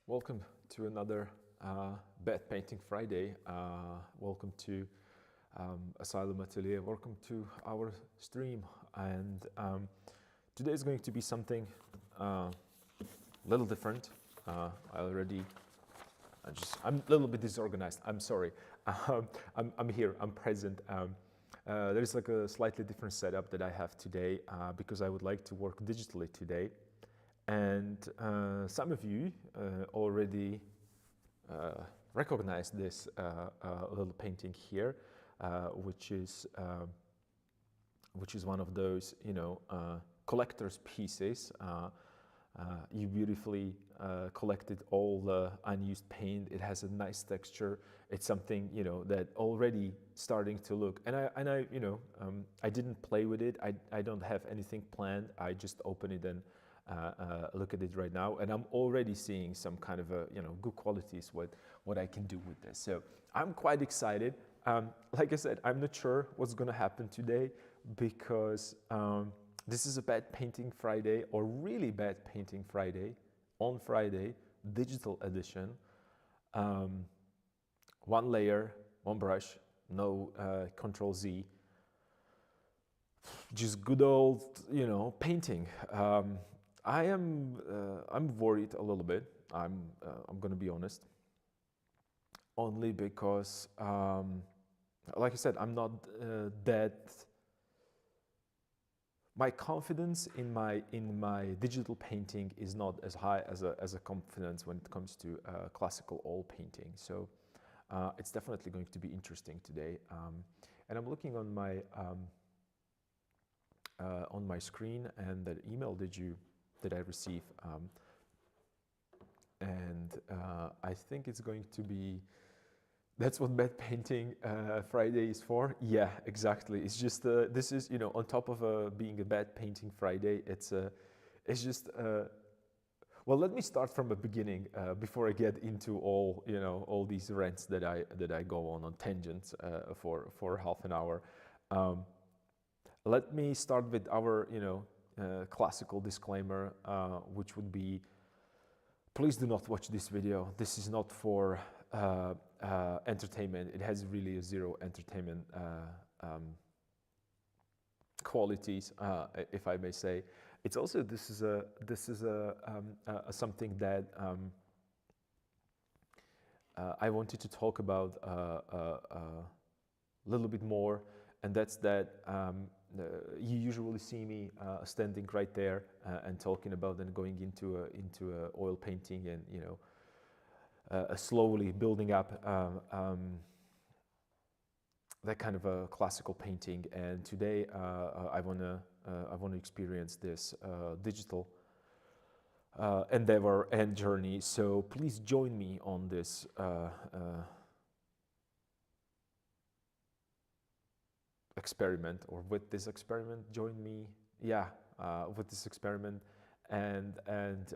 Welcome to another Bad Painting Friday. Welcome to Asylum Atelier. Welcome to our stream. And today is going to be something a little different. I'm a little bit disorganized. I'm sorry. I'm here. I'm present. There's like a slightly different setup that I have today because I would like to work digitally today. And some of you already recognize this little painting here, which is one of those, collector's pieces. You beautifully collected all the unused paint. It has a nice texture. It's something that already starting to look. And I didn't play with it. I don't have anything planned. I just open it and look at it right now, and I'm already seeing some kind of good qualities what I can do with this. So I'm quite excited. Like I said, I'm not sure what's going to happen today because this is a Bad Painting Friday, or really Bad Painting Friday, on Friday, digital edition. One layer, one brush, no Control Z. Just good old, painting. I'm worried a little bit. I'm going to be honest. Only because, like I said, I'm not that. My confidence in my digital painting is not as high as a confidence when it comes to classical oil painting. So it's definitely going to be interesting today. And I'm looking on my screen and that email that I receive, and I think it's going to be. That's what Bad Painting Friday is for. Yeah, exactly. It's just this is on top of being a Bad Painting Friday. It's just. Well, let me start from the beginning before I get into all these rants that I go on tangents for half an hour. Let me start with our classical disclaimer, which would be, please do not watch this video. This is not for entertainment. It has really a zero entertainment qualities, if I may say. It's also this is something that I wanted to talk about a little bit more, and that's that. You usually see me standing right there and talking about and going into oil painting and slowly building up that kind of a classical painting. And today I wanna experience this digital endeavor and journey. So please join me on this. Experiment, or with this experiment, join me, with this experiment, and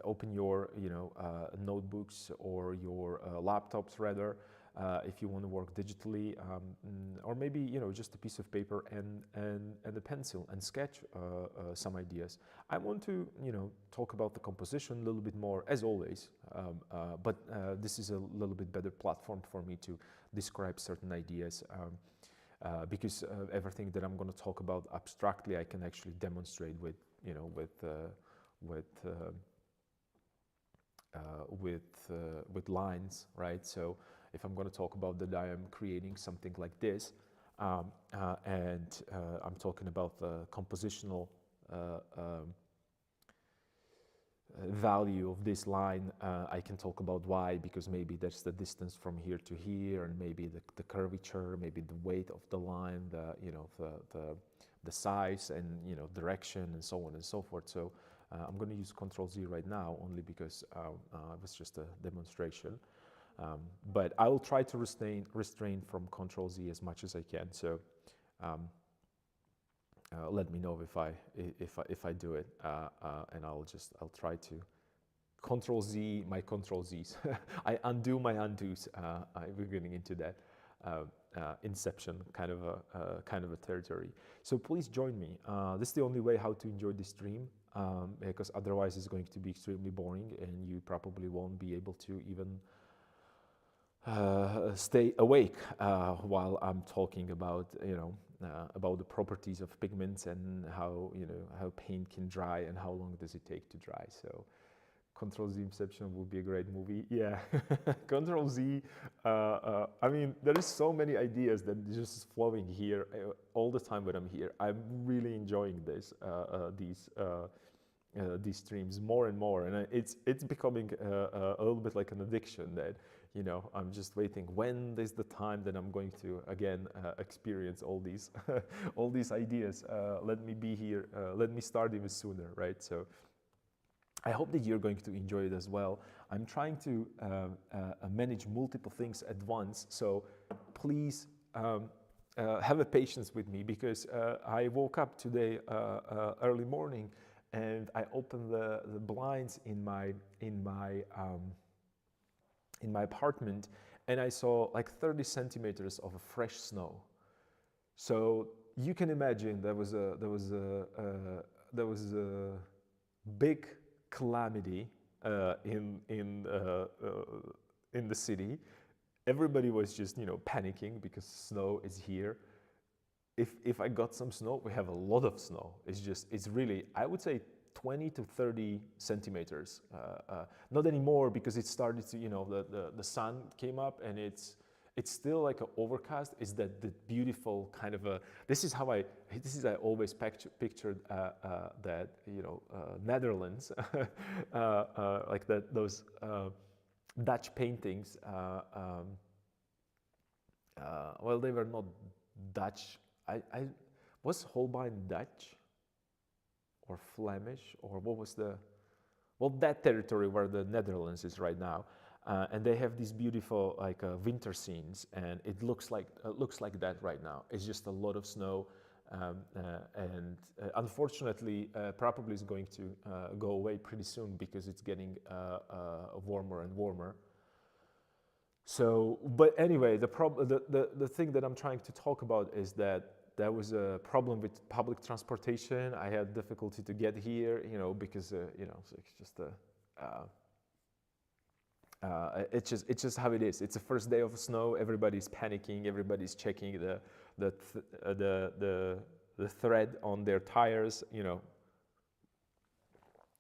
open your notebooks or your laptops rather, if you want to work digitally, or maybe just a piece of paper and a pencil and sketch some ideas. I want to talk about the composition a little bit more, as always, but this is a little bit better platform for me to describe certain ideas. Because everything that I'm going to talk about abstractly, I can actually demonstrate with lines, right? So if I'm going to talk about that I am creating something like this, and I'm talking about the compositional value of this line, I can talk about why, because maybe there's the distance from here to here, and maybe the curvature, maybe the weight of the line, the size, and direction, and so on and so forth. So I'm going to use Control Z right now only because it was just a demonstration, but I will try to restrain from Control Z as much as I can. So let me know if I do it, and I'll try to Control Z my Control Z's. I undo my undos. We're getting into that Inception kind of a territory. So please join me. This is the only way how to enjoy this stream. because otherwise it's going to be extremely boring, and you probably won't be able to even stay awake while I'm talking about about the properties of pigments and how how paint can dry and how long does it take to dry. So Control Z Inception would be a great movie. Yeah, Control Z. I mean, there is so many ideas that are just flowing here all the time when I'm here. I'm really enjoying these streams more and more, and it's becoming a little bit like an addiction that I'm just waiting. When is the time that I'm going to again experience all these all these ideas? Let me be here. Let me start even sooner, right? So I hope that you're going to enjoy it as well. I'm trying to manage multiple things at once, so please have a patience with me, because I woke up today early morning, and I opened the blinds in my apartment, and I saw like 30 centimeters of fresh snow. So you can imagine there was a big calamity in the city. Everybody was just panicking because snow is here. If I got some snow, we have a lot of snow. It's really, I would say 20 to 30 centimeters. Not anymore, because it started to, the sun came up, and it's still like an overcast. Is that the beautiful kind of this is how I always pictured that, Netherlands, like those Dutch paintings. Well, they were not Dutch. I was Holbein Dutch or Flemish, or what was that territory where the Netherlands is right now, and they have these beautiful winter scenes, and it looks like that right now. It's just a lot of snow, and unfortunately probably is going to go away pretty soon, because it's getting warmer and warmer. So, but anyway, the thing that I'm trying to talk about is that there was a problem with public transportation. I had difficulty to get here, because it's just it's just how it is. It's the first day of snow. Everybody's panicking. Everybody's checking the thread on their tires.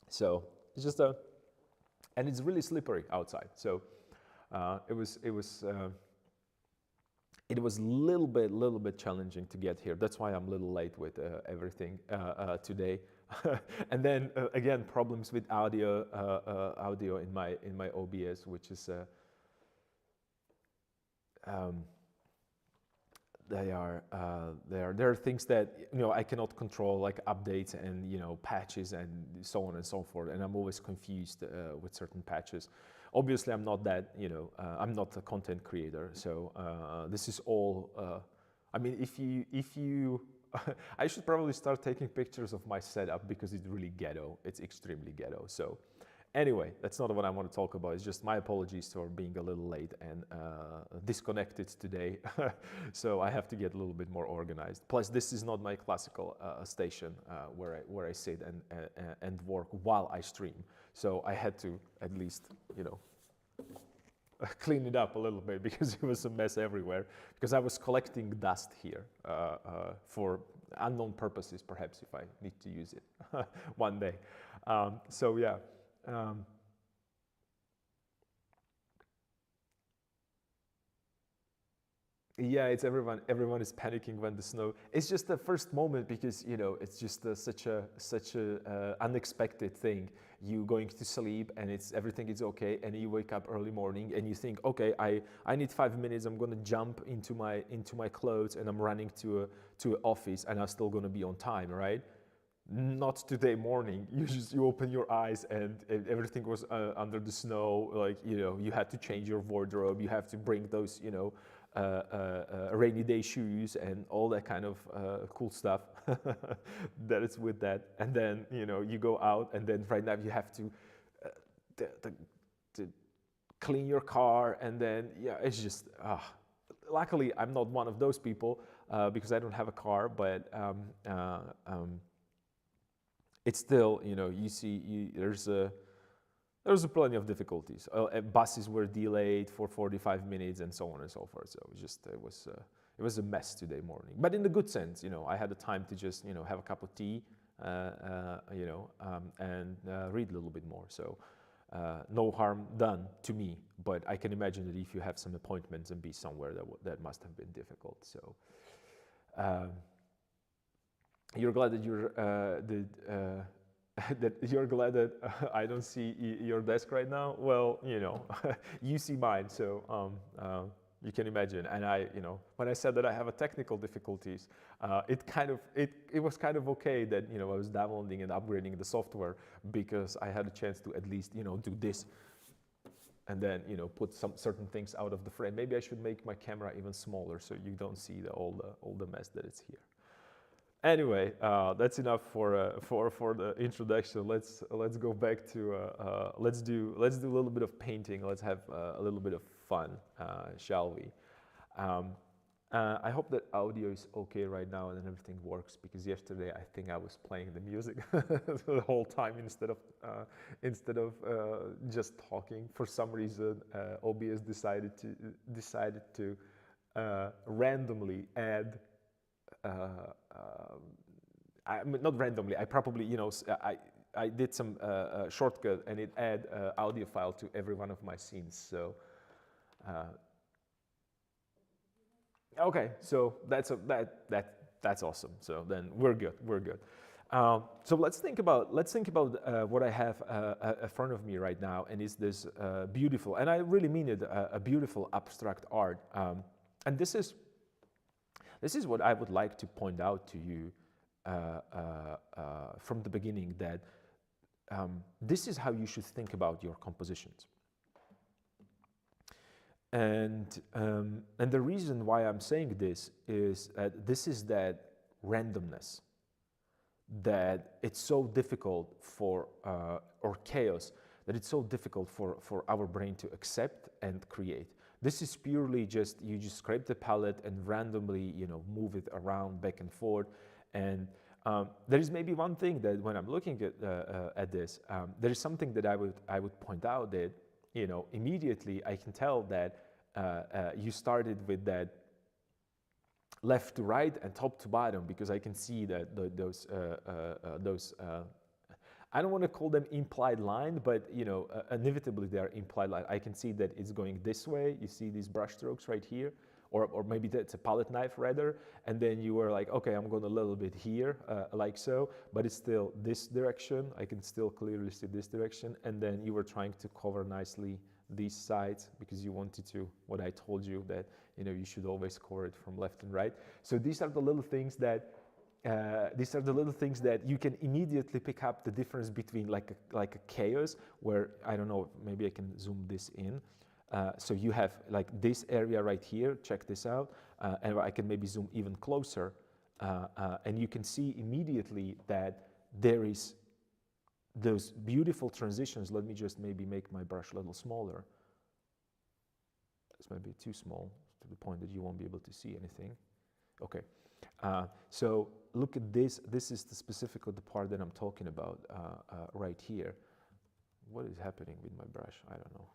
So it's just and it's really slippery outside. So. It was a little bit challenging to get here. That's why I'm a little late with everything today. And then again, problems with audio in my OBS, which is there are things that I cannot control, like updates and patches and so on and so forth, and I'm always confused with certain patches. Obviously, I'm not that, I'm not a content creator, so this is all, I mean, if you I should probably start taking pictures of my setup, because it's really ghetto. It's extremely ghetto. So anyway, that's not what I want to talk about. It's just my apologies for being a little late and disconnected today. So I have to get a little bit more organized. Plus, this is not my classical station where I sit and work while I stream. So I had to at least, clean it up a little bit, because it was a mess everywhere. Because I was collecting dust here for unknown purposes, perhaps, if I need to use it one day. So yeah. Yeah, it's everyone. Everyone is panicking when the snow. It's just the first moment, because it's just such a unexpected thing. You going to sleep and everything is okay, and you wake up early morning and you think, okay, I need 5 minutes. I'm gonna jump into my clothes, and I'm running to an office, and I'm still gonna be on time, right? Not today morning. You open your eyes, and everything was under the snow. Like you had to change your wardrobe. You have to bring those rainy day shoes and all that kind of cool stuff that is with that. And then you go out, and then right now you have to clean your car, and then it's just luckily I'm not one of those people because I don't have a car, but it's still, you see, there's a plenty of difficulties. Buses were delayed for 45 minutes and so on and so forth. So it was a mess today morning, but in the good sense. I had the time to just have a cup of tea, and read a little bit more. So no harm done to me. But I can imagine that if you have some appointments and be somewhere, that must have been difficult. So you're glad that that you're glad that I don't see your desk right now. Well, you see mine, so you can imagine. And when I said that I have a technical difficulties, it was kind of okay that I was downloading and upgrading the software, because I had a chance to at least do this, and then put some certain things out of the frame. Maybe I should make my camera even smaller so you don't see all the mess that is here. Anyway, that's enough for the introduction. Let's go back to let's do a little bit of painting. Let's have a little bit of fun, shall we? I hope that audio is okay right now and everything works, because yesterday I think I was playing the music the whole time instead of just talking. For some reason, OBS decided to randomly add. Not randomly. I probably, I did some shortcut, and it add audio file to every one of my scenes. So, okay, so that's awesome. So then we're good. So let's think about what I have in front of me right now, and is this beautiful, and I really mean it, a beautiful abstract art. And this is what I would like to point out to you from the beginning, that this is how you should think about your compositions. And the reason why I'm saying this is that this is that randomness, that it's so difficult for, or chaos, that it's so difficult for our brain to accept and create. This is purely just, you just scrape the palette and randomly, move it around back and forth. And there is maybe one thing that when I'm looking at this, there is something that I would point out, that, immediately I can tell that you started with that left to right and top to bottom, because I can see that those I don't want to call them implied line, but inevitably they are implied line. I can see that it's going this way. You see these brush strokes right here, or maybe that's a palette knife rather. And then you were like, okay, I'm going a little bit here, like so, but it's still this direction. I can still clearly see this direction. And then you were trying to cover nicely these sides, because you wanted to, what I told you, that you should always cover it from left and right. So these are the little things that you can immediately pick up the difference between like a chaos, where, I don't know, maybe I can zoom this in. So you have like this area right here, check this out, and I can maybe zoom even closer, and you can see immediately that there is those beautiful transitions. Let me just maybe make my brush a little smaller. This might be too small to the point that you won't be able to see anything. Okay. So look at this. This is specifically the part that I'm talking about right here. What is happening with my brush? I don't know.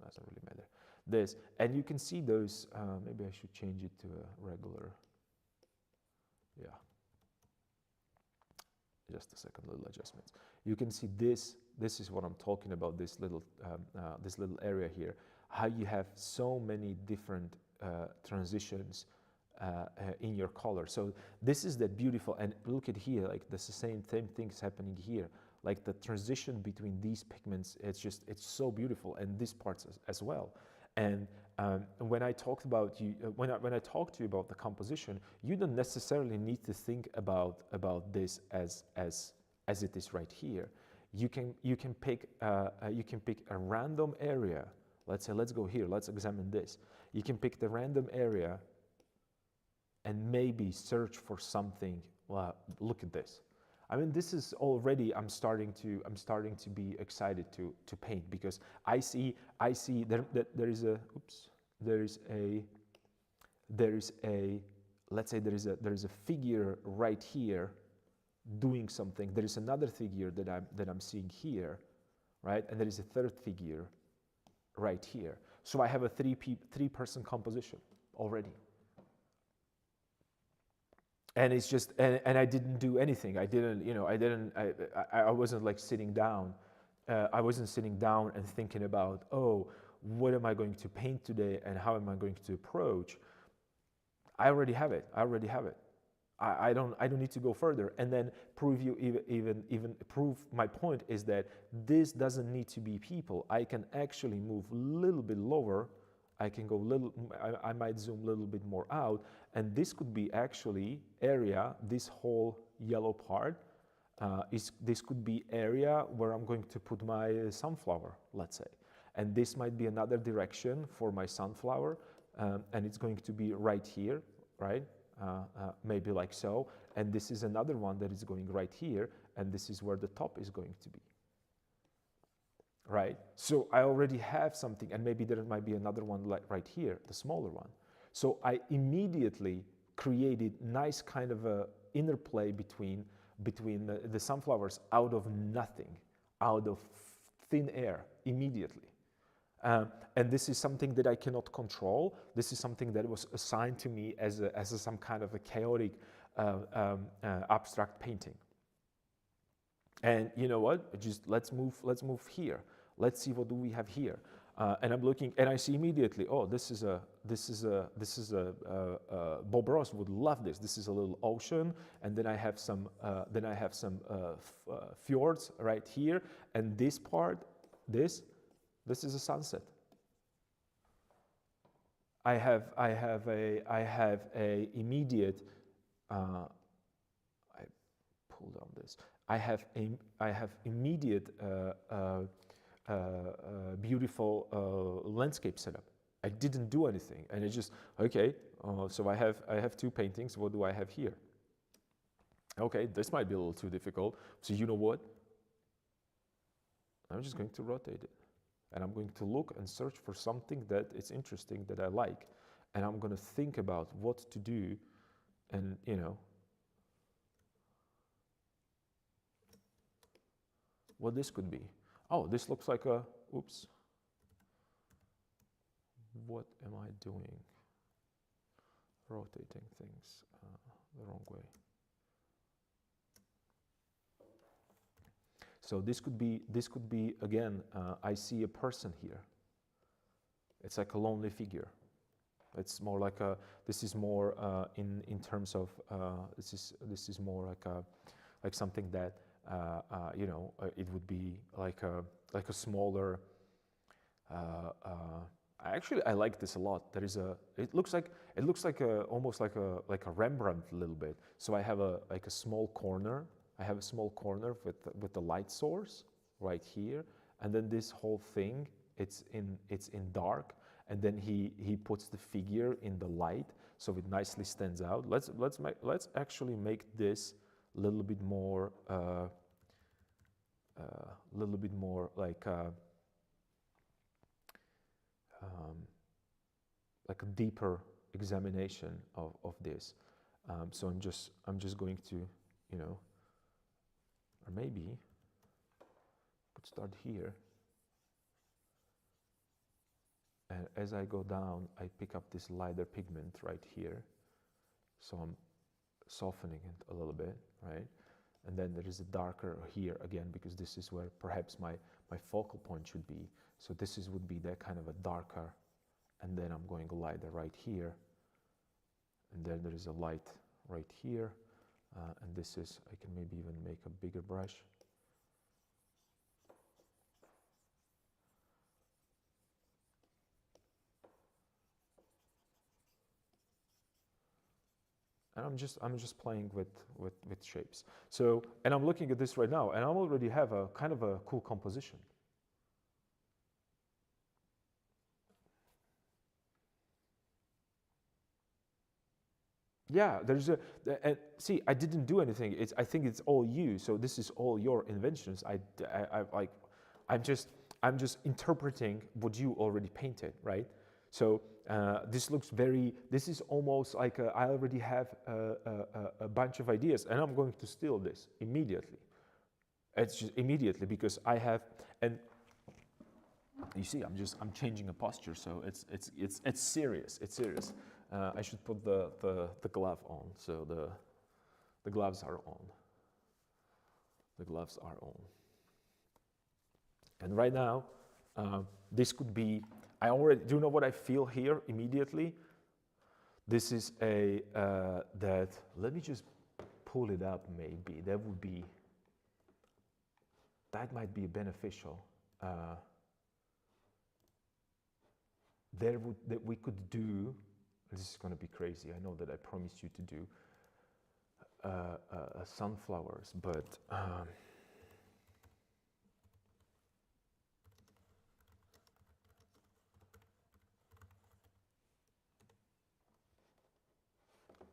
Doesn't really matter. This, and you can see those. Maybe I should change it to a regular. Yeah. Just a second, little adjustments. You can see this. This is what I'm talking about. This little area here. How you have so many different transitions in your color. So this is that beautiful, and look at here, like the same things happening here. Like the transition between these pigments, it's so beautiful, and these parts as well. And when I talked about when I talk to you about the composition, you don't necessarily need to think about this as it is right here. You can pick a random area. Let's say, let's go here. Let's examine this. You can pick the random area and maybe search for something. Well, look at this. I mean, this is already, I'm starting to be excited to paint, because I see there is a let's say there is a figure right here, doing something. There is another figure that I'm seeing here, right? And there is a third figure right here. So I have a three-person composition already. And it's just, and I didn't do anything. I wasn't like sitting down. I wasn't sitting down and thinking about, oh, what am I going to paint today and how am I going to approach? I already have it. I don't need to go further. And then prove you even prove my point is that this doesn't need to be people. I can actually move a little bit lower. I can go I might zoom a little bit more out, and this could be actually area. This whole yellow part this could be area where I'm going to put my sunflower, let's say, and this might be another direction for my sunflower, and it's going to be right here, right? Maybe like so, and this is another one that is going right here, and this is where the top is going to be. Right? So I already have something, and maybe there might be another one like right here, the smaller one. So I immediately created nice kind of a interplay between the sunflowers out of nothing, out of thin air, immediately. And this is something that I cannot control. This is something that was assigned to me as some kind of a chaotic abstract painting. And you know what? Just let's move here. Let's see what do we have here. And I'm looking, and I see immediately. Oh, this is a Bob Ross would love this. This is a little ocean, and then I have some fjords right here, and this part, this is a sunset. I have a immediate. I pulled on this. I have immediate beautiful landscape setup. I didn't do anything, and it's just okay. So I have two paintings. What do I have here? Okay, this might be a little too difficult. So you know what? I'm just going to rotate it, and I'm going to look and search for something that is interesting that I like, and I'm going to think about what to do, and you know. What this could be. Oh, this looks like a, oops. What am I doing? Rotating things the wrong way. So this could be again, I see a person here. It's like a lonely figure. It's more like a, this is more in terms of, this is more like something that, you know, it would be like a smaller. Actually, I like this a lot. There is a. It looks like almost like a Rembrandt a little bit. So I have a small corner. I have a small corner with the light source right here, and then this whole thing it's in dark, and then he puts the figure in the light, so it nicely stands out. Let's actually make this a little bit more like a deeper examination of this. So I'm just going to, you know, or maybe could start here, and as I go down, I pick up this lighter pigment right here. So I'm softening it a little bit, right? And then there is a darker here again, because this is where perhaps my focal point should be. So this would be that kind of a darker, and then I'm going lighter right here, and then there is a light right here, and this is, I can maybe even make a bigger brush. And I'm just playing with shapes. So, and I'm looking at this right now, and I already have a kind of a cool composition. Yeah, there's a, and see, I didn't do anything. I think it's all you. So this is all your inventions. I'm just interpreting what you already painted, right? So this looks very, this is almost like I already have a bunch of ideas and I'm going to steal this immediately. It's just immediately because I have, and you see, I'm changing a posture, so it's serious. It's serious. I should put the glove on. So the gloves are on. The gloves are on. And right now, this could be. I already do you know what I feel here immediately. This is a that. Let me just pull it up. Maybe that would be. That might be beneficial. That we could do. This is going to be crazy. I know that I promised you to do sunflowers, but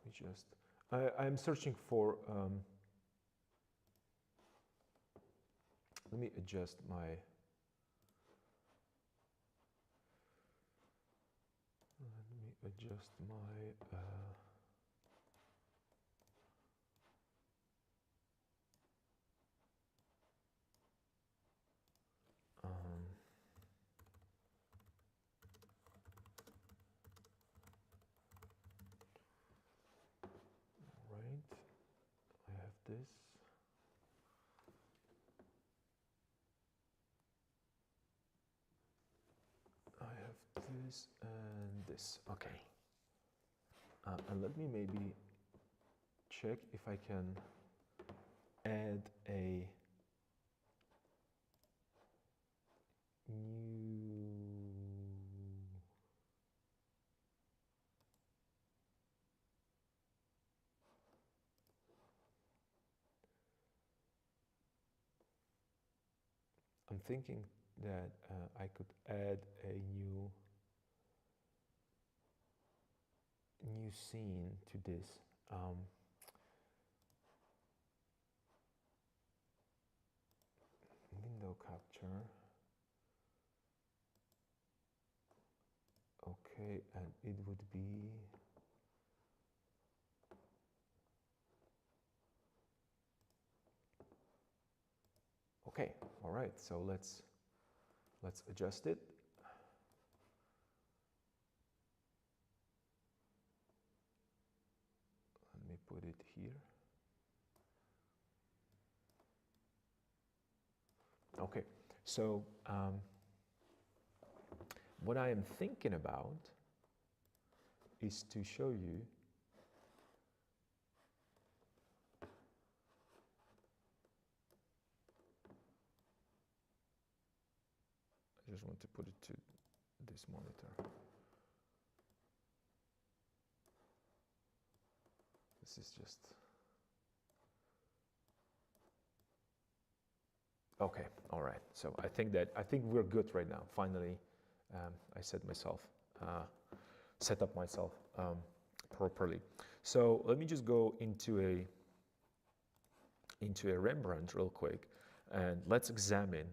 we just. I'm searching for. Let me adjust my. Adjust my right. I have this. I have this and this. Okay. And let me maybe check if I can add a new. I'm thinking that I could add a new scene to this. Window capture. Okay, and it would be. Okay, all right. So let's adjust it. Let me put it here. Okay, so what I am thinking about is to show you I just want to put it to this monitor. This is just okay. All right. So I think we're good right now. Finally, I set up myself properly. So let me just go into a Rembrandt real quick, and let's examine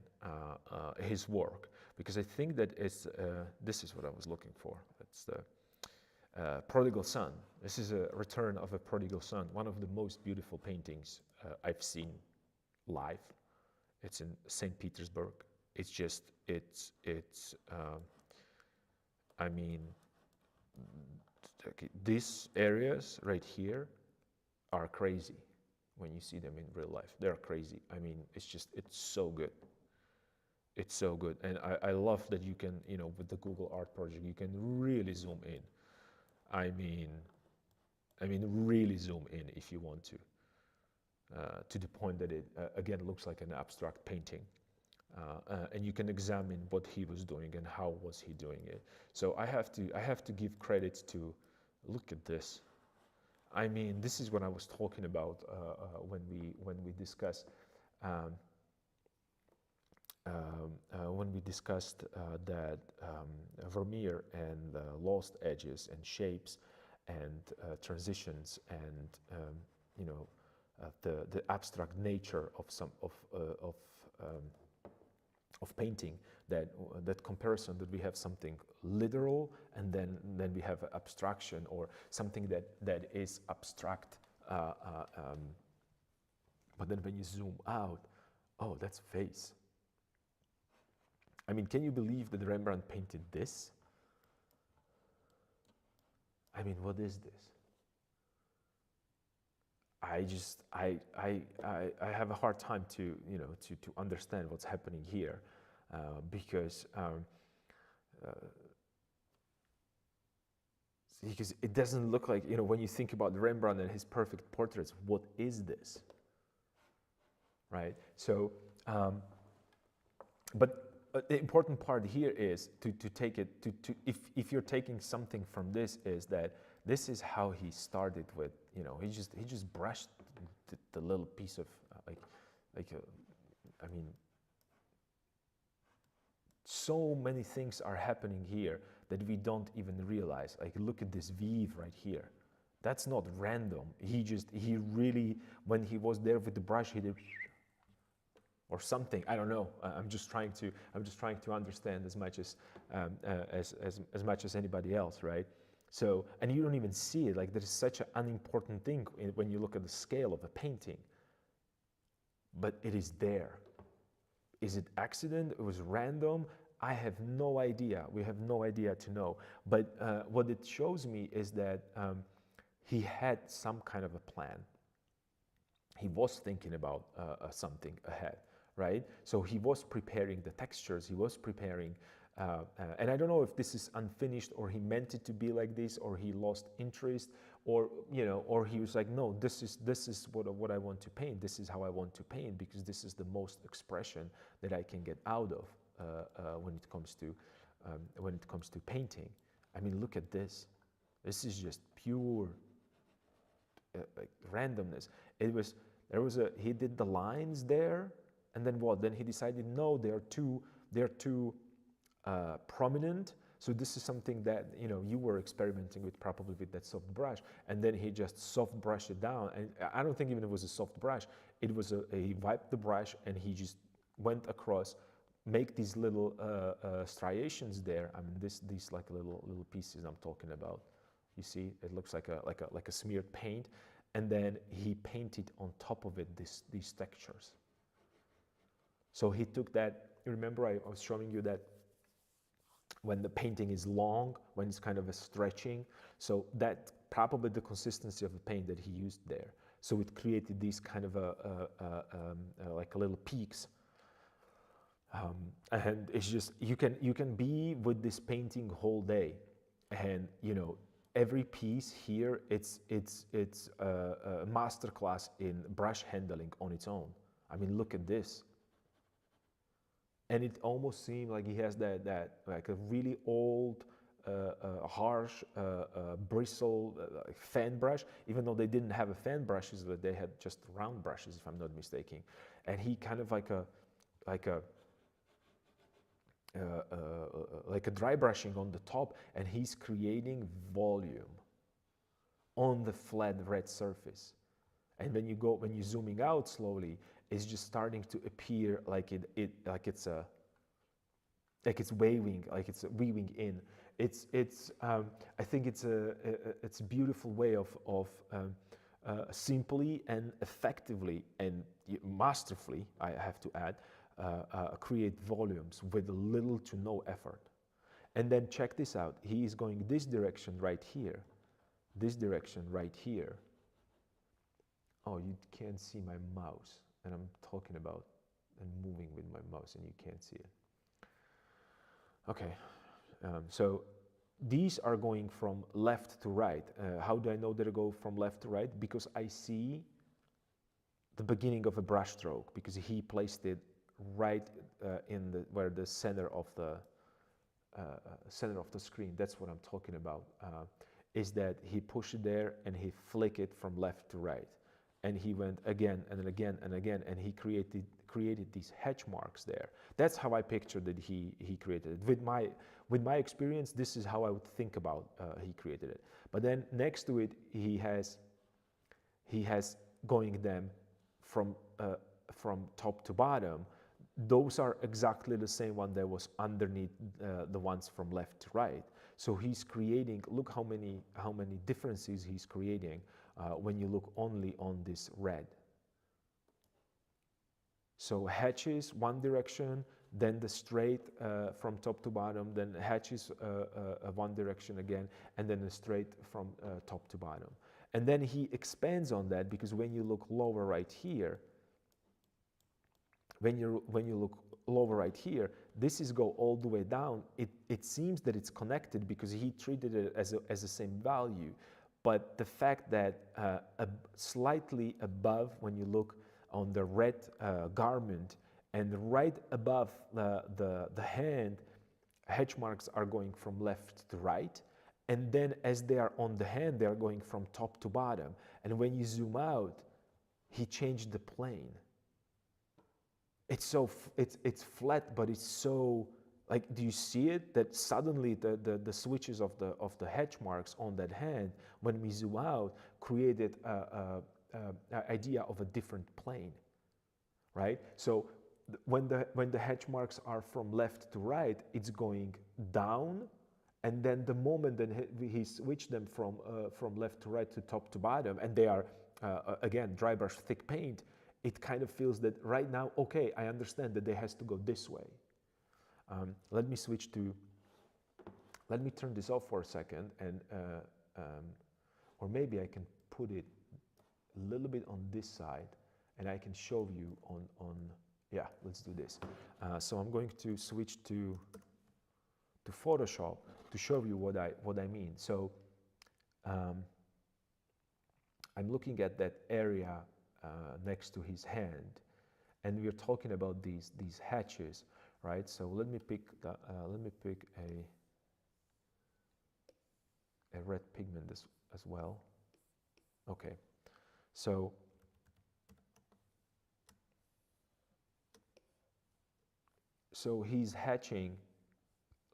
his work, because I think that this is what I was looking for. That's the Prodigal Son. This is a return of a prodigal son, one of the most beautiful paintings I've seen live. It's in St. Petersburg. It's just, I mean, these areas right here are crazy when you see them in real life. They're crazy. I mean, it's so good. It's so good. And I love that you can, with the Google Art Project, you can really zoom in. I mean, really zoom in if you want to the point that it, again, looks like an abstract painting. And you can examine what he was doing and how was he doing it. So I have to give credit to, look at this. I mean, this is what I was talking about when we discussed that Vermeer and lost edges and shapes and transitions and the abstract nature of painting, that comparison, that we have something literal and then we have abstraction, or something that is abstract, but then when you zoom out, oh, that's face. I mean, can you believe that Rembrandt painted this? I mean, what is this? I have a hard time to understand what's happening here, because it doesn't look like, when you think about Rembrandt and his perfect portraits, what is this, right? So, but the important part here is to take it if you're taking something from this, is that this is how he started with, he just brushed the little piece of I mean, so many things are happening here that we don't even realize. Like, look at this weave right here. That's not random. He really, when he was there with the brush, he did, or something. I don't know. I'm just trying to understand as much as much as anybody else, right? So, and you don't even see it. Like, there is such an unimportant thing when you look at the scale of a painting, but it is there. Is it accident? It was random? I have no idea. We have no idea to know. But what it shows me is that he had some kind of a plan. He was thinking about something ahead, right? So he was preparing the textures. He was preparing, and I don't know if this is unfinished, or he meant it to be like this, or he lost interest, or or he was like, no, this is what I want to paint. This is how I want to paint, because this is the most expression that I can get out of when it comes to painting. I mean, look at this. This is just pure like randomness. He did the lines there, and then what? Then he decided, no, they're too prominent. So this is something that you were experimenting with, probably with that soft brush, and then he just soft brushed it down. And I don't think even it was a soft brush. It was he wiped the brush and he just went across, make these little striations there. I mean, these like little pieces I'm talking about. You see, it looks like a smeared paint, and then he painted on top of it these textures. So he took that. Remember, I was showing you that when the painting is long, when it's kind of a stretching, so that probably the consistency of the paint that he used there. So it created these kind of like little peaks, and it's just you can be with this painting whole day, and every piece here it's a masterclass in brush handling on its own. I mean, look at this. And it almost seemed like he has that like a really old, harsh bristle fan brush, even though they didn't have a fan brushes, but they had just round brushes, if I'm not mistaken. And he kind of like a dry brushing on the top, and he's creating volume on the flat red surface. And when you're zooming out slowly, it's just starting to appear like it's waving, like it's weaving in. I think it's a beautiful way of simply and effectively and masterfully, I have to add, create volumes with little to no effort. And then check this out. He is going this direction right here, this direction right here. Oh, you can't see my mouse, and I'm talking about and moving with my mouse, and you can't see it. Okay, so these are going from left to right. How do I know that they go from left to right? Because I see the beginning of a brush stroke, because he placed it right in where the center of the screen. That's what I'm talking about. Is that he pushed it there and he flicked it from left to right. And he went again and again and again, and he created these hatch marks there. That's how I pictured that he created it. With my experience, this is how I would think about he created it. But then next to it, he has going them from top to bottom, those are exactly the same one that was underneath the ones from left to right. So he's creating, look how many differences he's creating when you look only on this red. So hatches one direction, then the straight from top to bottom, then hatches one direction again, and then the straight from top to bottom. And then he expands on that, because when you look lower right here, when you look lower right here, this is go all the way down. It seems that it's connected because he treated it as the same value. But the fact that slightly above, when you look on the red garment, and right above the hand, hatch marks are going from left to right. And then as they are on the hand, they are going from top to bottom. And when you zoom out, he changed the plane. It's so it's flat, but it's so, like, do you see it? That suddenly the switches of the hatch marks on that hand, when we zoom out, created a idea of a different plane, right? So when the hatch marks are from left to right, it's going down, and then the moment that he switched them from left to right to top to bottom, and they are again dry brush thick paint, it kind of feels that right now, okay, I understand that they has to go this way. Let me switch to, let me turn this off for a second, and or maybe I can put it a little bit on this side, and I can show you on yeah, let's do this. So I'm going to switch to Photoshop to show you what I mean. So I'm looking at that area next to his hand, and we're talking about these hatches, right? So let me pick a red pigment as well. Okay, so he's hatching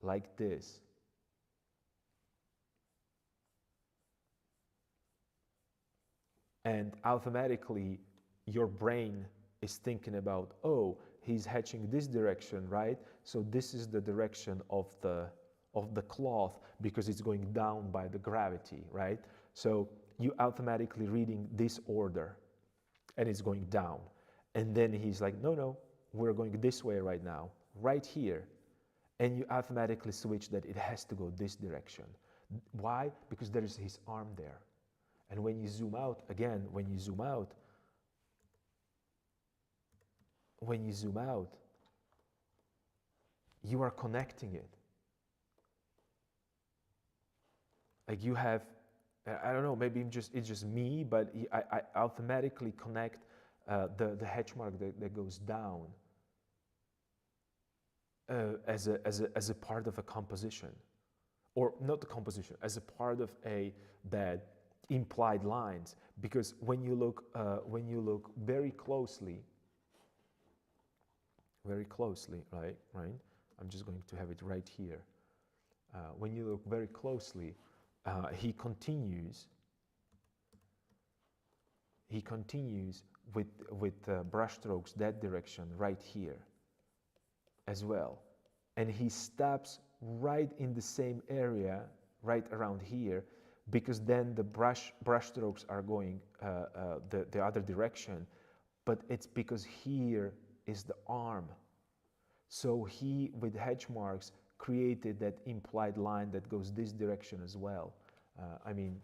like this. And automatically your brain is thinking about, oh, he's hatching this direction, right? So this is the direction of the cloth, because it's going down by the gravity, right? So you automatically reading this order, and it's going down. And then he's like, no, we're going this way right now, right here. And you automatically switch that it has to go this direction. Why? Because there is his arm there. And when you zoom out, again, when you zoom out, you are connecting it. Like you have, I don't know, maybe it's just me, but I automatically connect the hatch mark that goes down as a part of a composition, or not the composition, as a part of that implied lines. Because when you look very closely, right? I'm just going to have it right here. When you look very closely, he continues with brush strokes that direction right here as well, and he stops right in the same area, right around here, because then the brush strokes are going the other direction, but it's because here is the arm. So he, with hedge marks, created that implied line that goes this direction as well. I mean,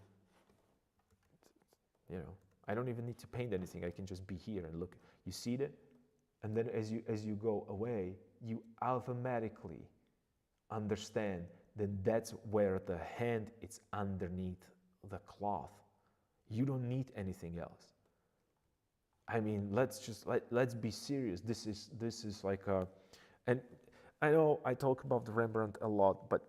you know, I don't even need to paint anything. I can just be here and look. You see that? And then as you go away, you automatically understand that that's where the hand is underneath the cloth. You don't need anything else. I mean, let's be serious. This is like a, and I know I talk about the Rembrandt a lot, but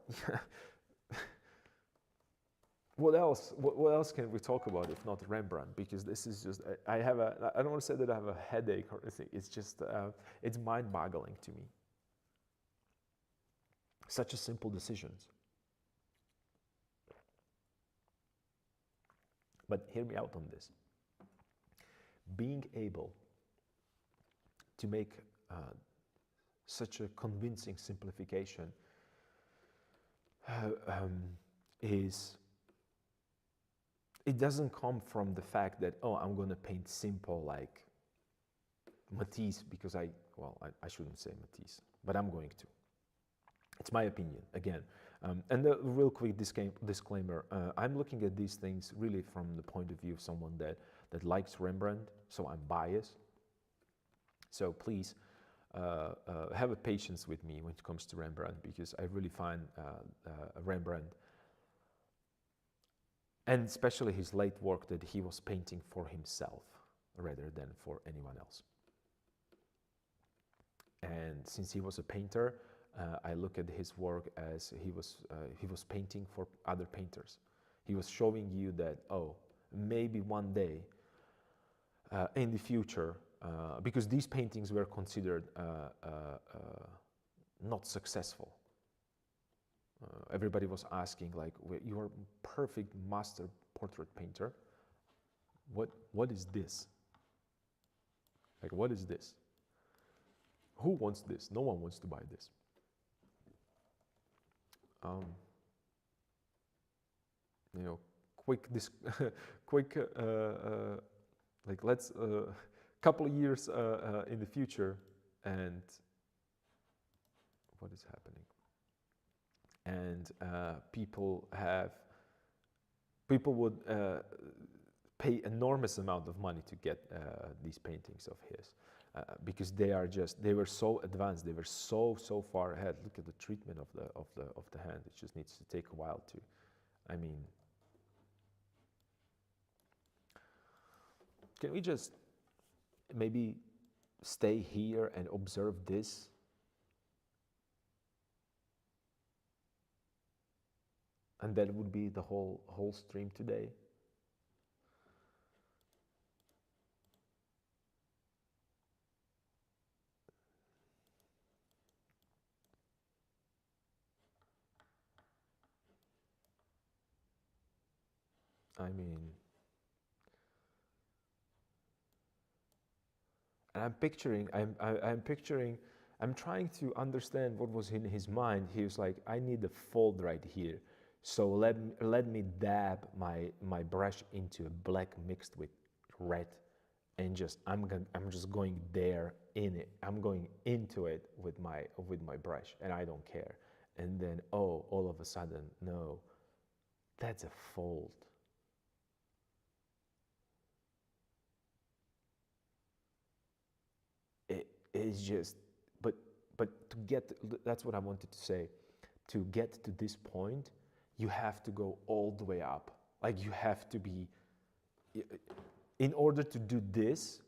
what else can we talk about if not Rembrandt? Because this is just, I don't want to say that I have a headache or anything. It's just, it's mind-boggling to me. Such a simple decisions. But hear me out on this. Being able to make such a convincing simplification is, it doesn't come from the fact that, oh, I'm going to paint simple like Matisse because I shouldn't say Matisse, but I'm going to. It's my opinion, again. And a real quick disclaimer, I'm looking at these things really from the point of view of someone that likes Rembrandt, so I'm biased. So please have a patience with me when it comes to Rembrandt, because I really find Rembrandt, and especially his late work, that he was painting for himself rather than for anyone else. And since he was a painter, I look at his work as he was painting for other painters. He was showing you that, oh, maybe one day in the future, because these paintings were considered not successful. Everybody was asking, like, you are a perfect master portrait painter. What is this? Like, what is this? Who wants this? No one wants to buy this. You know, quick, like, let's couple of years in the future, and what is happening? And people would pay enormous amount of money to get these paintings of his, because they were so advanced, they were so far ahead. Look at the treatment of the hand. It just needs to take a while to, I mean, can we just maybe stay here and observe this? And that would be the whole stream today. I mean, and I'm trying to understand what was in his mind. He was like, I need a fold right here. So let me dab my brush into a black mixed with red, and I'm just going there in it. I'm going into it with my brush, and I don't care. And then, oh, all of a sudden, no, that's a fold. It's just, but to get, that's what I wanted to say. To get to this point, you have to go all the way up. Like, you have to be, in order to do this,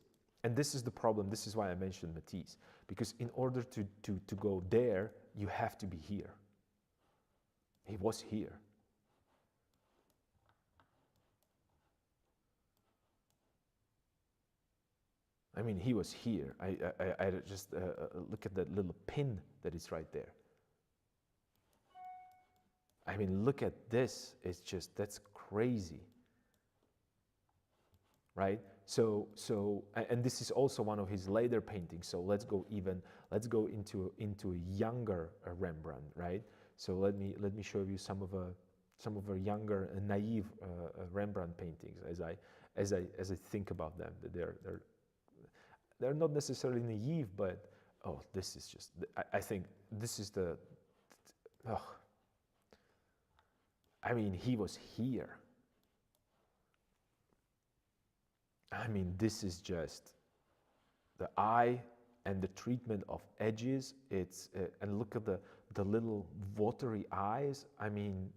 and this is the problem, this is why I mentioned Matisse, because in order to go there, you have to be here. He was here. I mean, he was here. I just look at that little pin that is right there. I mean, look at this. It's just, that's crazy, right? So, and this is also one of his later paintings. So let's go into a younger Rembrandt, right? So let me show you some of a younger, naive Rembrandt paintings as I think about them. They're not necessarily naive, but oh, this is just, I think this is the, oh, I mean, he was here. I mean, this is just the eye and the treatment of edges. It's and look at the little watery eyes. I mean,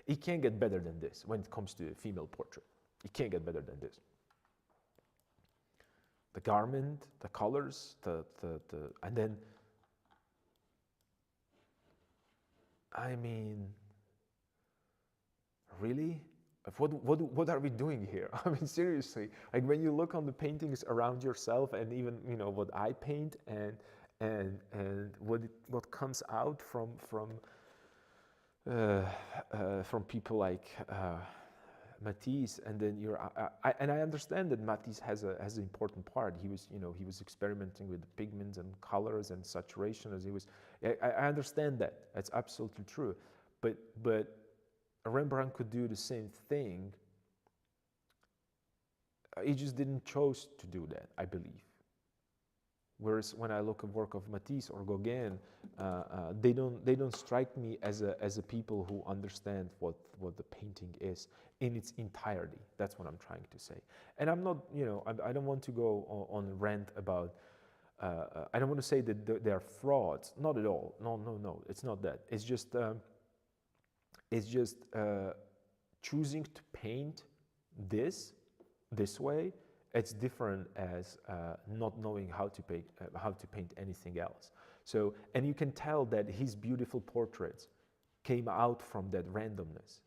it can't get better than this when it comes to a female portrait. It can't get better than this. The garment, the colors, and then, I mean, really? What are we doing here? I mean, seriously, like, when you look on the paintings around yourself, and even, you know, what I paint, and what comes out from people like Matisse, and then and I understand that Matisse has an important part. He was, he was experimenting with the pigments and colors and saturation as he was. I understand that. That's absolutely true. But Rembrandt could do the same thing. He just didn't choose to do that, I believe. Whereas when I look at work of Matisse or Gauguin, they don't strike me as a people who understand what the painting is in its entirety. That's what I'm trying to say. And I'm not, I don't want to go on a rant about. I don't want to say that they are frauds. Not at all. No. It's not that. It's just choosing to paint this way. It's different as not knowing how to paint anything else. So, and you can tell that his beautiful portraits came out from that randomness,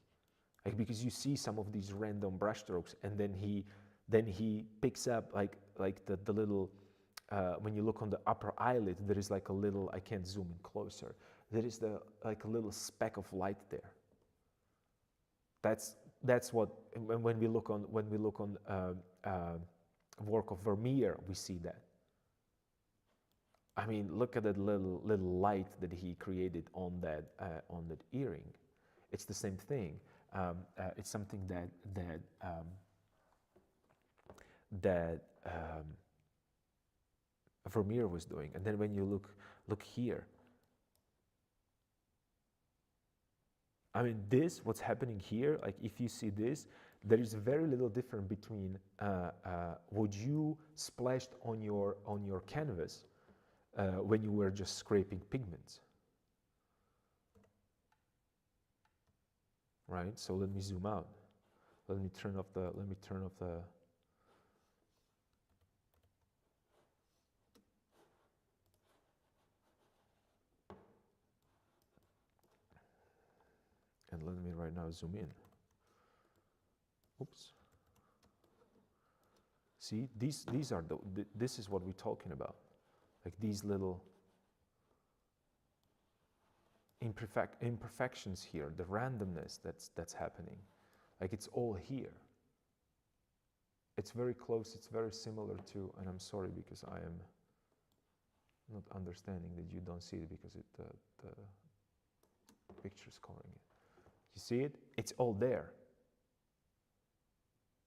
like, because you see some of these random brushstrokes, and then he picks up like the little. When you look on the upper eyelid, there is like a little. I can't zoom in closer. There is like a little speck of light there. That's what when we look on work of Vermeer, we see that. I mean, look at that little light that he created on that earring. It's the same thing. It's something that Vermeer was doing. And then when you look here, I mean, what's happening here, like if you see this, there is very little difference between what you splashed on your canvas when you were just scraping pigments. Right? So let me zoom out. Let me turn off the and let me right now zoom in. Oops. See, these are this is what we're talking about. Like these little imperfections here, the randomness that's happening. Like it's all here. It's very close, it's very similar to, and I'm sorry because I am not understanding that you don't see it because the picture's covering it. You see it? It's all there.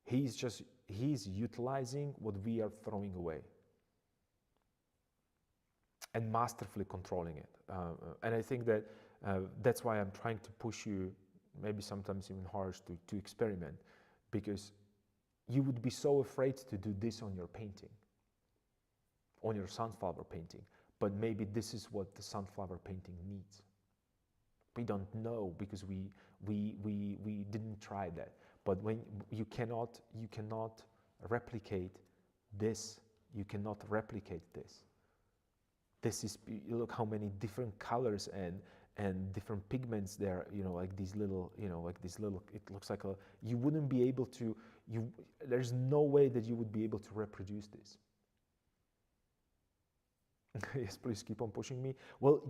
He's utilizing what we are throwing away and masterfully controlling it. And I think that that's why I'm trying to push you, maybe sometimes even harsh, to experiment, because you would be so afraid to do this on your painting, on your sunflower painting, but maybe this is what the sunflower painting needs. We don't know because we didn't try that. But when you cannot replicate this, you cannot replicate this. This is, look how many different colors and different pigments there, like these little, it looks like you wouldn't be able to, there's no way that you would be able to reproduce this. Yes, please keep on pushing me. Well,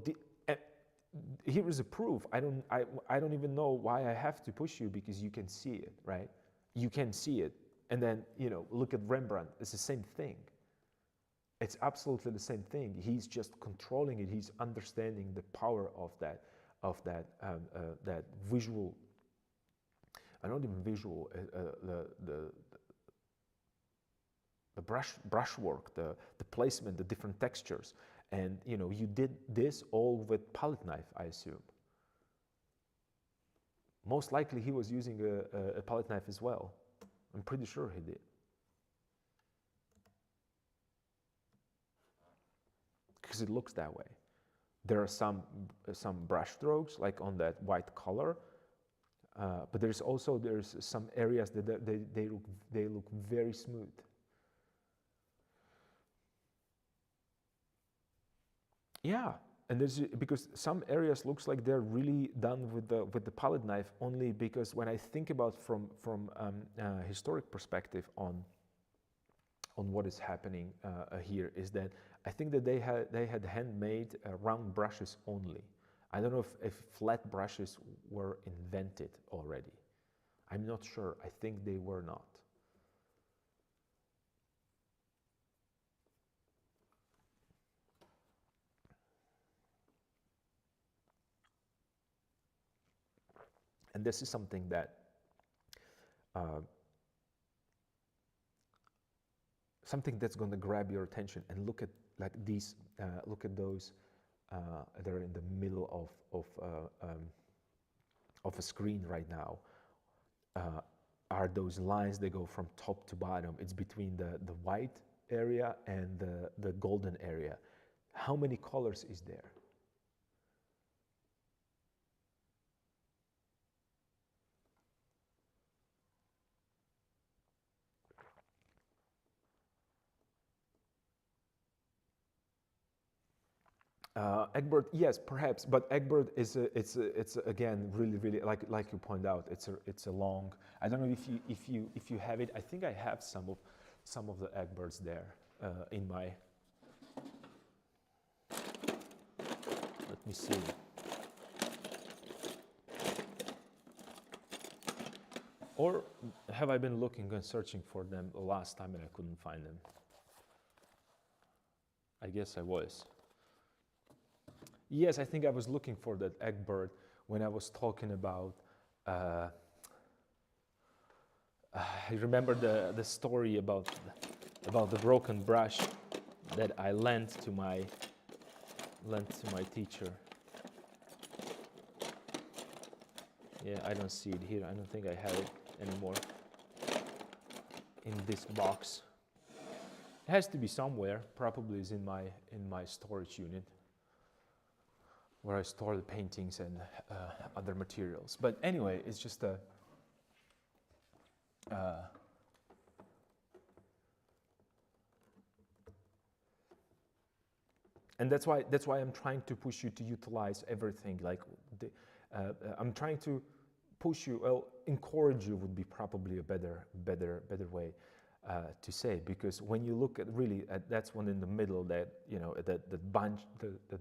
here is a proof. I don't even know why I have to push you, because you can see it, right? You can see it. And then, look at Rembrandt. It's the same thing. It's absolutely the same thing. He's just controlling it. He's understanding the power of that visual, not even visual, the brushwork, the placement, the different textures. And you did this all with palette knife, I assume. Most likely he was using a palette knife as well. I'm pretty sure he did. Because it looks that way. There are some brush strokes, like on that white color, but there's some areas that they look very smooth. Yeah, and because some areas looks like they're really done with the palette knife, only because when I think about from historic perspective on what is happening here, is that I think that they had handmade round brushes only. I don't know if flat brushes were invented already. I'm not sure. I think they were not. And this is something that something that's going to grab your attention. And look at like these. Look at those. They're in the middle of a screen right now. Are those lines that go from top to bottom? It's between the white area and the golden area. How many colors is there? Egbert, yes, perhaps, but Egbert is it's again really like you point out. It's a long. I don't know if you have it. I think I have some of the Egberts there in my. Let me see. Or have I been looking and searching for them the last time and I couldn't find them? I guess I was. Yes, I think I was looking for that Egbert when I was talking about. I remember the story about the broken brush that I lent to my teacher. Yeah, I don't see it here. I don't think I have it anymore in this box. It has to be somewhere. Probably is in my storage unit, where I store the paintings and other materials. But anyway, it's just a and that's why I'm trying to push you to utilize everything. Like I'm trying to push you. Well, encourage you would be probably a better way to say, because when you look at really that's one in the middle, that that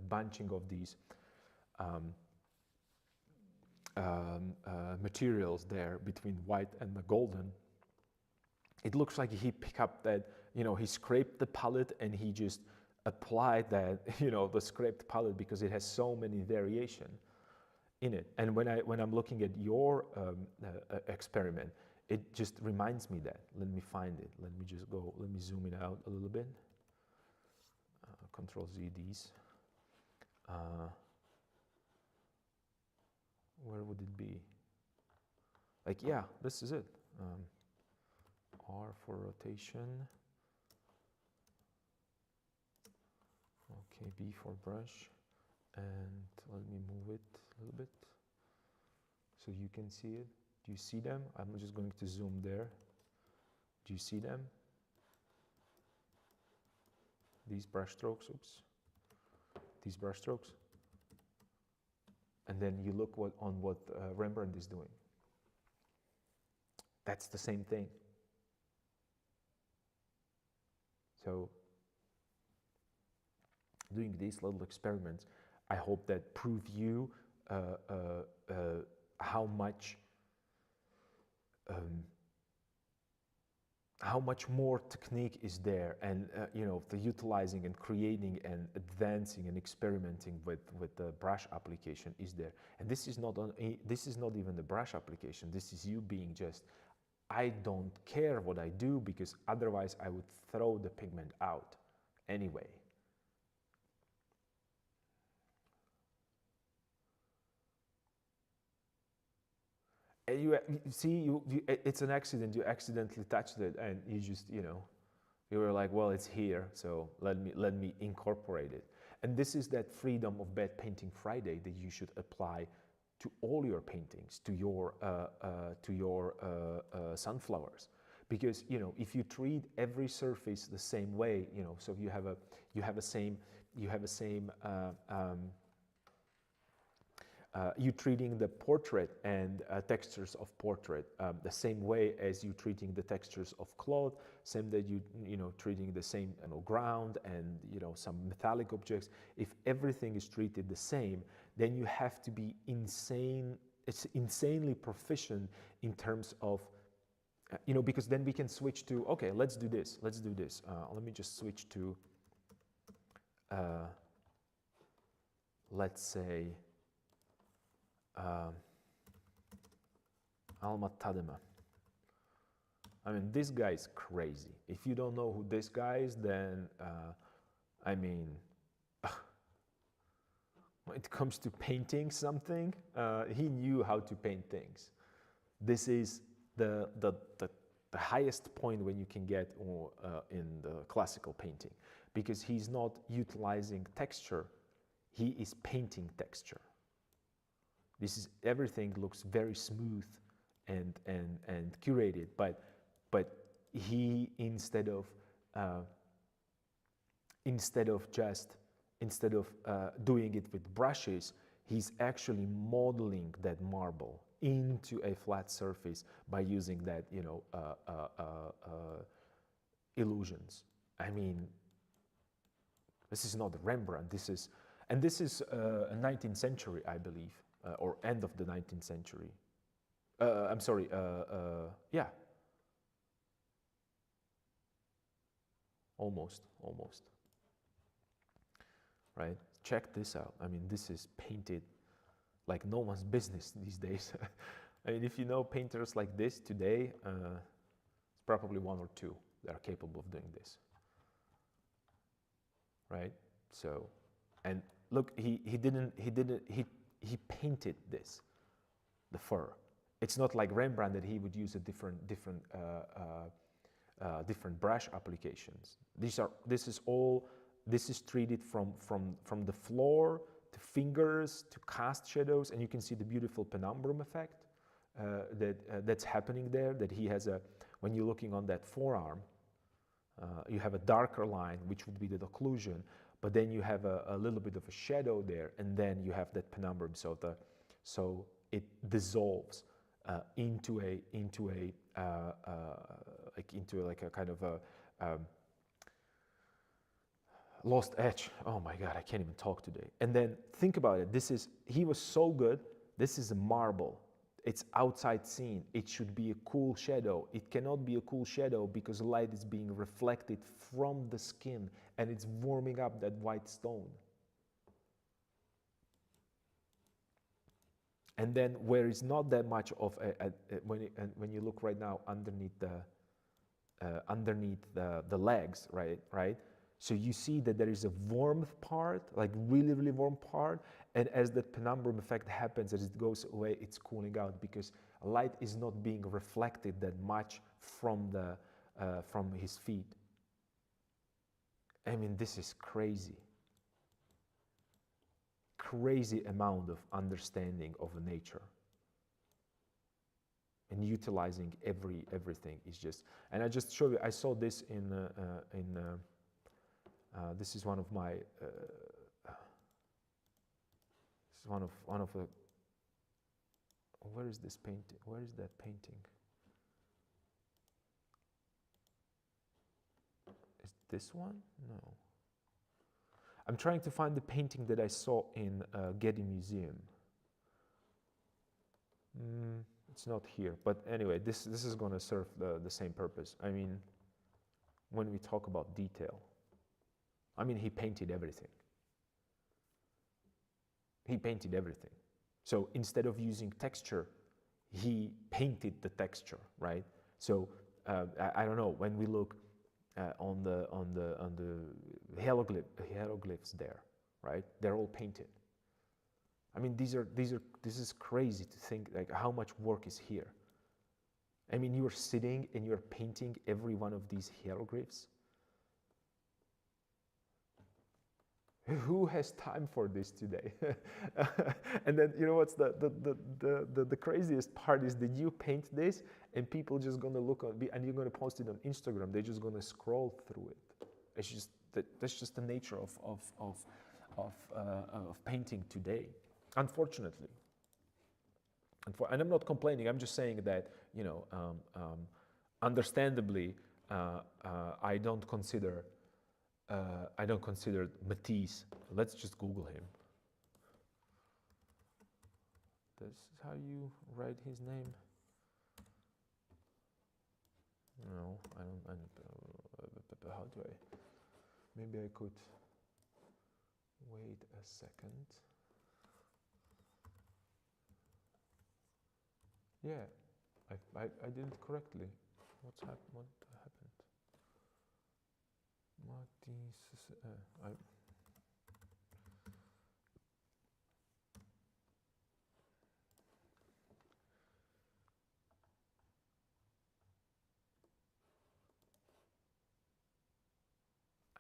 bunching of these. Materials there between white and the golden, it looks like he picked up that, he scraped the palette and he just applied that, the scraped palette, because it has so many variation in it. And when I'm looking at your experiment, it just reminds me that. Let me find it. Let me zoom it out a little bit. Control Z these. Where would it be? Like, yeah, this is it. R for rotation. Okay, B for brush. And let me move it a little bit so you can see it. Do you see them? I'm just going to zoom there. Do you see them? These brush strokes, oops. These brush strokes. And then you look on what Rembrandt is doing. That's the same thing. So doing these little experiments, I hope that prove you how much more technique is there, and the utilizing and creating and advancing and experimenting with the brush application is there. And this is not even the brush application. This is you being just, I don't care what I do, because otherwise I would throw the pigment out anyway. And you see, it's an accident. You accidentally touched it, and you just, you were like, well, it's here, so let me incorporate it. And this is that freedom of Bad Painting Friday that you should apply to all your paintings, to your sunflowers, because if you treat every surface the same way, so you have a same you treating the portrait and textures of portrait the same way as you treating the textures of cloth, same that you treating the same ground and some metallic objects. If everything is treated the same, then you have to be insane it's insanely proficient in terms of, because then we can switch to, okay, let's do this. Let me just switch to, let's say, Alma Tadema. I mean, this guy is crazy. If you don't know who this guy is, then, I mean, when it comes to painting something, he knew how to paint things. This is the highest point when you can get in the classical painting, because he's not utilizing texture, he is painting texture. This is, everything looks very smooth and curated, but he, instead of doing it with brushes, he's actually modeling that marble into a flat surface by using that, illusions. I mean, this is not Rembrandt. This is a 19th century, I believe, or end of the 19th century. I'm sorry. Yeah. Almost. Right? Check this out. I mean, this is painted like no one's business these days. I mean, if you know painters like this today, it's probably one or two that are capable of doing this. Right? So, and look, he painted this, the fur. It's not like Rembrandt that he would use a different brush applications. This is treated from the floor to fingers to cast shadows, and you can see the beautiful penumbrum effect that's happening there. That he has when you're looking on that forearm, you have a darker line, which would be the occlusion, but then you have a little bit of a shadow there, and then you have that penumbrum. So it dissolves into a kind of a lost edge. Oh my God, I can't even talk today. And then think about it. He was so good. This is a marble. It's outside scene. It should be a cool shadow. It cannot be a cool shadow because light is being reflected from the skin and it's warming up that white stone. And then where is not that much of when you look right now underneath the legs, right? So you see that there is a warmth part, like really, really warm part, and as the penumbrum effect happens, as it goes away, it's cooling out because light is not being reflected that much from his feet. I mean, this is crazy. Crazy amount of understanding of nature. And utilizing everything is just, and I just show you, I saw this in this is one of my this is one of the, where is this painting? Where is that painting? Is this one? No. I'm trying to find the painting that I saw in Getty Museum. It's not here, but anyway, this is going to serve the same purpose. I mean, when we talk about detail, I mean, he painted everything. He painted everything. So instead of using texture, he painted the texture, right? So I don't know, when we look on the hieroglyphs there, right? They're all painted. I mean, this is crazy to think like how much work is here. I mean, you're sitting and you're painting every one of these hieroglyphs. Who has time for this today? And then, you know what's the craziest part is that you paint this and people just gonna look on, and you're gonna post it on Instagram. They're just gonna scroll through it. It's just that's just the nature of painting today, unfortunately. And I'm not complaining. I'm just saying that, you know, understandably, I don't consider Matisse. Let's just Google him. This is how you write his name. No, I don't. How do I? Maybe I could wait a second. Yeah, I did it correctly. What happened?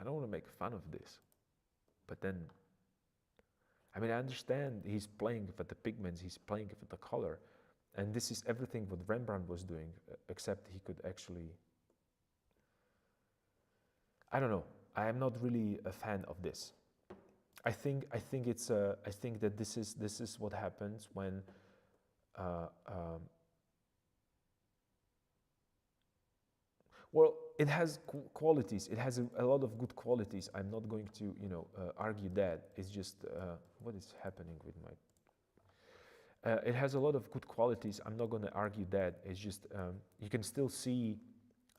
I don't want to make fun of this, but then, I mean, I understand he's playing with the pigments, he's playing with the color, and this is everything what Rembrandt was doing, except he could actually, I don't know. I am not really a fan of this. I think that this is what happens when well, it has qualities. It has a lot of good qualities. I'm not going to, argue that. It's just what is happening with my. It has a lot of good qualities. I'm not going to argue that. It's just you can still see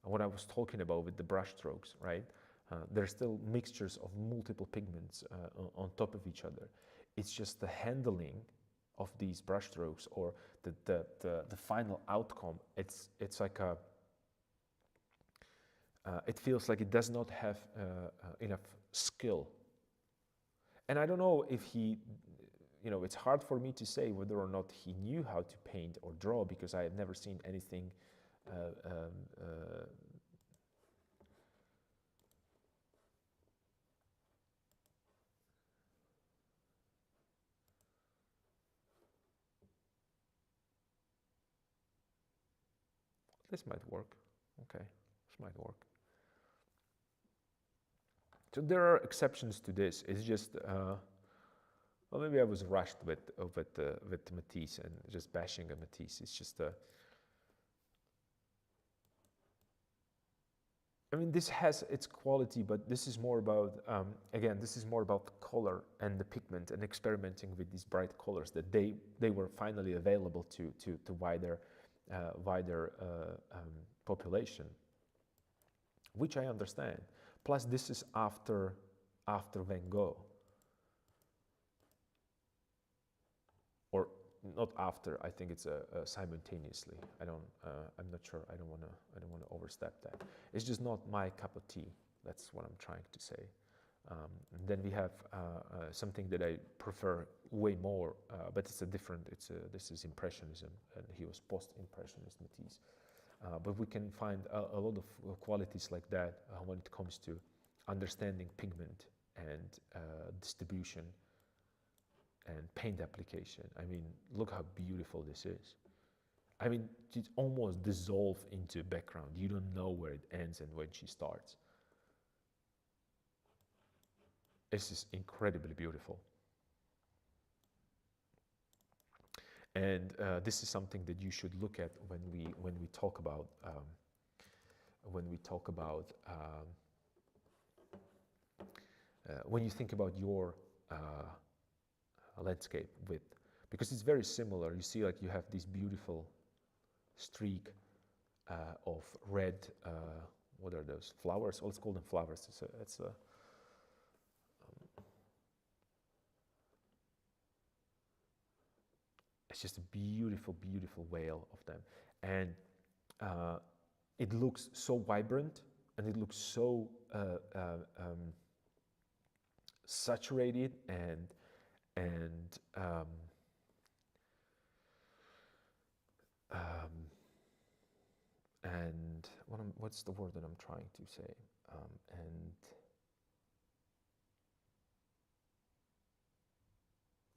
what I was talking about with the brush strokes, right? There's still mixtures of multiple pigments on top of each other. It's just the handling of these brush strokes or the final outcome. It's like a. It feels like it does not have enough skill. And I don't know if he, it's hard for me to say whether or not he knew how to paint or draw because I have never seen anything this might work. Okay, this might work. So there are exceptions to this. It's just, well, maybe I was rushed with Matisse and just bashing at Matisse. It's just, I mean, this has its quality, but this is more about, again, this is more about the color and the pigment and experimenting with these bright colors that they were finally available to wider population, which I understand. Plus, this is after Van Gogh, or not after. I think it's simultaneously. I'm not sure. I don't want to overstep that. It's just not my cup of tea. That's what I'm trying to say. And then we have something that I prefer way more, but it's a different. This is Impressionism, and he was post-Impressionist Matisse. But we can find a lot of qualities like that when it comes to understanding pigment and distribution and paint application. I mean, look how beautiful this is. I mean, it almost dissolves into background. You don't know where it ends and when she starts. This is incredibly beautiful. And this is something that you should look at when we talk about when you think about your landscape with, because it's very similar. You see, like you have this beautiful streak of red. What are those flowers? Let's call them flowers. It's just a beautiful, beautiful veil of them, and it looks so vibrant, and it looks so saturated and what's the word that I'm trying to say? And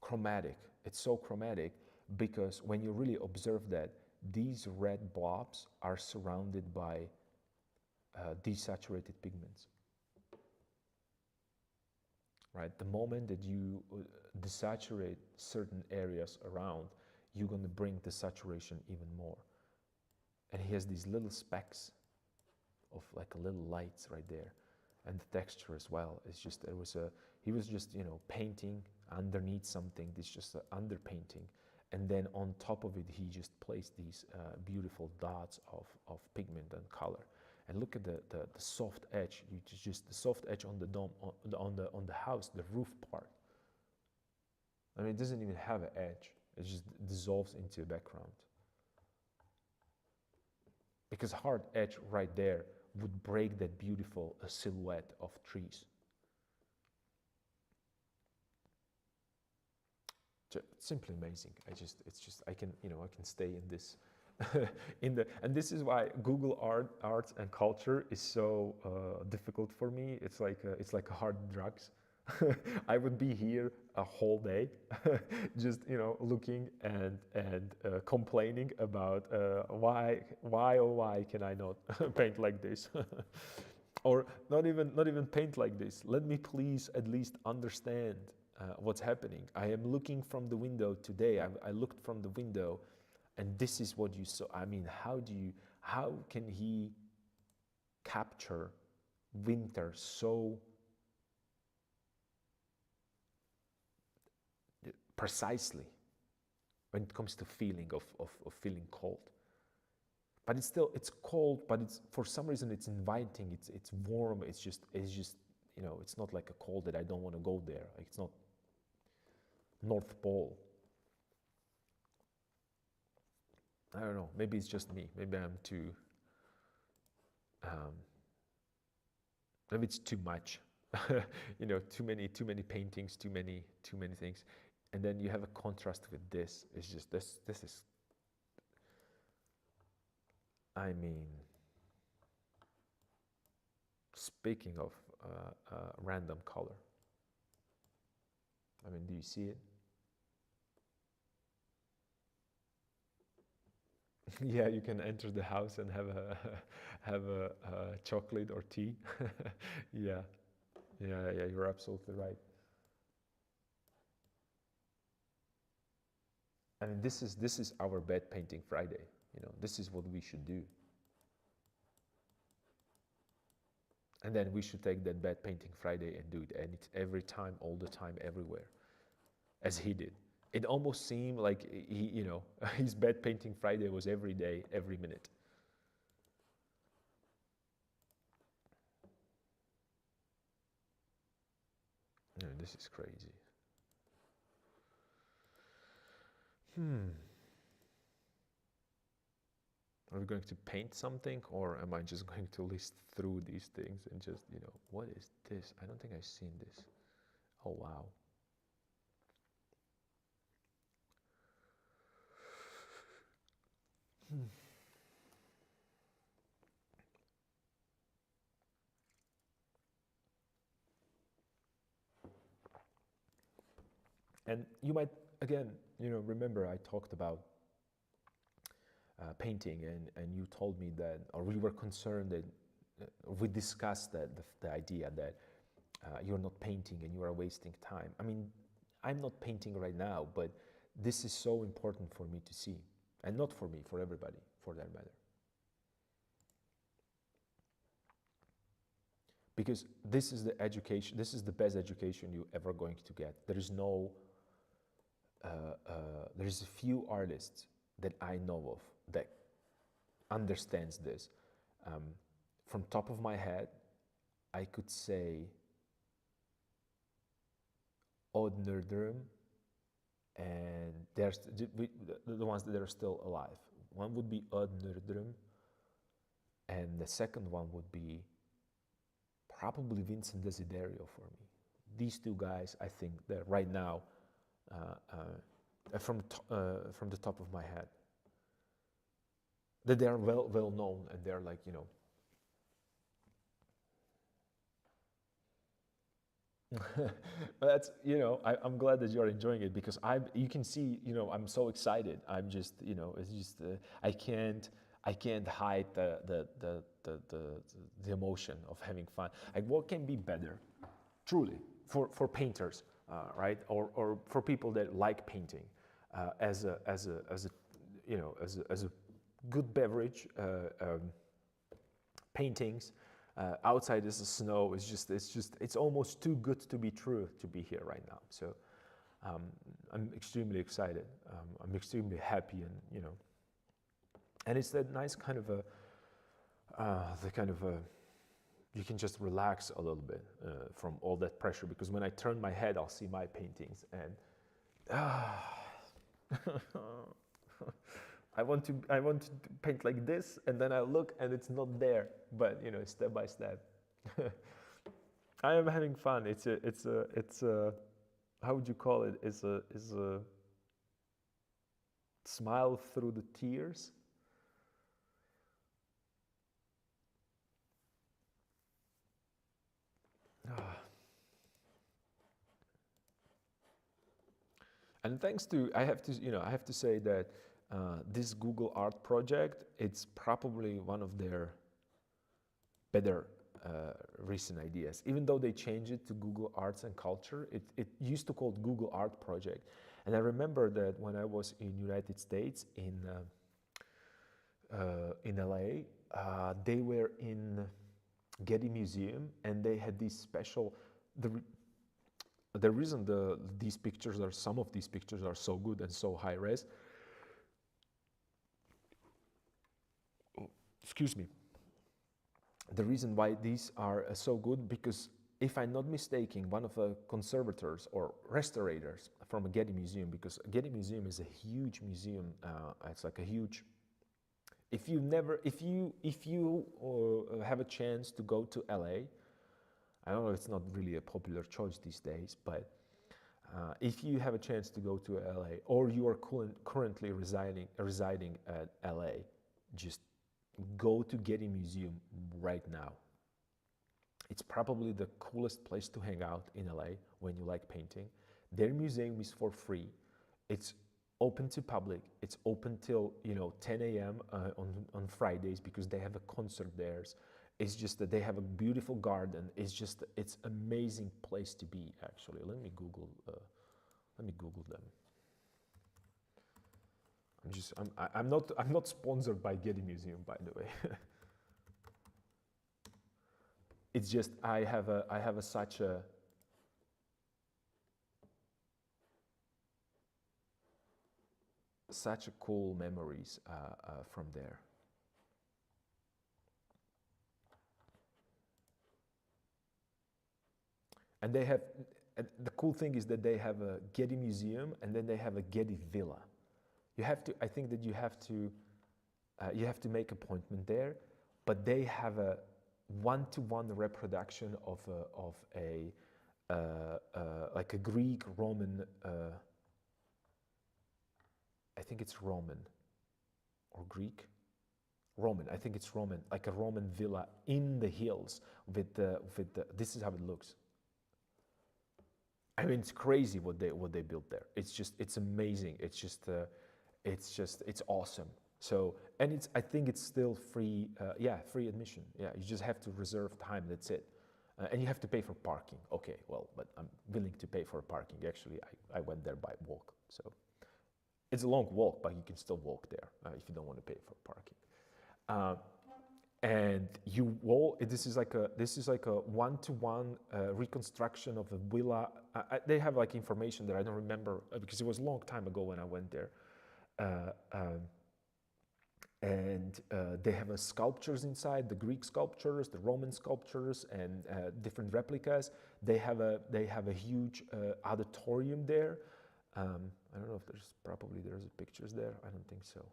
chromatic. It's so chromatic because when you really observe that, these red blobs are surrounded by desaturated pigments. Right? The moment that you desaturate certain areas around, you're going to bring the saturation even more. And he has these little specks of like little lights right there, and the texture as well. It's just he was just painting underneath something. It's just underpainting, and then on top of it, he just placed these beautiful dots of pigment and color. And look at the soft edge. You just the soft edge on the dome, on the house, the roof part. I mean, it doesn't even have an edge. It just dissolves into the background. Because hard edge right there would break that beautiful silhouette of trees. Simply amazing. I can stay in this, and this is why Google arts and culture is so difficult for me. It's like hard drugs. I would be here a whole day, just looking and complaining about why can I not paint like this, or not even paint like this. Let me please at least understand what's happening. I am looking from the window today. I looked from the window, and this is what you saw. I mean, how can he capture winter so precisely when it comes to feeling of feeling cold? But it's cold, but it's for some reason it's inviting. It's warm. It's just it's not like a cold that I don't want to go there. Like, it's not North Pole. I don't know. Maybe it's just me. Maybe I'm too. Maybe it's too much. Too many paintings, too many things, and then you have a contrast with this. It's just this is. I mean, speaking of random color. I mean, do you see it? Yeah, you can enter the house and have a chocolate or tea. Yeah, you're absolutely right. I mean, this is our bed painting Friday. This is what we should do. And then we should take that bed painting Friday and do it, and it's every time, all the time, everywhere, as he did. It almost seemed like his bed painting Friday was every day, every minute. This is crazy. Are we going to paint something, or am I just going to list through these things and just, what is this? I don't think I've seen this. Oh, wow. And you might, again, remember I talked about painting, and you told me that, or we were concerned that, we discussed that the idea that you're not painting and you are wasting time. I mean, I'm not painting right now, but this is so important for me to see, and not for me, for everybody, for that matter. Because this is the education, this is the best education you're ever going to get. There is no, there's a few artists that I know of that understands this. From top of my head, I could say Odd Nerdrum, and there's the ones that are still alive. One would be Odd Nerdrum, and the second one would be probably Vincent Desiderio for me. These two guys, I think that right now, from the top of my head, that they are well known, and they're like, that's, I'm glad that you're enjoying it, because you can see, I'm so excited. I'm just, it's just, I can't hide the emotion of having fun. Like, what can be better, truly, for painters, right? Or for people that like painting, as a good beverage, paintings. Outside is the snow. It's almost too good to be true to be here right now. So I'm extremely excited. I'm extremely happy, and and it's that nice kind of the kind of you can just relax a little bit from all that pressure, because when I turn my head, I'll see my paintings, and I want to paint like this, and then I look and it's not there. But step by step. I am having fun. It's a how would you call it? Is a smile through the tears. And thanks to, I have to say that this Google Art project, it's probably one of their better recent ideas. Even though they changed it to Google Arts and Culture, it used to called Google Art Project. And I remember that when I was in United States, in LA, they were in Getty Museum, and they had these special, the reason some of these pictures are so good and so high res, excuse me, the reason why these are so good, because if I'm not mistaken, one of the conservators or restaurators from a Getty Museum, because Getty Museum is a huge museum, it's like a huge, if you have a chance to go to LA, I don't know, it's not really a popular choice these days, but if you have a chance to go to LA, or you are currently residing at LA, just go to Getty Museum right now. It's probably the coolest place to hang out in LA when you like painting. Their museum is for free. It's open to public. It's open till 10 a.m. On Fridays, because they have a concert there. It's just that they have a beautiful garden. It's amazing place to be, actually. Let me Google them. I'm not sponsored by Getty Museum, by the way. It's just I have such a cool memories from there. And they have, the cool thing is that they have a Getty Museum, and then they have a Getty Villa. I think that you have to make appointment there, but they have a one-to-one reproduction of a like a Greek Roman, I think it's Roman or Greek. Roman, I think it's Roman, like a Roman villa in the hills with the this is how it looks. I mean, it's crazy what they built there. It's amazing. It's awesome. So, and I think it's still free, free admission. Yeah, you just have to reserve time, that's it. And you have to pay for parking. Okay, well, but I'm willing to pay for parking. Actually, I went there by walk. So it's a long walk, but you can still walk there if you don't want to pay for parking. And this is like a one-to-one reconstruction of a villa. They have like information that I don't remember because it was a long time ago when I went there. And they have sculptures inside, the Greek sculptures, the Roman sculptures, and different replicas. They have a huge auditorium there. I don't know if there's pictures there. I don't think so.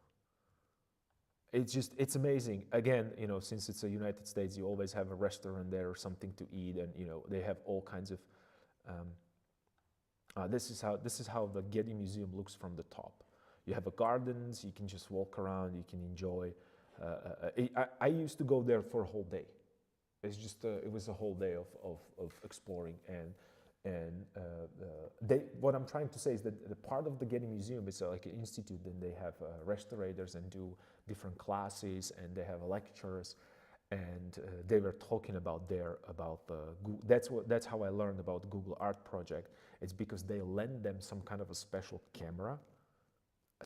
It's amazing. Again, since it's the United States, you always have a restaurant there or something to eat, and they have all kinds of. This is how the Getty Museum looks from the top. You have gardens. You can just walk around. You can enjoy. I used to go there for a whole day. It was a whole day of exploring, and what I'm trying to say is that the part of the Getty Museum is like an institute, and they have restaurators and do different classes, and they have lectures, and they were talking about that's how I learned about Google Art Project. It's because they lend them some kind of a special camera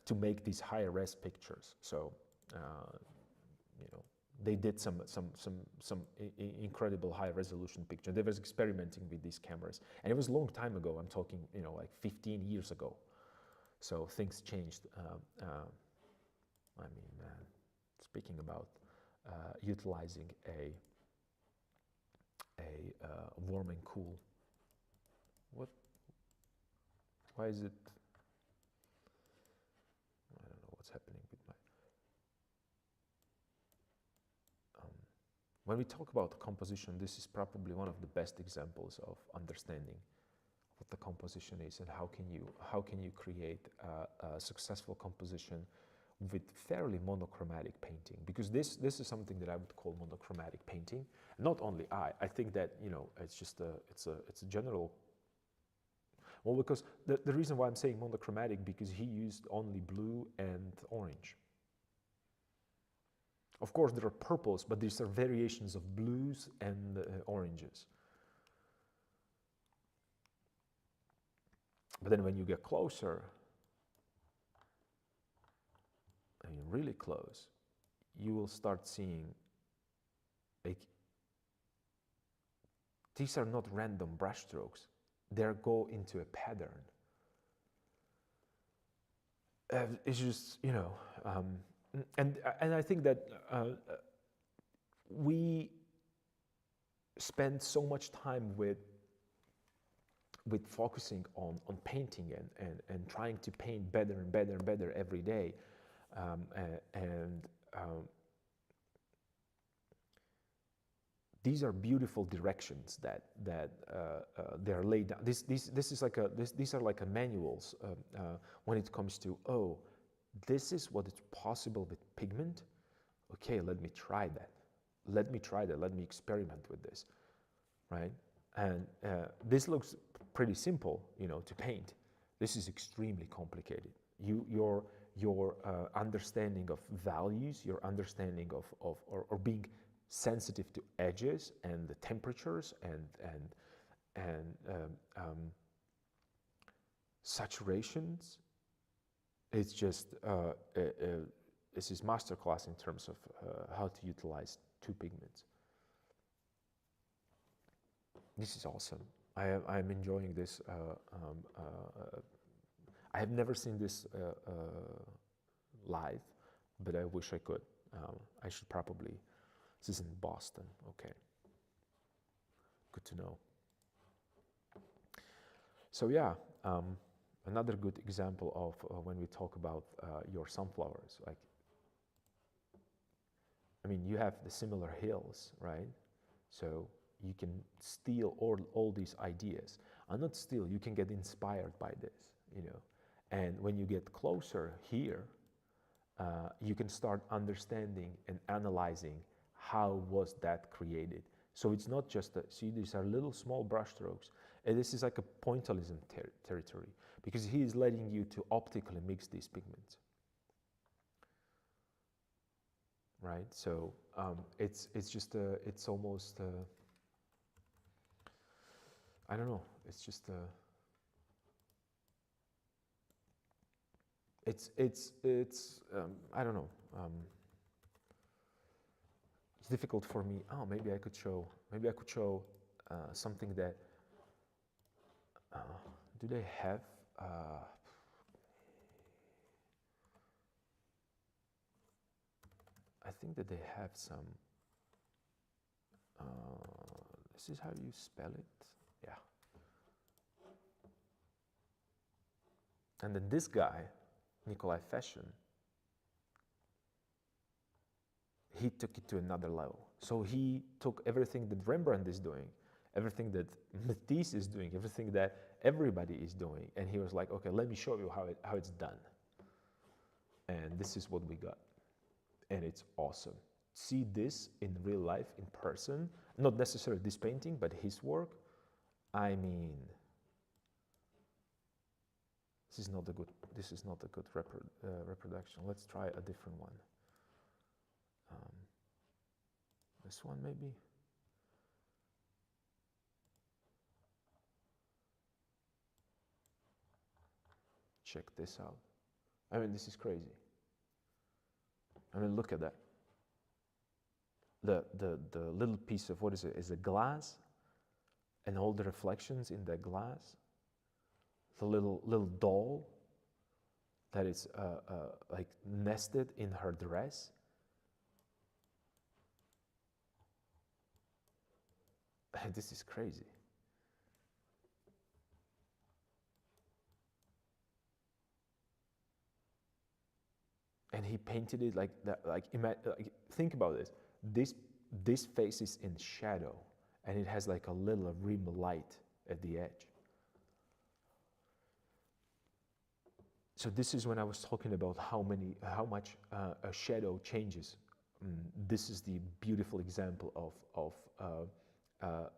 to make these high res pictures. So They did some incredible high resolution picture. They was experimenting with these cameras, and it was a long time ago. I'm talking, like 15 years ago. So things changed. Speaking about utilizing a warm and cool. What? Why is it? I don't know what's happening with my. When we talk about composition, this is probably one of the best examples of understanding what the composition is and how can you create a successful composition with fairly monochromatic painting, because this is something that I would call monochromatic painting. Not only I think that it's just it's a general. Well, because the reason why I'm saying monochromatic, because he used only blue and orange. Of course, there are purples, but these are variations of blues and oranges. But then when you get closer, I mean really close, you will start seeing, like, these are not random brushstrokes. They go into a pattern. It's just, and I think that we spend so much time with focusing on painting and trying to paint better and better and better every day, these are beautiful directions that they are laid down. These are like a manuals when it comes to, oh, this is what is possible with pigment. Okay, let me try that. Let me experiment with this, right? And this looks pretty simple, to paint. This is extremely complicated. Your understanding of values, your understanding of or being sensitive to edges and the temperatures and saturations. It's just this is masterclass in terms of how to utilize two pigments. This is awesome. I'm enjoying this. I have never seen this live, but I wish I could. I should probably. This is in Boston. Okay. Good to know. So yeah, another good example of when we talk about your sunflowers, like, I mean, you have the similar hills, right? So you can steal all these ideas. And not steal, you can get inspired by this, And when you get closer here, you can start understanding and analyzing how was that created. So it's not just, see, these are little small brush strokes. And this is like a pointillism territory, because he is letting you to optically mix these pigments. Right, so it's just it's almost I don't know. It's just it's I don't know. It's difficult for me. Oh, maybe I could show something that. Do they have? I think that they have some. This is how you spell it. Yeah. And then this guy, Nikolai Fashion, he took it to another level. So he took everything that Rembrandt is doing, everything that Matisse is doing, everything that everybody is doing, and he was like, okay, let me show you how it's done. And this is what we got. And it's awesome. See this in real life, in person, not necessarily this painting, but his work. I mean, this is not a good reproduction. Let's try a different one. This one maybe. Check this out. I mean, this is crazy. I mean, look at that. the little piece of, what is it, is a glass, and all the reflections in that glass, the little doll that is like nested in her dress. This is crazy. And he painted it like that. Like think about this. This face is in shadow, and it has like a little rim light at the edge. So this is when I was talking about how much a shadow changes. This is the beautiful example of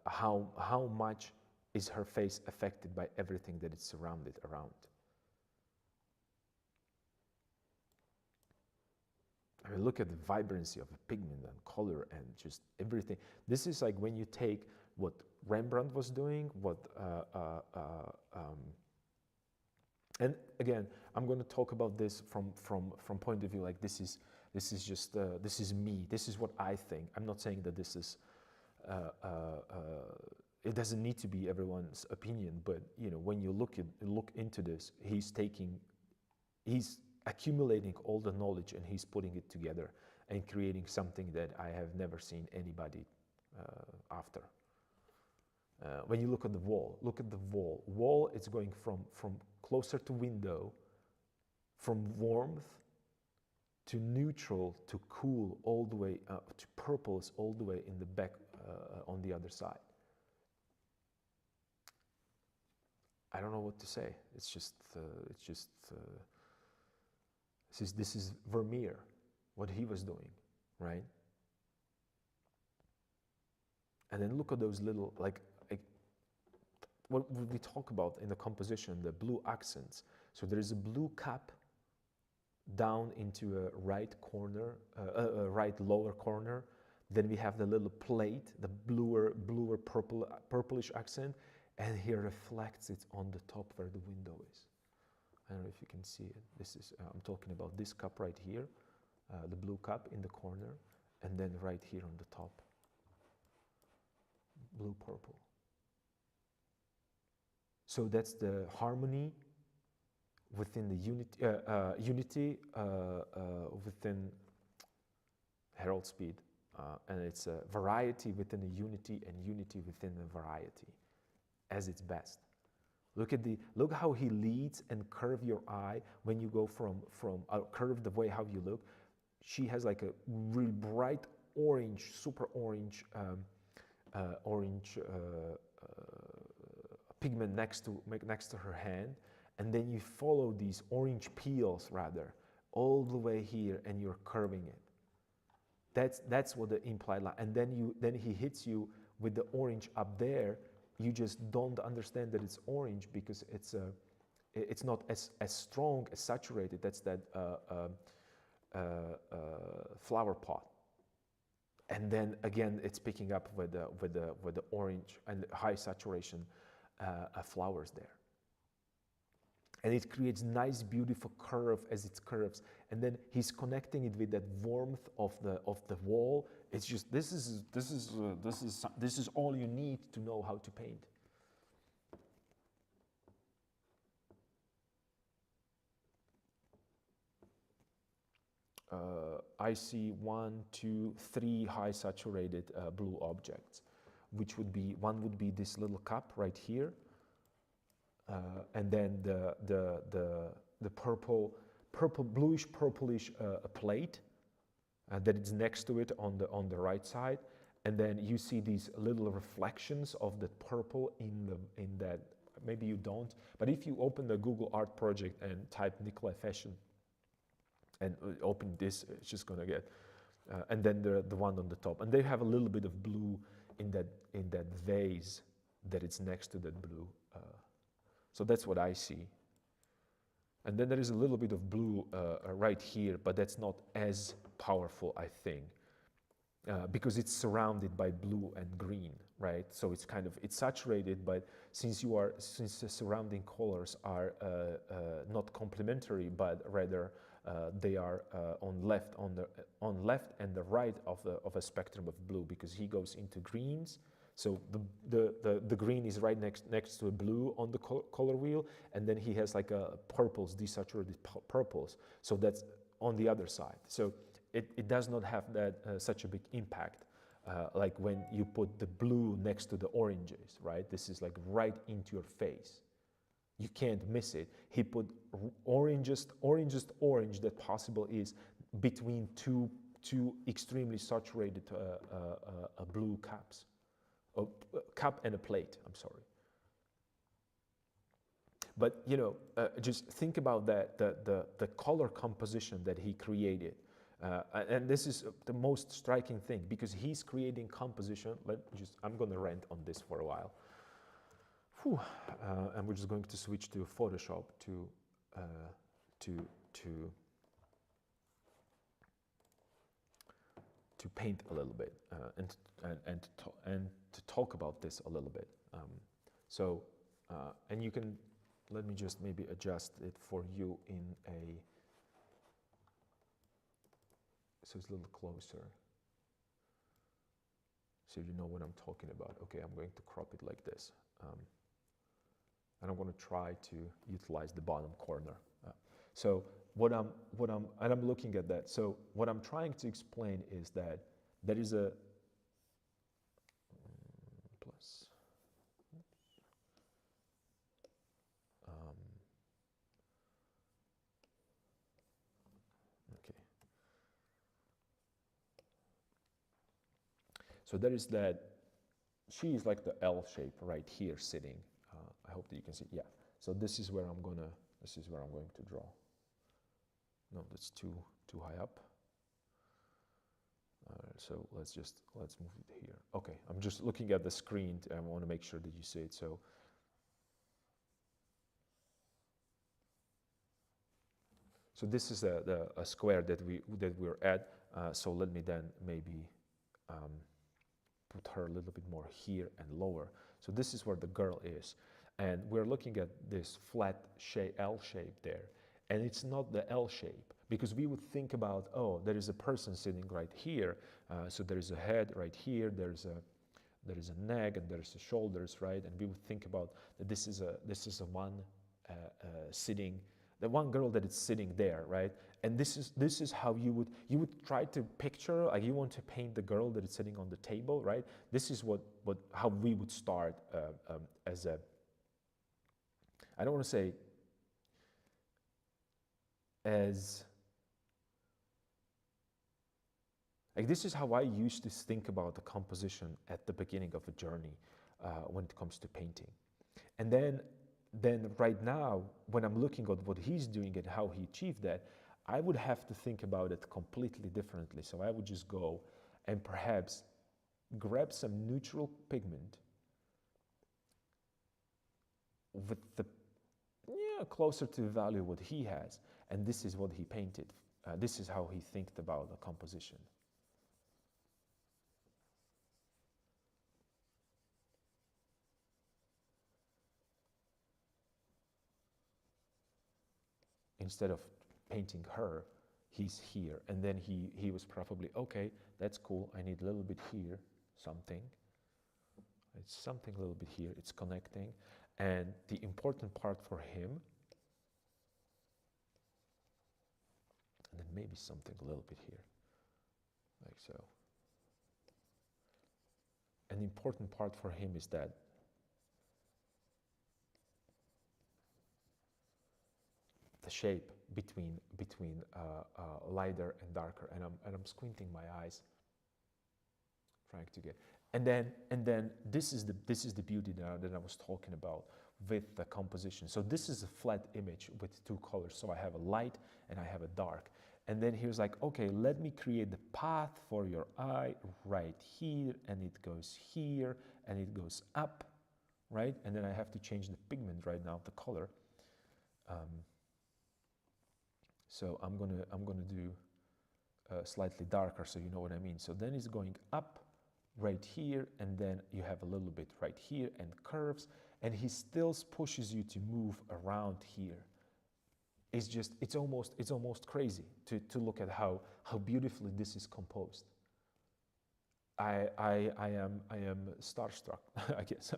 how much is her face affected by everything that is surrounded around. I mean, look at the vibrancy of the pigment and color and just everything. This is like when you take what Rembrandt was doing, and again, I'm going to talk about this from point of view like this is just this is me. This is what I think. I'm not saying that this is. It doesn't need to be everyone's opinion, but you know, when you look into this, he's accumulating all the knowledge and he's putting it together and creating something that I have never seen anybody after. When you look at the wall, look at the wall. Wall is going from closer to window, from warmth to neutral to cool, all the way up to purples, all the way in the back on the other side. I don't know what to say. It's just this is Vermeer, what he was doing, right? And then look at those little, like what we talk about in the composition, the blue accents. So there is a blue cap down into a right corner, right lower corner. Then we have the little plate, the bluer purplish accent, and he reflects it on the top where the window is. I don't know if you can see it. This is, I'm talking about this cup right here, the blue cup in the corner, and then right here on the top, blue purple. So that's the harmony within the unity within Harold Speed, and it's a variety within a unity and unity within a variety, as its best. Look how he leads and curve your eye when you go from curve the way how you look. She has like a really bright orange, super orange, pigment next to her hand, and then you follow these orange peels rather all the way here, and you're curving it. That's what the implied line. And then he hits you with the orange up there. You just don't understand that it's orange because it's not as strong, as saturated. That's that flower pot. And then again, it's picking up with the orange and high saturation flowers there. And it creates nice, beautiful curve as it curves. And then he's connecting it with that warmth of the wall. It's just this is all you need to know how to paint. I see 1, 2, 3 high saturated blue objects, which would be one would be this little cup right here. And then the bluish purplish plate that is next to it on the right side, and then you see these little reflections of the purple in that. Maybe you don't, but if you open the Google Art Project and type Nikolai Fashion and open this, it's just gonna get, and then the one on the top, and they have a little bit of blue in that vase that it's next to that blue. So that's what I see. And then there is a little bit of blue right here, but that's not as powerful, I think, because it's surrounded by blue and green, right? So it's it's saturated, but since the surrounding colors are not complementary, but rather they are on left and the right of a spectrum of blue, because he goes into greens. So the green is right next to a blue on the color wheel, and then he has like a purples, desaturated purples. So that's on the other side. So it does not have that such a big impact like when you put the blue next to the oranges, right? This is like right into your face. You can't miss it. He put orangest orange that possible is between two extremely saturated blue cups. A cup and a plate, I'm sorry. But you know, just think about that, the color composition that he created. And this is the most striking thing, because he's creating composition. I'm gonna rant on this for a while. And we're just going to switch to Photoshop to paint a little bit and to talk about this a little bit. And you can, let me just maybe adjust it for you in a, so it's a little closer, so you know what I'm talking about. Okay, I'm going to crop it like this. And I'm going to try to utilize the bottom corner. So I'm looking at that. So what I'm trying to explain is that there is a plus. Okay. So there is that. She is like the L shape right here sitting. I hope that you can see. Yeah. So this is where I'm going to draw. No, that's too high up. So let's move it here. Okay, I'm just looking at the screen. I want to make sure that you see it. So this is a square that we're at. So let me then maybe put her a little bit more here and lower. So this is where the girl is. And we're looking at this flat L shape there. And it's not the L shape, because we would think about, oh, there is a person sitting right here. So there is a head right here. There is a neck, and there's the shoulders, right? And we would think about that this is a one sitting, the one girl that is sitting there, right? And this is how you would try to picture, like you want to paint the girl that is sitting on the table, right? This is how we would start as a, I don't want to say as, like this is how I used to think about the composition at the beginning of a journey when it comes to painting. And then right now, when I'm looking at what he's doing and how he achieved that, I would have to think about it completely differently. So I would just go and perhaps grab some neutral pigment with the closer to the value of what he has, and this is what he painted. This is how he thinked about the composition. Instead of painting her, he's here, and then he was probably, okay, that's cool, I need a little bit here, something. It's something a little bit here, it's connecting. And the important part for him, and then maybe something a little bit here, like so. An important part for him is that the shape between lighter and darker, and I'm squinting my eyes, trying to get. And then this is the beauty that I was talking about with the composition. So this is a flat image with two colors. So I have a light and I have a dark. And then he was like, okay, let me create the path for your eye right here, and it goes here, and it goes up, right? And then I have to change the pigment right now, the color. So I'm gonna do slightly darker, so you know what I mean. So then it's going up right here, and then you have a little bit right here and curves, and he still pushes you to move around here. it's almost crazy to look at how beautifully this is composed. I am starstruck. I guess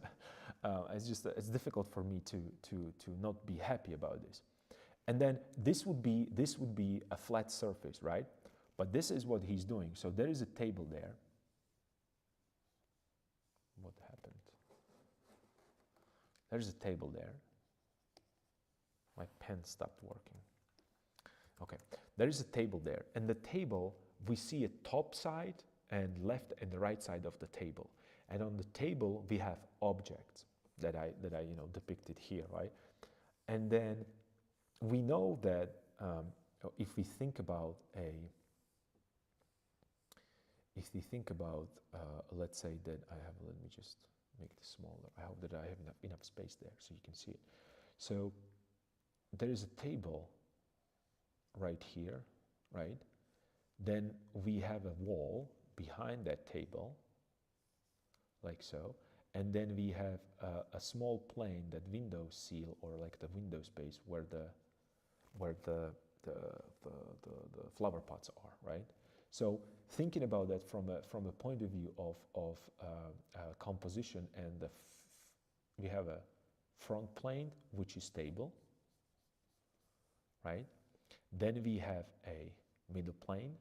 it's difficult for me to not be happy about this. And then this would be a flat surface, right? But this is what he's doing. So there is a table there. What happened? There's a table there. My pen stopped working. Okay, there is a table there, and the table, we see a top side and left and the right side of the table. And on the table we have objects that I depicted here, right? And then we know that if we think about let's say that let me just make this smaller. I hope that I have enough space there so you can see it. So there is a table right here, right? Then we have a wall behind that table, like so, and then we have a small plane, that window sill, or like the window space where the flower pots are, right? So thinking about that from a point of view of composition, and we have a front plane which is stable, right? Then we have a middle plane,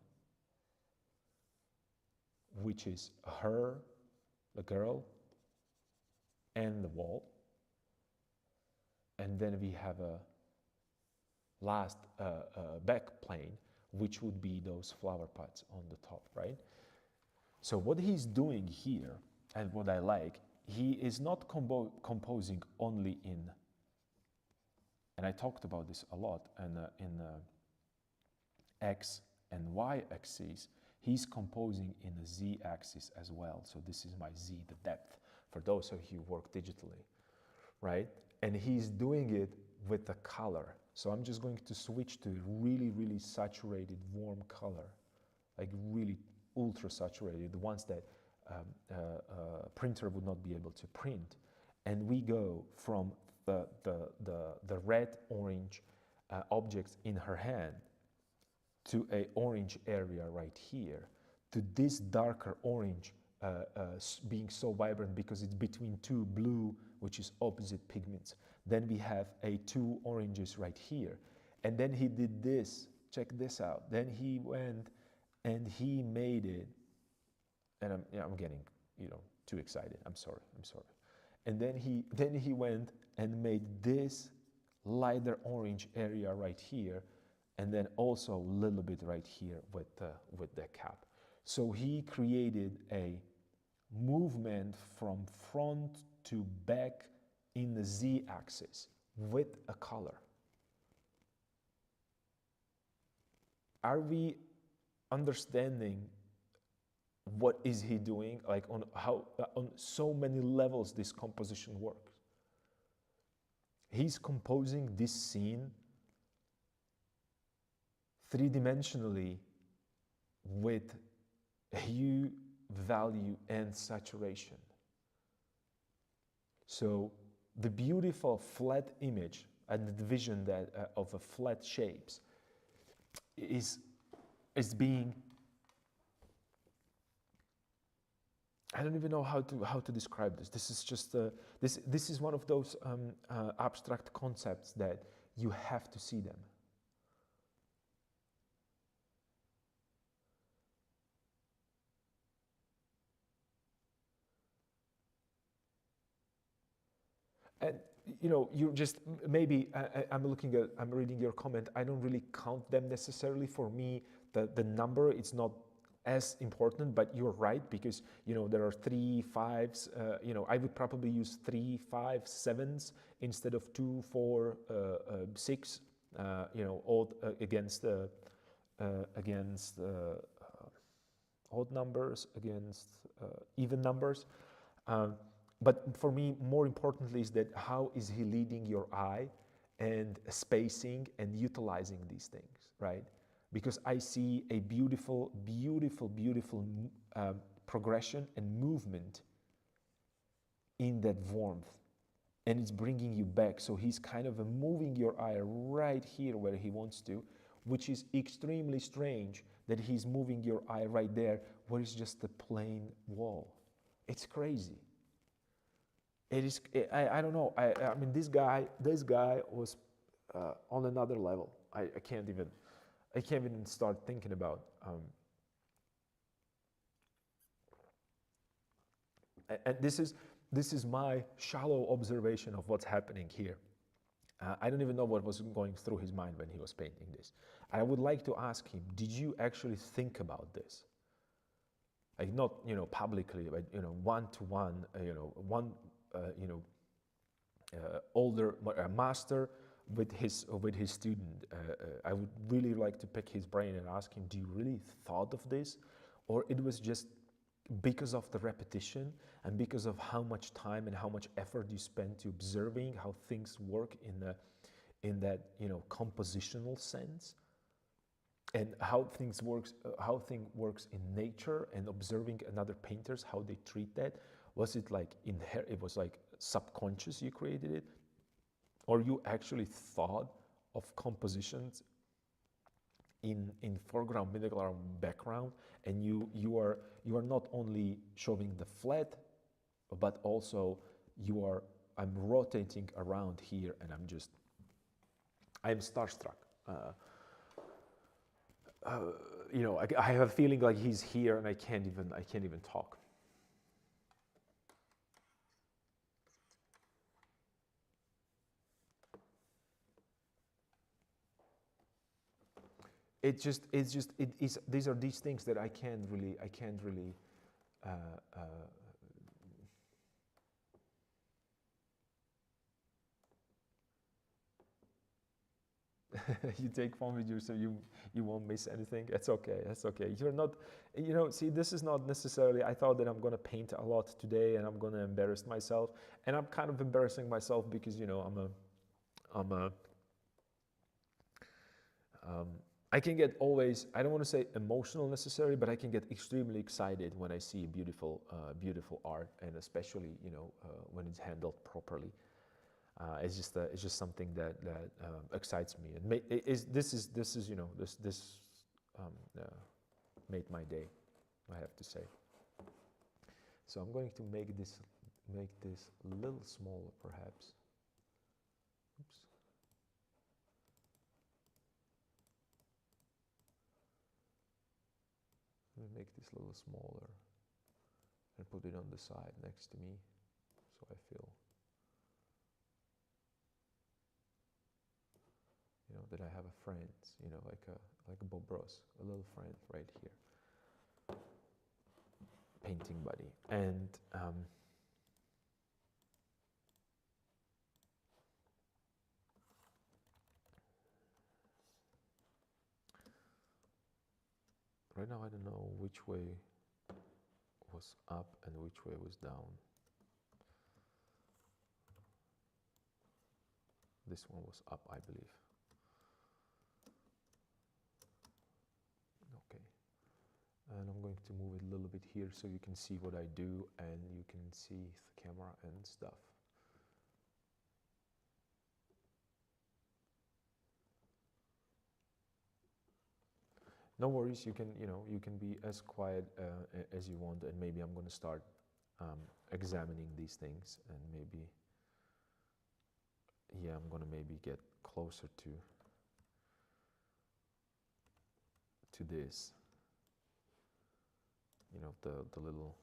which is her, the girl, and the wall. And then we have a last back plane, which would be those flower pots on the top, right? So what he's doing here, and what I like, he is not composing only in, and I talked about this a lot, in X and Y axes, he's composing in the Z axis as well. So this is my Z, the depth, for those of you who work digitally, right? And he's doing it with the color. So I'm just going to switch to really, really saturated, warm color, like really ultra saturated, the ones that printer would not be able to print. And we go from the red, orange objects in her hand to a orange area right here, to this darker orange being so vibrant because it's between two blue, which is opposite pigments. Then we have two oranges right here. And then he did this, check this out. Then he went and he made it, and I'm getting too excited. I'm sorry. And then he went and made this lighter orange area right here, and then also a little bit right here with the cap. So he created a movement from front to back in the Z-axis with a color. Are we understanding what is he doing? Like on so many levels this composition works. He's composing this scene three-dimensionally with hue, value, and saturation. So the beautiful flat image and the vision that of a flat shapes is being, I don't even know how to describe this. This is just this is one of those abstract concepts that you have to see them. And you're just maybe I'm reading your comment. I don't really count them necessarily. For me, the number, it's not as important, but you're right, because there are 3 5s. I would probably use 3 5 7s instead of 2 4 6. Odd against odd numbers, against even numbers. But for me, more importantly, is that how is he leading your eye and spacing and utilizing these things, right? Because I see a beautiful, beautiful, beautiful progression and movement in that warmth and it's bringing you back. So he's kind of moving your eye right here where he wants to, which is extremely strange that he's moving your eye right there where it's just a plain wall. It's crazy. It is. I don't know. I mean, this guy was on another level. I can't even start thinking about. And this is my shallow observation of what's happening here. I don't even know what was going through his mind when he was painting this. I would like to ask him, did you actually think about this? Like not, publicly, but, one-to-one, older master with his student. I would really like to pick his brain and ask him, do you really thought of this? Or it was just because of the repetition and because of how much time and how much effort you spend to observing how things work in that compositional sense, and how things works in nature, and observing another painters how they treat that. Was it like it was like subconscious you created it, or you actually thought of compositions in foreground, middle ground, background, and you are not only showing the flat, but also I'm rotating around here, and I'm starstruck. I have a feeling like he's here, and I can't even talk. These are these things that I can't really you take fun with you, so you won't miss anything. That's okay. You're not, see, this is not necessarily, I thought that I'm going to paint a lot today and I'm going to embarrass myself, and I'm kind of embarrassing myself because I can get always, I don't want to say emotional necessarily, but I can get extremely excited when I see beautiful art, and especially when it's handled properly. It's just something that excites me, and this made my day, I have to say. So I'm going to make this a little smaller, perhaps. Oops. Let me make this a little smaller and put it on the side next to me, so I feel that I have a friend, like a Bob Ross, a little friend right here, painting buddy. And right now I don't know which way was up and which way was down. This one was up, I believe. Okay. And I'm going to move it a little bit here so you can see what I do, and you can see the camera and stuff. No worries, you can be as quiet as you want, and maybe I'm going to start examining these things, and maybe, yeah, I'm going to maybe get closer to this, the little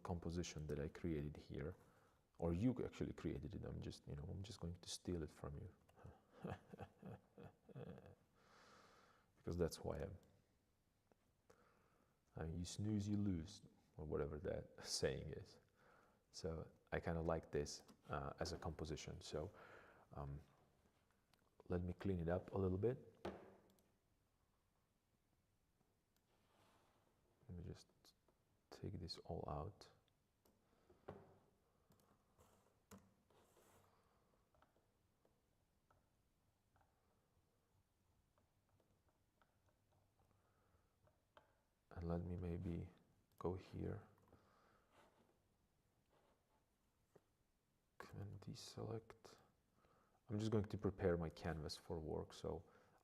composition that I created here. Or you actually created it. I'm just going to steal it from you. Because that's who I am. I mean, you snooze, you lose, or whatever that saying is. So I kind of like this as a composition. So let me clean it up a little bit. Let me just take this all out. And let me maybe go here, Command deselect. I'm just going to prepare my canvas for work, so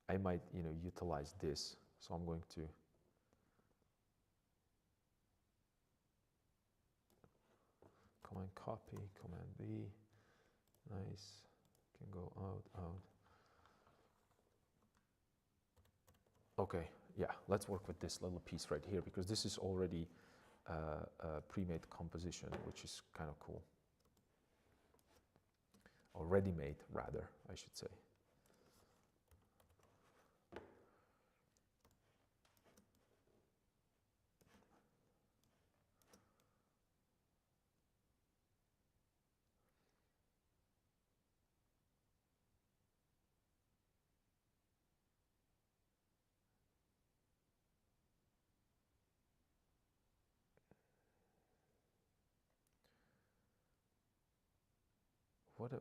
I might, utilize this. So I'm going to Command copy, Command B. Nice. Can go out, out. Okay, yeah, let's work with this little piece right here because this is already a pre-made composition, which is kind of cool. Or ready-made, rather, I should say.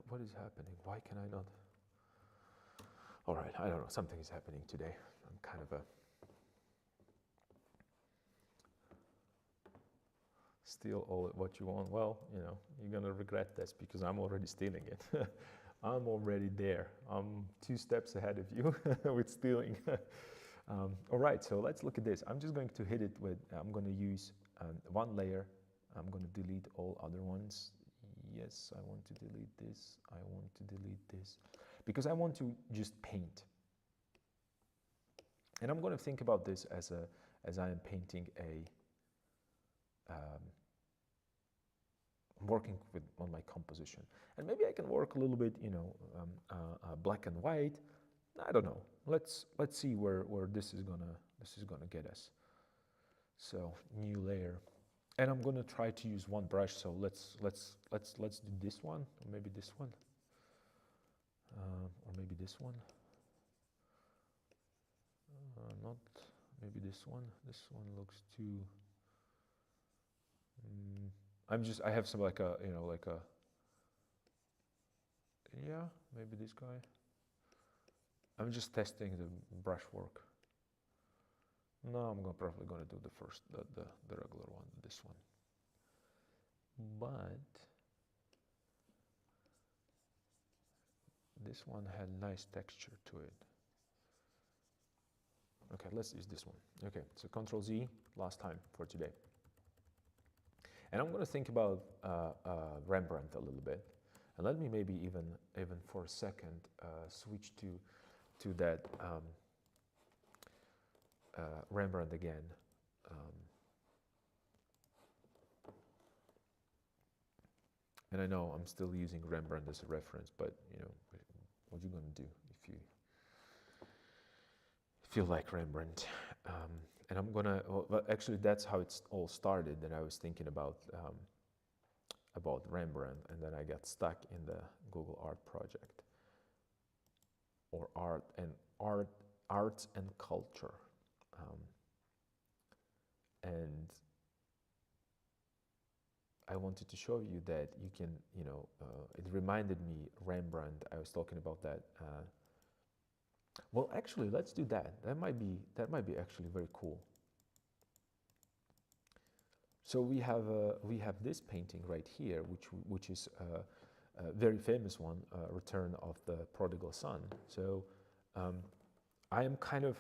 What is happening? Why can I not? All right, I don't know. Something is happening today. I'm kind of a steal all what you want. Well, you're gonna regret this because I'm already stealing it. I'm already there. I'm 2 steps ahead of you with stealing. All right, so let's look at this. I'm just going to hit it with. I'm going to use one layer. I'm going to delete all other ones. Yes, I want to delete this. I want to delete this because I want to just paint. And I'm going to think about this as I am painting working on my composition. And maybe I can work a little bit, black and white. I don't know. Let's see where this is gonna get us. So new layer. And I'm going to try to use one brush. So let's do this one, or maybe this one, or maybe this one. Not maybe this one. This one looks too. I have some like a yeah, maybe this guy. I'm just testing the brush work. No, I'm probably gonna do the first, the regular one, this one. But this one had nice texture to it. Okay, let's use this one. Okay, so Control Z, last time for today. And I'm gonna think about Rembrandt a little bit. And let me maybe even for a second switch to that Rembrandt again. And I know I'm still using Rembrandt as a reference, but what are you gonna do if you feel like Rembrandt? And I'm gonna, well, actually that's how it's all started. That I was thinking about Rembrandt, and then I got stuck in the Google Art project, or arts and culture, and I wanted to show you that you can, it reminded me Rembrandt. I was talking about that. Well, actually, let's do that. That might be actually very cool. So we have this painting right here, which is a very famous one, Return of the Prodigal Son. So I am kind of,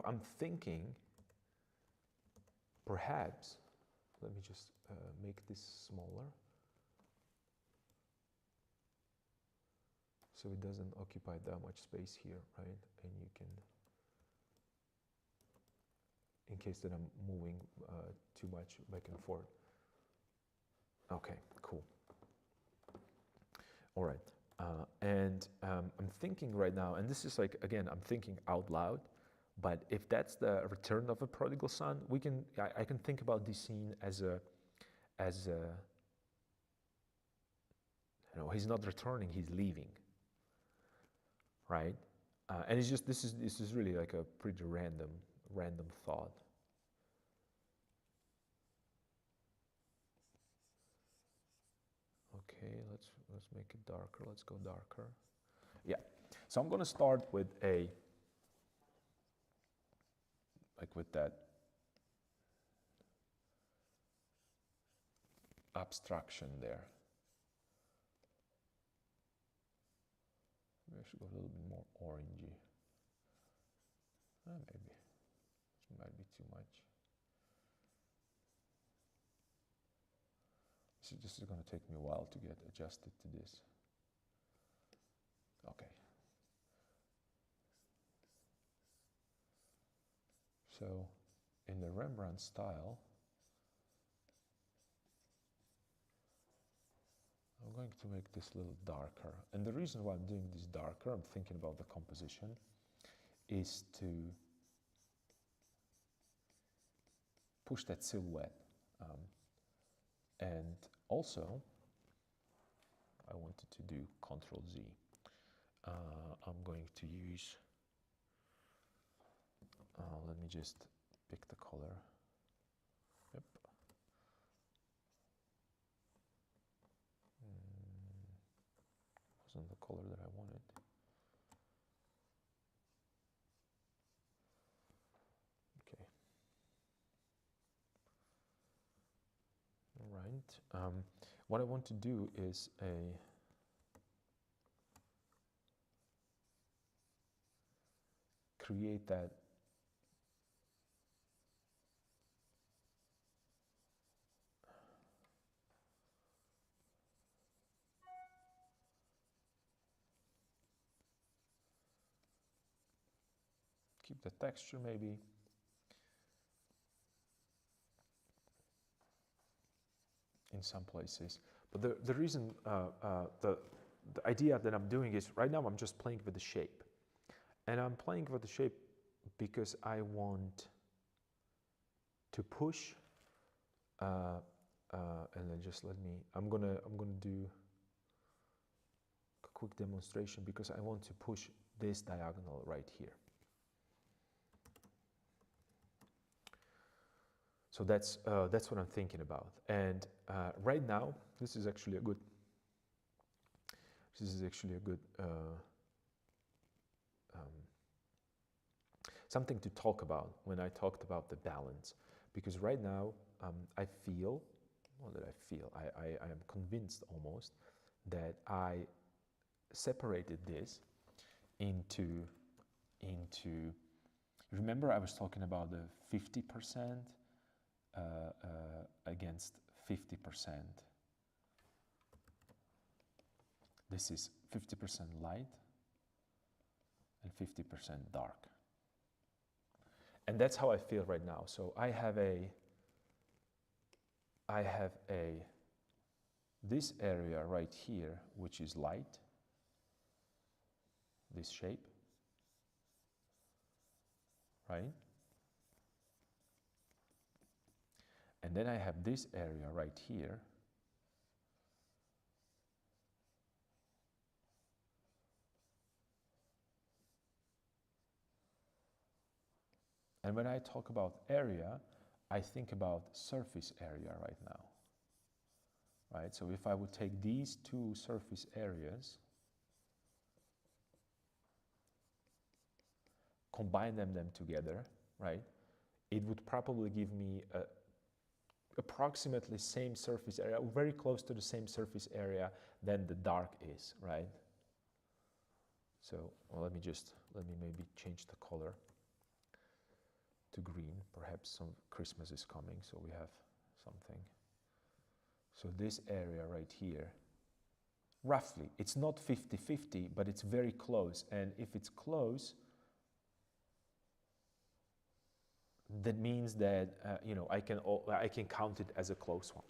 I'm thinking perhaps, let me just make this smaller so it doesn't occupy that much space here, right? And you can, in case that I'm moving too much back and forth. Okay, cool. All right, and I'm thinking right now, and this is like, again, I'm thinking out loud, but if that's the return of a prodigal son, I can think about this scene as a, he's not returning, he's leaving, right? And it's just, this is really like a pretty random thought. Okay, let's make it darker. Let's go darker. Yeah. So I'm going to start with a like with that abstraction there. Maybe I should go a little bit more orangey. Maybe it might be too much. This is going to take me a while to get adjusted to this. Okay. So in the Rembrandt style, I'm going to make this a little darker. And the reason why I'm doing this darker, I'm thinking about the composition, is to push that silhouette. And also, I wanted to do Ctrl Z. I'm going to use, let me just pick the color. Yep. Wasn't the color that I wanted. Okay. All right. What I want to do is create that keep the texture maybe. In some places, but the reason, the idea that I'm doing is right now I'm just playing with the shape, and I'm playing with the shape because I want to push, and then just let me. I'm gonna do a quick demonstration because I want to push this diagonal right here. So that's what I'm thinking about. And right now, this is actually a good something to talk about when I talked about the balance. Because right now, I feel, what did I feel? I am convinced almost that I separated this into, remember I was talking about the 50% against 50%. This is 50% light and 50% dark. And that's how I feel right now. So I have this area right here, which is light, this shape, right? And then I have this area right here, and when I talk about area, I think about surface area right now, right? So if I would take these two surface areas, combine them together, right? It would probably give me approximately same surface area, very close to the same surface area than the dark is, right? So well, let me maybe change the color to green. Perhaps some Christmas is coming, so we have something. So this area right here, roughly, it's not 50-50, but it's very close. And if it's close, that means that I can count it as a close one.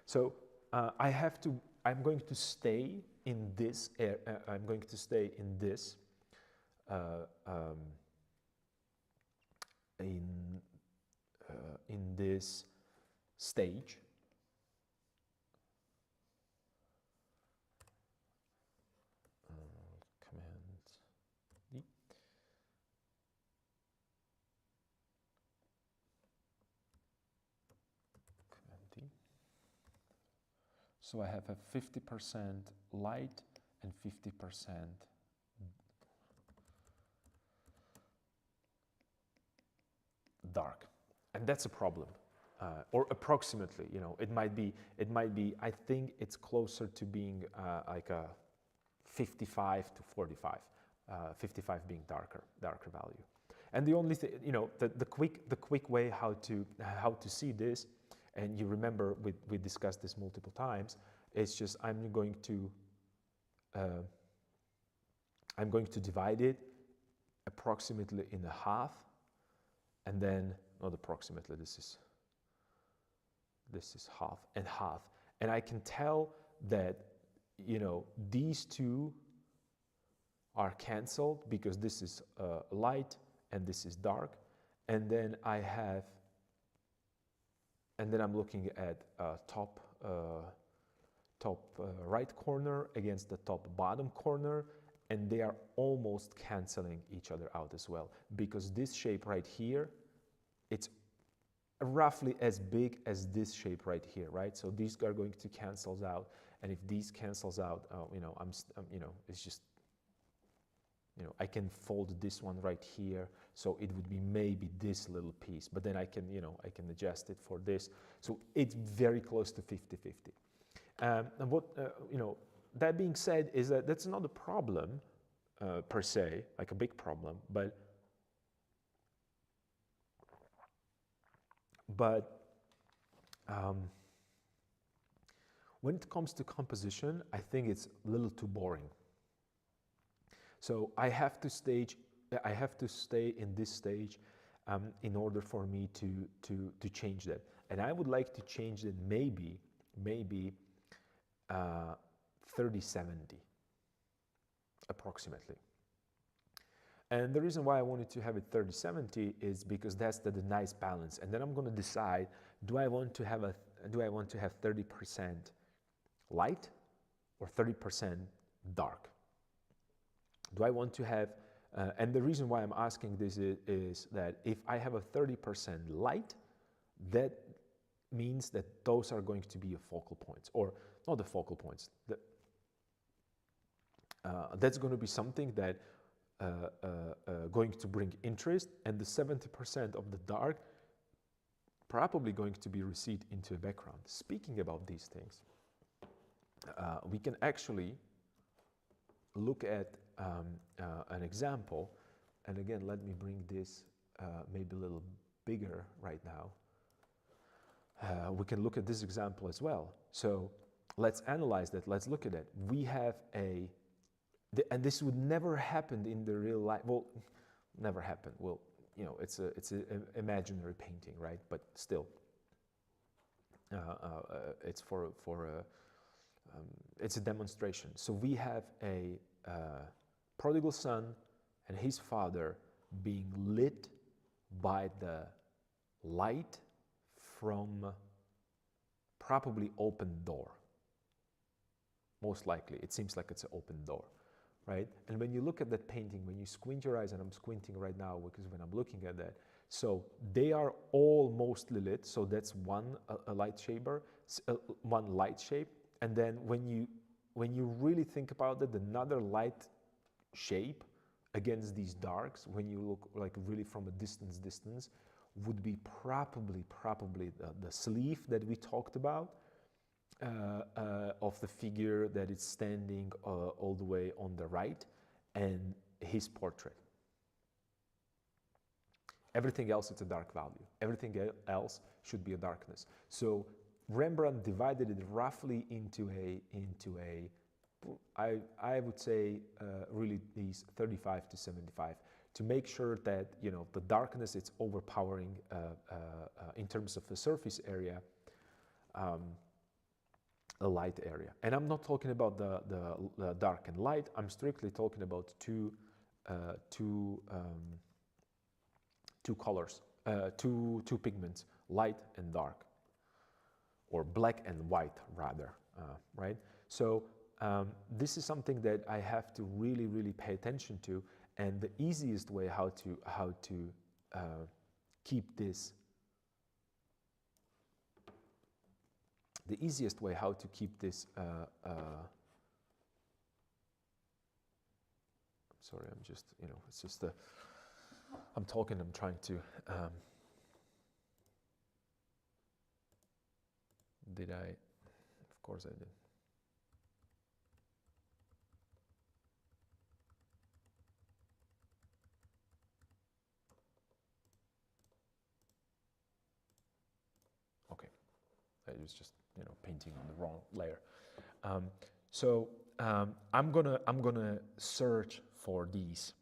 So I'm going to stay in this. I'm going to stay in this. In this stage. Command D. So I have a 50% light and 50% dark, and that's a problem. Or approximately, you know, it might be. I think it's closer to being like a 55 to 45. 55 being darker value. And the only thing, you know, the quick way how to see this, and you remember we discussed this multiple times. It's just I'm going to divide it approximately in a half, and then not approximately. This is half and half, and I can tell that, you know, these two are canceled because this is light and this is dark, and then I'm looking at top right corner against the top bottom corner, and they are almost canceling each other out as well, because this shape right here, it's roughly as big as this shape right here, right? So these are going to cancel out, and if these cancels out, you know, you know, it's just, you know, I can fold this one right here, so it would be maybe this little piece, but then I can, you know, I can adjust it for this, so it's very close to 50-50. And what, you know, that being said, is that that's not a problem per se, like a big problem, but when it comes to composition, I think it's a little too boring. So I have to stay in this stage in order for me to change that. And I would like to change it maybe 30-70 approximately. And the reason why I wanted to have it 30-70 is because that's the nice balance. And then I'm going to decide, do I want to have 30% light or 30% dark? Do I want to have, and the reason why I'm asking this is that if I have a 30% light, that means that those are going to be a focal points, or not the focal points. That's going to be something that going to bring interest, and the 70% of the dark probably going to be receded into the background. Speaking about these things, we can actually look at an example, and again, let me bring this maybe a little bigger right now. We can look at this example as well. So let's analyze that. Let's look at it. We have and this would never happen in the real life. Well, never happen. Well, you know, it's an imaginary painting, right? But still, it's it's a demonstration. So we have a prodigal son and his father being lit by the light from probably open door. Most likely, it seems like it's an open door, right? And when you look at that painting, when you squint your eyes, and I'm squinting right now because when I'm looking at that, so they are all mostly lit. So that's one light shape. And then when you really think about it, another light shape against these darks, when you look like really from a distance, would be probably the sleeve that we talked about of the figure that is standing all the way on the right, and his portrait. Everything else, it's a dark value. Everything else should be a darkness. So Rembrandt divided it roughly into I would say really these 35 to 75, to make sure that, you know, the darkness, it's overpowering in terms of the surface area, a light area. And I'm not talking about the dark and light. I'm strictly talking about two colors, two pigments, light and dark, or black and white rather, right? So this is something that I have to really pay attention to, and the easiest way how to keep this, sorry, I'm just, you know, it's just I'm talking, I'm trying to Did I? Of course I did. Okay, I was just, you know, painting on the wrong layer. So I'm gonna search for these,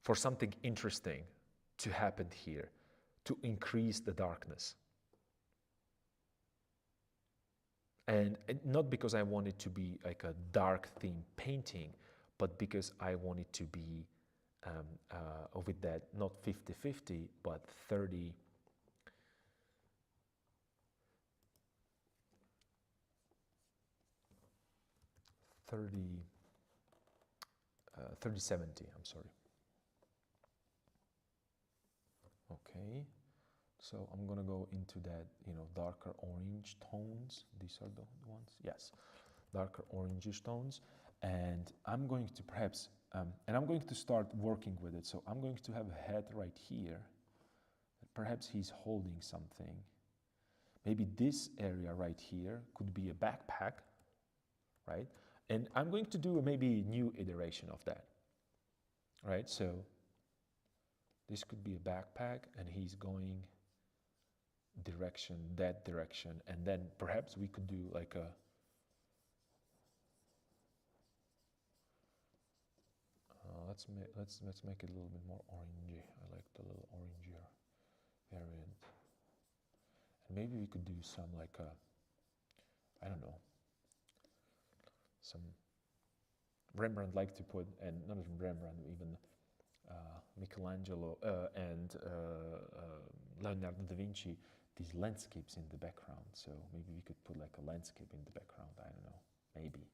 for something interesting to happen here, to increase the darkness. And not because I want it to be like a dark theme painting, but because I want it to be with that, not 50-50, but 30, 30-70, I'm sorry. Okay, so I'm gonna go into that, you know, darker orange tones. These are the ones, yes, darker orangish tones. And I'm going to perhaps, and I'm going to start working with it. So I'm going to have a head right here. Perhaps he's holding something. Maybe this area right here could be a backpack, right? And I'm going to do maybe a new iteration of that, right? So this could be a backpack, and he's going direction, that direction, and then perhaps we could do like a, let's make it a little bit more orangey. I like the little orangier variant. And maybe we could do some like a, I don't know, some Rembrandt liked to put, and not even Rembrandt, even Michelangelo and Leonardo da Vinci, these landscapes in the background. So maybe we could put like a landscape in the background. I don't know, maybe.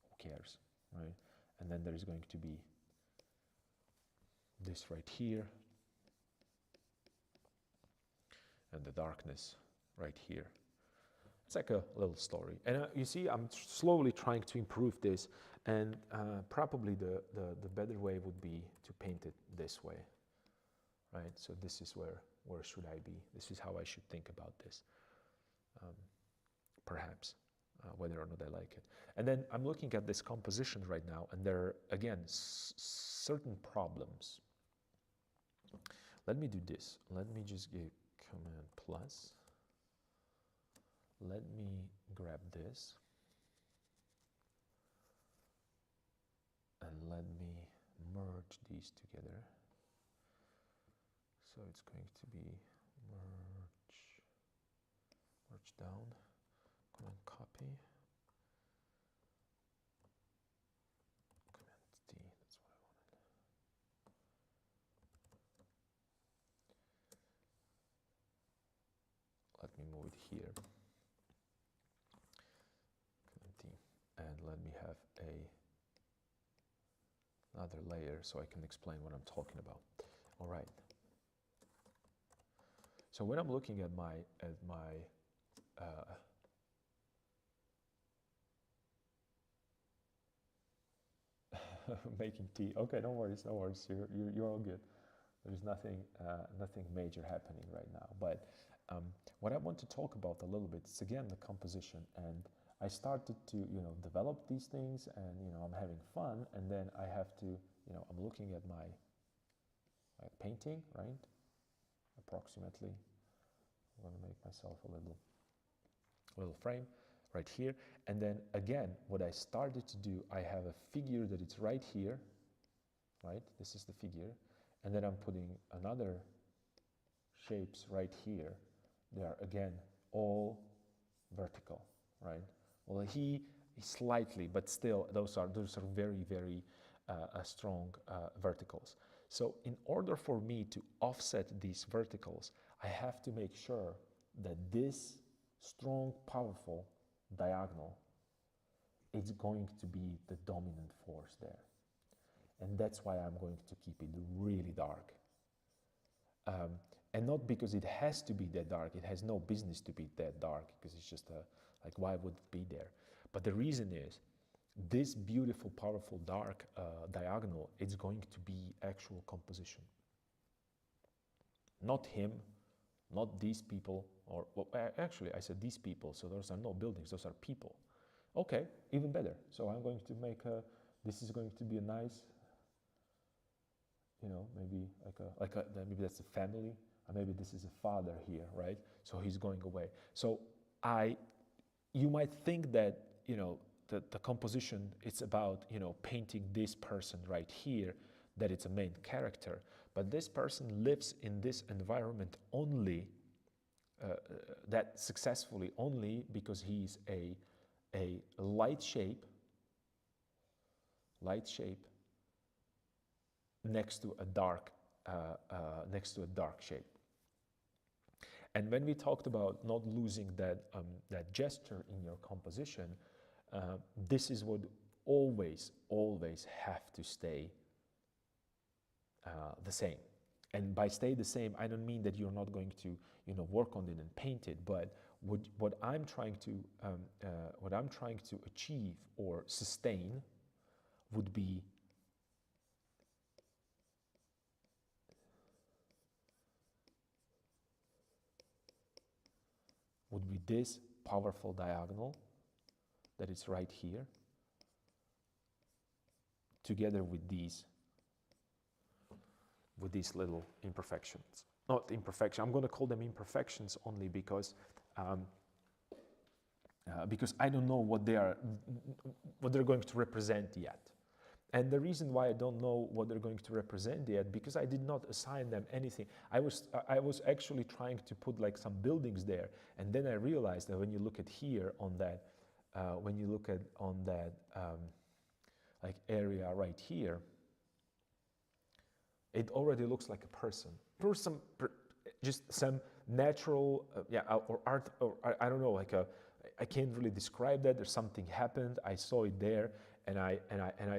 Who cares, right? And then there is going to be this right here, and the darkness right here. It's like a little story. And you see, I'm slowly trying to improve this, and probably the better way would be to paint it this way, right? So this is where should I be? This is how I should think about this, perhaps, whether or not I like it. And then I'm looking at this composition right now, and there are, again, certain problems. Let me do this. Let me just give Command plus. Let me grab this, and let me merge these together. So it's going to be merge down, Command copy, Command D, that's what I wanted. Let me move it here. And let me have another layer so I can explain what I'm talking about. All right. So when I'm looking at my making tea. Okay, no worries, no worries. You're all good. There's nothing major happening right now. But what I want to talk about a little bit is, again, the composition. And I started to, you know, develop these things, and, you know, I'm having fun, and then I have to, you know, I'm looking at my painting, right? Approximately. I'm going to make myself a little frame right here. And then again, what I started to do, I have a figure that it's right here, right? This is the figure. And then I'm putting another shapes right here. They are, again, all vertical, right? Well, he slightly, but still, those are very, very strong verticals. So in order for me to offset these verticals, I have to make sure that this strong, powerful diagonal is going to be the dominant force there. And that's why I'm going to keep it really dark. And not because it has to be that dark. It has no business to be that dark, because it's just like, why would it be there? But the reason is, this beautiful, powerful, dark diagonal, it's going to be actual composition. Not him, not these people, or well, actually I said these people, so those are not buildings, those are people. Okay, even better. So I'm going to make this is going to be a nice, maybe maybe that's a family, or maybe this is a father here, right? So he's going away. So you might think that, the composition, it's about, painting this person right here, that it's a main character, but this person lives in this environment only, that successfully only because he's a light shape next to a dark shape. And when we talked about not losing that gesture in your composition, this is what always have to stay the same. And by stay the same, I don't mean that you're not going to, work on it and paint it, but what I'm trying to achieve or sustain would be this powerful diagonal that is right here, together with these little imperfections. Not imperfection, I'm going to call them imperfections only because I don't know what they're going to represent yet. And the reason why I don't know what they're going to represent yet, because I did not assign them anything. I was actually trying to put like some buildings there, and then I realized that when you look at here on that, like area right here, it already looks like a person. Just some natural, or art, or I don't know, I can't really describe that. There's something happened. I saw it there, and I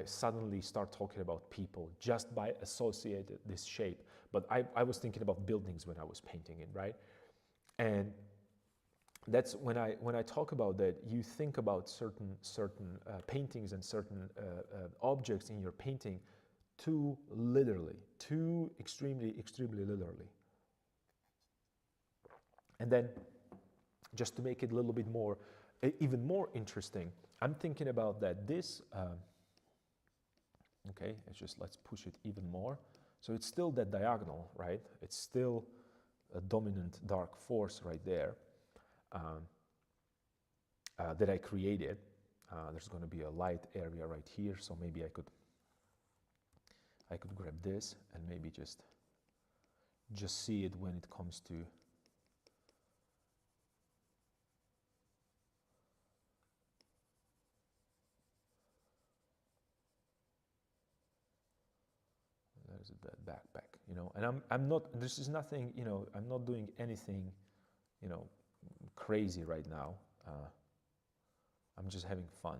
suddenly start talking about people just by associated this shape. But I was thinking about buildings when I was painting it, right? And that's when I talk about that. You think about certain paintings and certain objects in your painting too literally, too extremely literally. And then, just to make it a little bit more, even more interesting, I'm thinking about that this, okay, let's push it even more. So it's still that diagonal, right? It's still a dominant dark force right there that I created. There's going to be a light area right here, so maybe I could grab this and maybe just see it when it comes to there's that backpack, and I'm not, this is nothing, I'm not doing anything, crazy right now. I'm just having fun,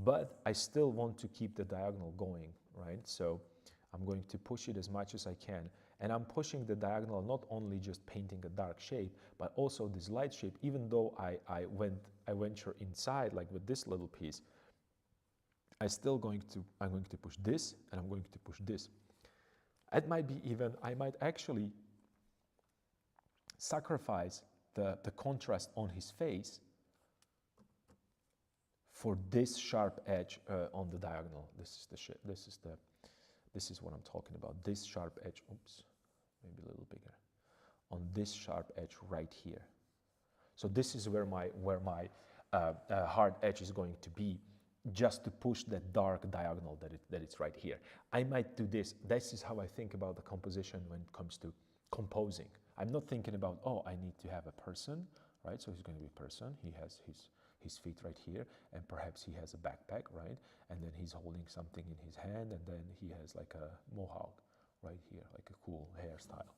but I still want to keep the diagonal going, right? So I'm going to push it as much as I can, and I'm pushing the diagonal not only just painting a dark shape, but also this light shape. Even though I venture inside, like with this little piece, I'm going to push this, and I'm going to push this. It might be even, I might actually sacrifice the contrast on his face for this sharp edge on the diagonal. This is what I'm talking about. This sharp edge, oops, maybe a little bigger, on this sharp edge right here. So this is where my hard edge is going to be, just to push that dark diagonal that it's right here. I might do this. This is how I think about the composition when it comes to composing. I'm not thinking about, oh, I need to have a person, right? So he's going to be a person. He has his feet right here, and perhaps he has a backpack, right? And then he's holding something in his hand, and then he has like a mohawk right here, like a cool hairstyle.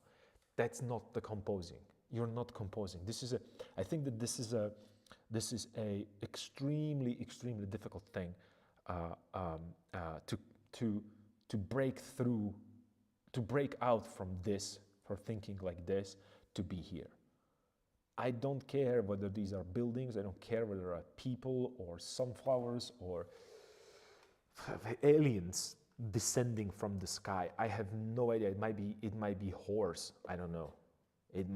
That's not the composing. You're not composing. I think that this is a extremely difficult thing to break through, to break out from this, for thinking like this, to be here. I don't care whether these are buildings, I don't care whether they are people or sunflowers or aliens descending from the sky. I have no idea. It might be horse, I don't know. It's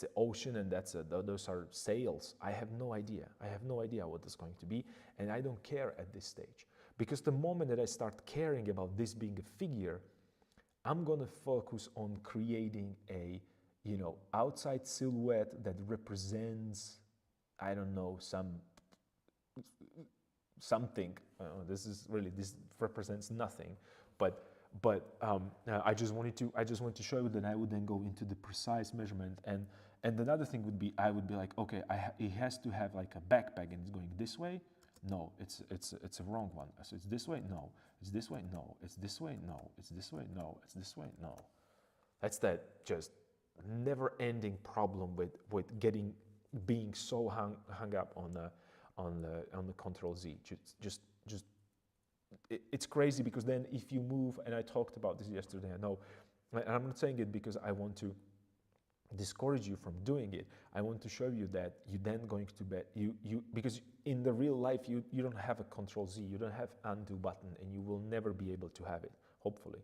the ocean, and those are sails. I have no idea. I have no idea what it's going to be, and I don't care at this stage. Because the moment that I start caring about this being a figure, I'm going to focus on creating a, outside silhouette that represents, I don't know, something. This represents nothing, but I just wanted to show you that I would then go into the precise measurement, and another thing would be, I would be like, okay, it has to have like a backpack, and it's going this way. No, it's a wrong one. So it's this way. No, it's this way. No, it's this way. No, it's this way. No, it's this way. No. That's that just never-ending problem with being so hung up on the Control Z. Just it's crazy, because then if you move, and I talked about this yesterday, I know, and I'm not saying it because I want to discourage you from doing it. I want to show you that you then going to bet because in the real life you don't have a Control Z, you don't have undo button, and you will never be able to have it, hopefully,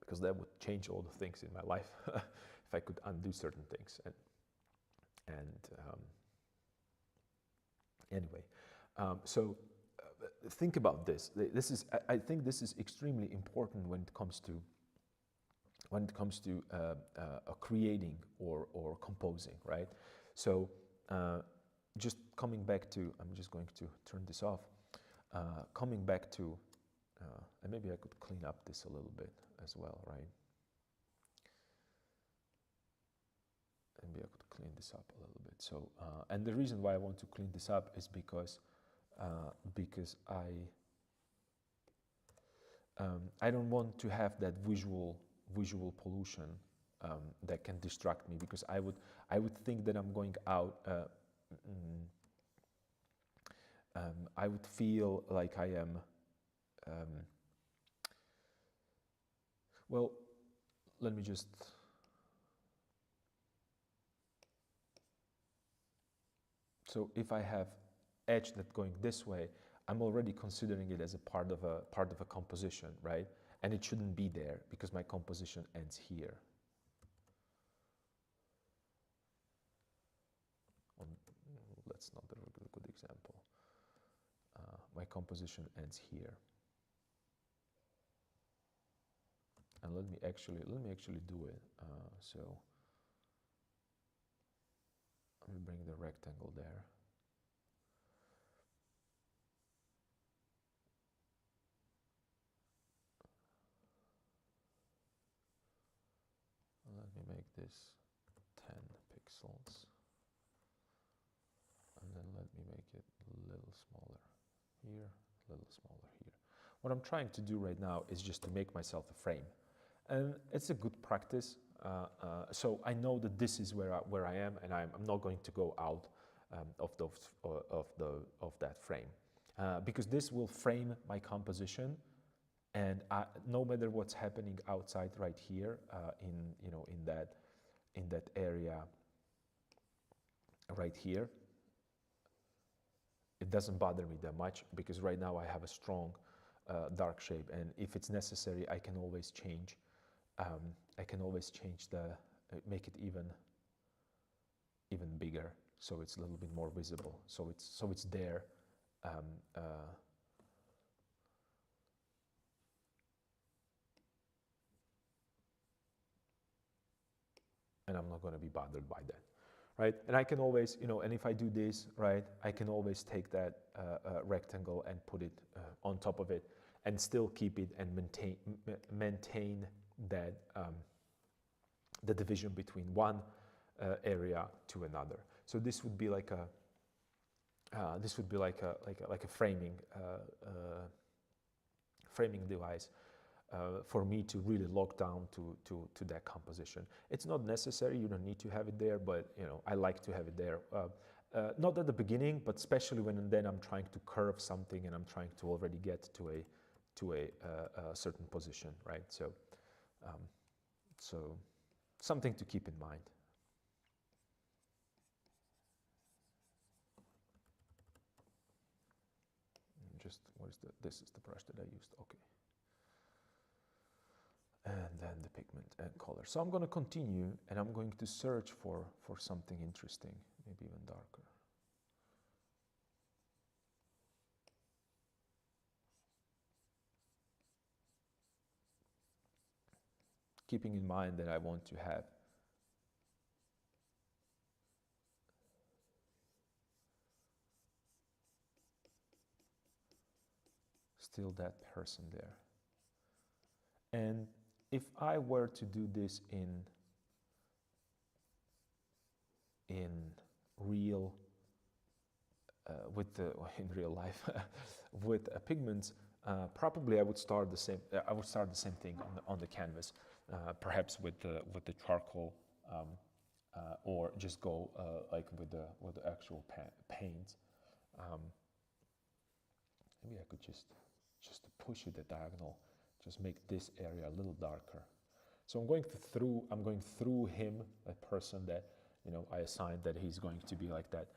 because that would change all the things in my life if I could undo certain things. Anyway, so think about this. I think this is extremely important when it comes to creating or composing, right? So just coming back to, I'm just going to turn this off. Coming back to, and maybe I could clean up this a little bit as well, right? Maybe I could clean this up a little bit. So, and the reason why I want to clean this up is because I don't want to have that visual pollution that can distract me, because I would think that I'm going out. I would feel like I am. Well, let me just. So if I have edge that going this way, I'm already considering it as a part of a composition, right? And it shouldn't be there, because my composition ends here. That's not a really good example. My composition ends here. And let me actually do it. So let me bring the rectangle there. Let me make this 10 pixels. And then let me make it a little smaller here, a little smaller here. What I'm trying to do right now is just to make myself a frame. And it's a good practice. So I know that this is where I am, and I'm not going to go out of that frame, because this will frame my composition. And no matter what's happening outside right here, in that area right here, it doesn't bother me that much, because right now I have a strong dark shape, and if it's necessary, I can always change. Make it even bigger, so it's a little bit more visible. So it's there. And I'm not going to be bothered by that, right? And I can always, and if I do this, right, I can always take that rectangle and put it on top of it, and still keep it and maintain that the division between one area to another. So this would be like a framing device for me to really lock down to that composition. It's not necessary, you don't need to have it there, but I like to have it there. Not at the beginning, but especially when then I'm trying to curve something and I'm trying to already get to a certain position, right? So something to keep in mind. This is the brush that I used, okay. and then the pigment and color. So I'm going to continue, and I'm going to search for something interesting, maybe even darker. Keeping in mind that I want to have still that person there. And if I were to do this in real in real life with pigments, probably I would start the same. I would start the same thing on the canvas, perhaps with the charcoal, or just go like with the actual paint. Maybe I could just to push it at diagonal, just make this area a little darker. So I'm going through him, a person that I assigned that he's going to be like that.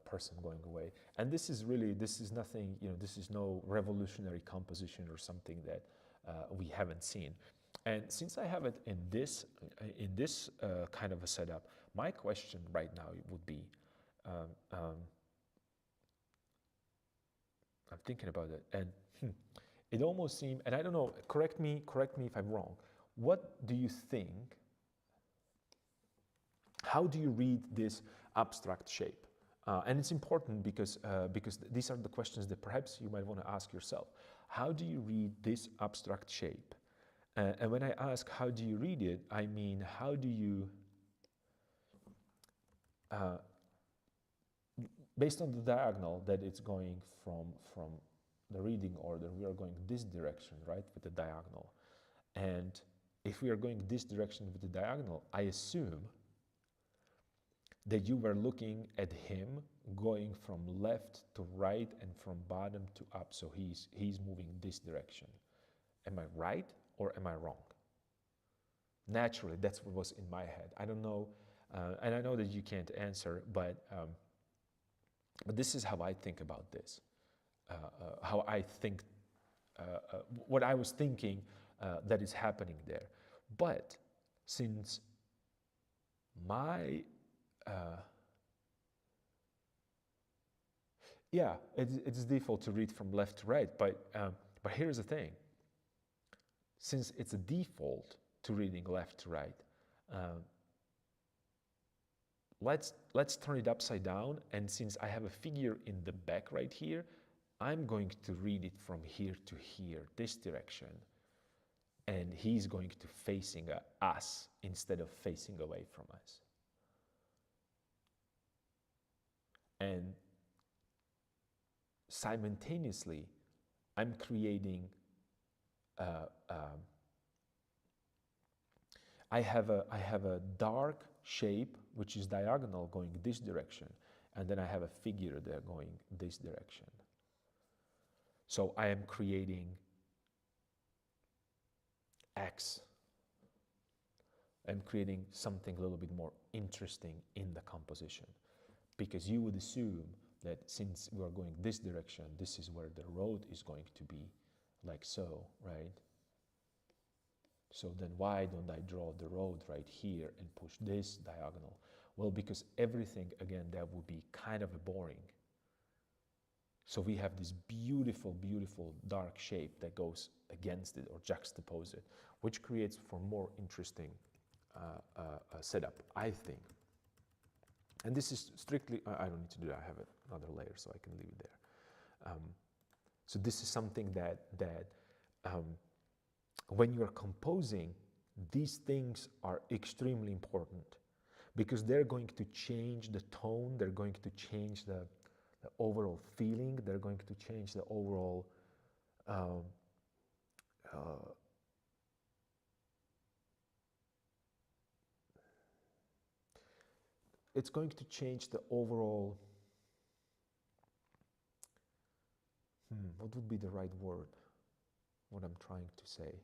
Person going away, and this is nothing, this is no revolutionary composition or something that we haven't seen. And since I have it in this kind of a setup, my question right now would be, I'm thinking about it, and it almost seemed, and I don't know, correct me if I'm wrong, what do you think, how do you read this abstract shape? And it's important because these are the questions that perhaps you might want to ask yourself. How do you read this abstract shape? And when I ask how do you read it, I mean how do you, based on the diagonal that it's going from the reading order, we are going this direction, right, with the diagonal. And if we are going this direction with the diagonal, I assume that you were looking at him going from left to right and from bottom to up. So he's moving this direction. Am I right or am I wrong? Naturally, that's what was in my head. I don't know, and I know that you can't answer, but this is how I think about this. How I think, what I was thinking that is happening there. But since my yeah, it's default to read from left to right, but here's the thing. Since it's a default to reading left to right, let's turn it upside down, and since I have a figure in the back right here, I'm going to read it from here to here, this direction, and he's going to facing us instead of facing away from us. And simultaneously, I'm creating, I have a dark shape which is diagonal going this direction, and then I have a figure there going this direction. So I am creating X. I'm creating something a little bit more interesting in the composition, because you would assume that since we are going this direction, this is where the road is going to be, like so, right? So then why don't I draw the road right here and push this diagonal? Well, because everything, again, that would be kind of boring. So we have this beautiful, beautiful dark shape that goes against it or juxtapose it, which creates for more interesting setup, I think. And this is strictly, I don't need to do that, I have another layer so I can leave it there. So this is something that when you're composing, these things are extremely important, because they're going to change the tone, they're going to change the overall feeling, they're going to change the overall it's going to change the overall, what would be the right word, what I'm trying to say.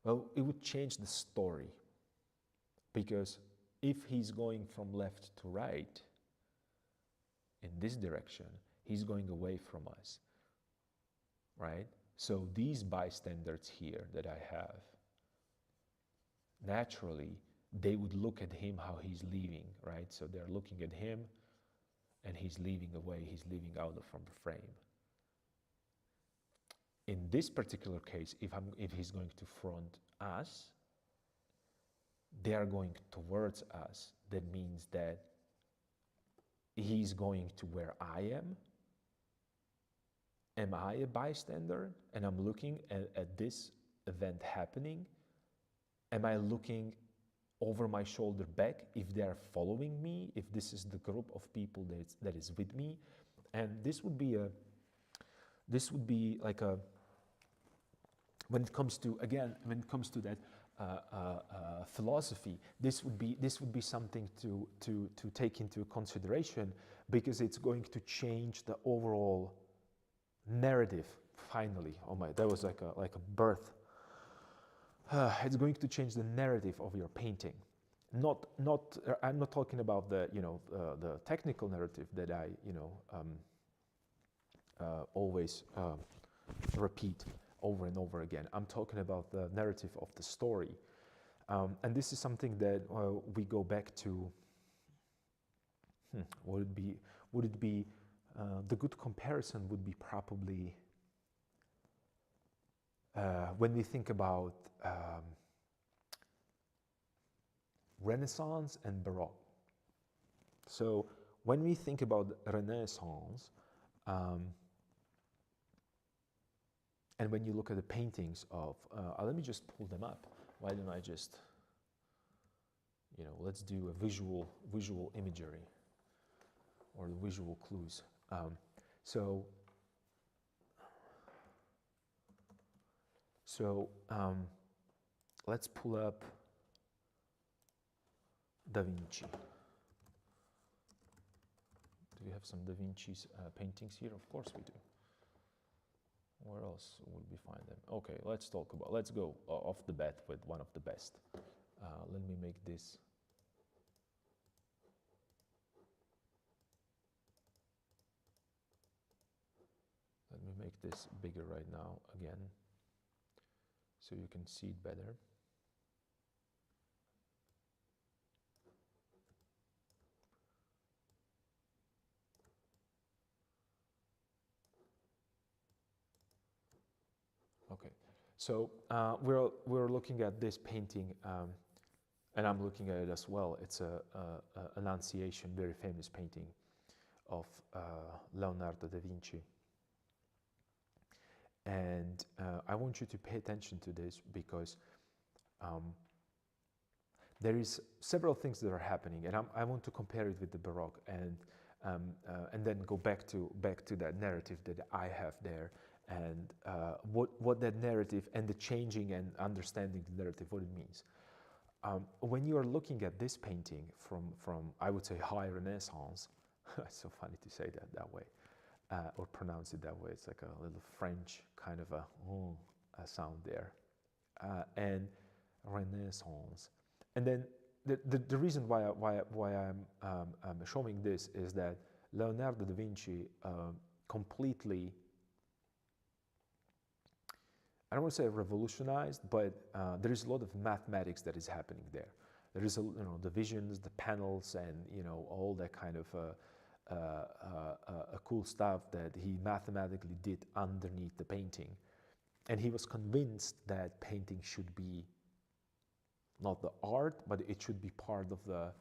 Well, it would change the story, because if he's going from left to right in this direction, he's going away from us, right? So these bystanders here that I have, naturally, they would look at him how he's leaving, right? So they're looking at him and he's leaving away, he's leaving out from the frame. In this particular case, if he's going to front us, they are going towards us. That means that he's going to where I am. Am I a bystander and I'm looking at this event happening? Am I looking over my shoulder back if they are following me, if this is the group of people that is with me? And this would be like a, when it comes to that philosophy, this would be something to take into consideration, because it's going to change the overall narrative. Finally, oh my, that was like a birth. It's going to change the narrative of your painting. I'm not talking about the the technical narrative that I always repeat over and over again. I'm talking about the narrative of the story, and this is something that we go back to. Would it be the good comparison would be probably when we think about Renaissance and Baroque. So when we think about Renaissance, and when you look at the paintings of, let me just pull them up. Why don't I just, let's do a visual imagery or the visual clues. So let's pull up Da Vinci. Do we have some Da Vinci's paintings here? Of course we do. Where else would we find them? Okay, let's go off the bat with one of the best. Let me make this. Let me make this bigger right now again, so you can see it better. Okay, so we're looking at this painting, and I'm looking at it as well. It's a Annunciation, very famous painting of Leonardo da Vinci. And I want you to pay attention to this, because there is several things that are happening, and I want to compare it with the Baroque, and then go back to that narrative that I have there, and what that narrative and the changing and understanding the narrative, what it means. When you are looking at this painting from I would say high Renaissance, it's so funny to say that way, or pronounce it that way. It's like a little French kind of a sound there, and Renaissance. And then the reason why I'm showing this is that Leonardo da Vinci completely, I don't want to say revolutionized, but there is a lot of mathematics that is happening there. There is the visions, the panels, and all that kind of cool stuff that he mathematically did underneath the painting. And he was convinced that painting should be not the art, but it should be part of that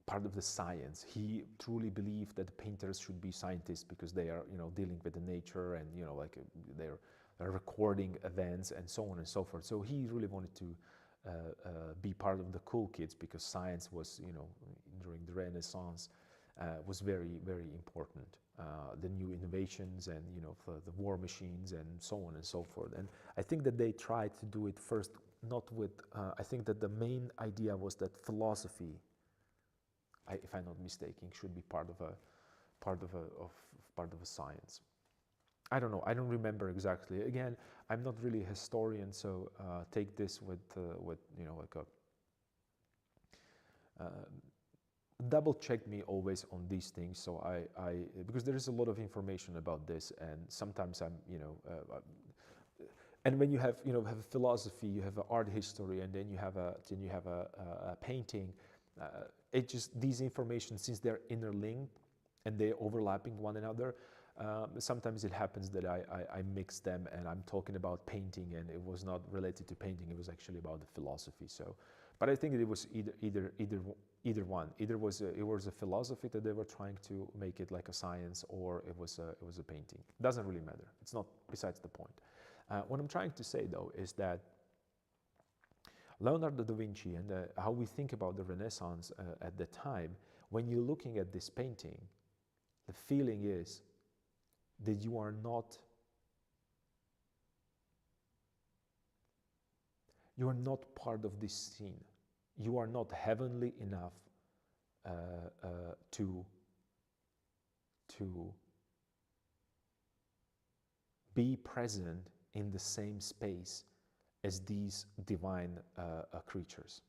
part of the science. He truly believed that the painters should be scientists, because they are dealing with the nature, and like they're recording events and so on and so forth. So he really wanted to be part of the cool kids, because science was during the Renaissance was very, very important. The new innovations, and the war machines and so on and so forth. And I think that they tried to do it first, not with I think that the main idea was that philosophy, if I'm not mistaken, should be part of part of a science. I don't know. I don't remember exactly. Again, I'm not really a historian, so take this with like a double check me always on these things. So because there is a lot of information about this, and sometimes I'm and when you have have a philosophy, you have an art history, and then you have a painting. It just these information, since they're interlinked and they're overlapping one another. Sometimes it happens that I mix them, and I'm talking about painting, and it was not related to painting. It was actually about the philosophy. So, but I think it was either one. Either it was a philosophy that they were trying to make it like a science, or it was a painting. Doesn't really matter. It's not besides the point. What I'm trying to say though is that Leonardo da Vinci and how we think about the Renaissance at the time, when you're looking at this painting, the feeling is that you are not part of this scene. You are not heavenly enough to be present in the same space as these divine creatures.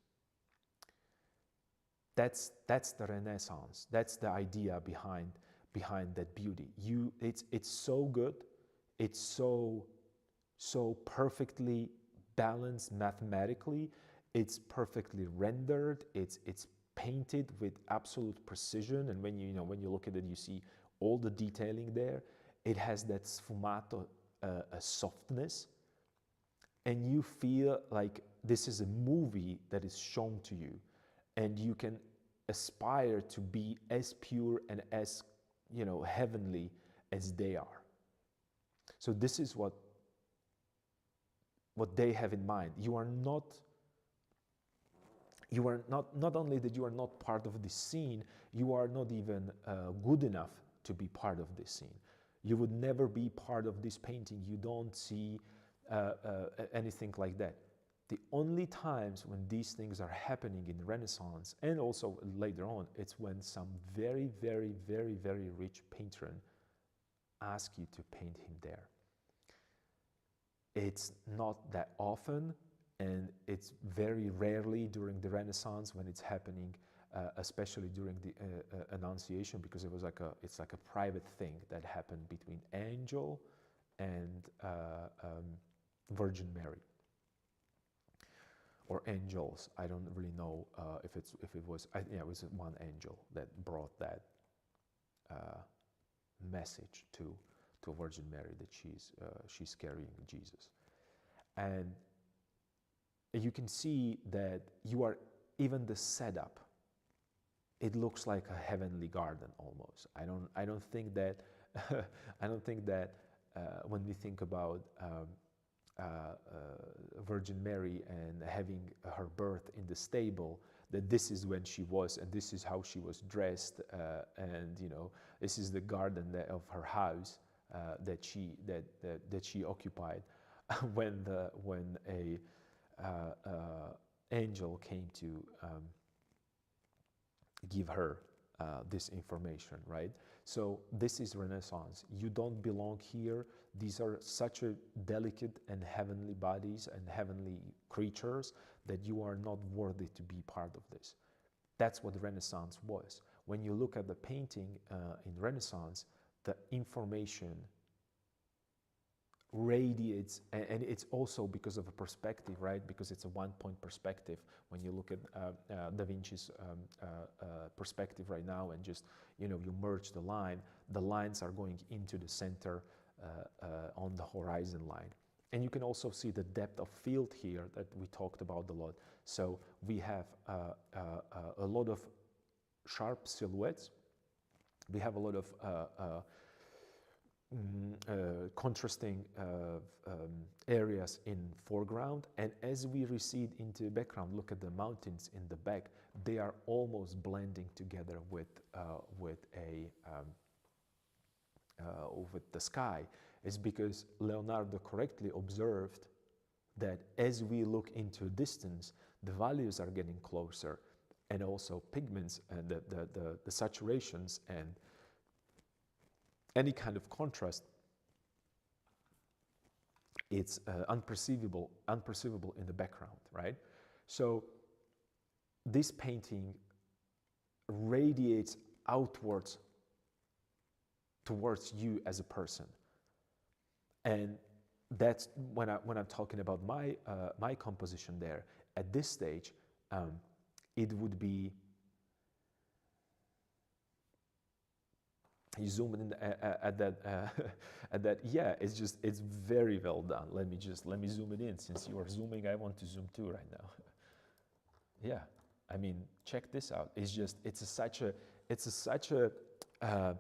That's the Renaissance. That's the idea behind that beauty. It's so good. It's so perfectly balanced mathematically. It's perfectly rendered. It's painted with absolute precision. And when you look at it, you see all the detailing there. It has that sfumato softness, and you feel like this is a movie that is shown to you, and you can aspire to be as pure and as heavenly as they are. So this is what they have in mind. You are not only that you are not part of this scene, you are not even good enough to be part of this scene. You would never be part of this painting. You don't see anything like that. The only times when these things are happening in the Renaissance, and also later on, it's when some very, very, very, very rich patron asks you to paint him there. It's not that often, and it's very rarely during the Renaissance when it's happening, especially during the Annunciation, because it's like a private thing that happened between angel and Virgin Mary. Or angels. I don't really know if it was. It was one angel that brought that message to Virgin Mary that she's carrying Jesus, and you can see that even the setup. It looks like a heavenly garden almost. I don't think that when we think about Virgin Mary and having her birth in the stable, that this is when she was, and this is how she was dressed, and this is the garden of her house that she occupied when a angel came to give her this information, right? So this is Renaissance. You don't belong here. These are such a delicate and heavenly bodies and heavenly creatures that you are not worthy to be part of this. That's what the Renaissance was. When you look at the painting in Renaissance, the information radiates, and it's also because of a perspective, right? Because it's a one-point perspective. When you look at Da Vinci's perspective right now, and just you merge the lines are going into the center on the horizon line, and you can also see the depth of field here that we talked about a lot. So we have a lot of sharp silhouettes. We have a lot of contrasting areas in foreground, and as we recede into the background, look at the mountains in the back. They are almost blending together with the sky. It's because Leonardo correctly observed that as we look into a distance, the values are getting closer, and also pigments and the saturations and any kind of contrast, it's unperceivable in the background, right? So this painting radiates outwards towards you as a person. And that's when I'm talking about my composition there. At this stage, it would be, you zoom in at that, yeah, it's very well done. Let me zoom it in. Since you are zooming, I want to zoom too right now. Yeah, I mean, check this out. It's such a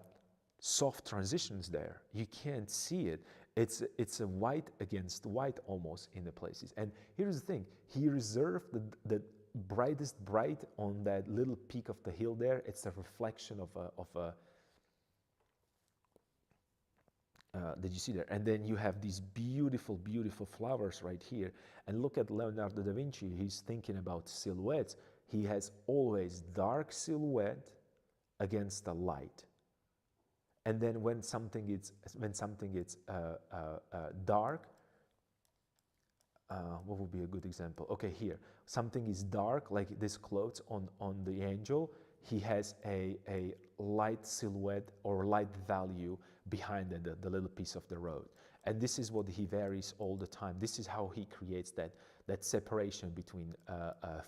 soft transitions there. You can't see it. It's a white against white almost in the places. And here's the thing: he reserved the brightest bright on that little peak of the hill there. It's a reflection of a that you see there. And then you have these beautiful, beautiful flowers right here. And look at Leonardo da Vinci. He's thinking about silhouettes. He has always dark silhouette against the light. And then when something is dark, what would be a good example? Okay, here something is dark, like this clothes on the angel. He has a light silhouette or light value behind the little piece of the road. And this is what he varies all the time. This is how he creates that separation between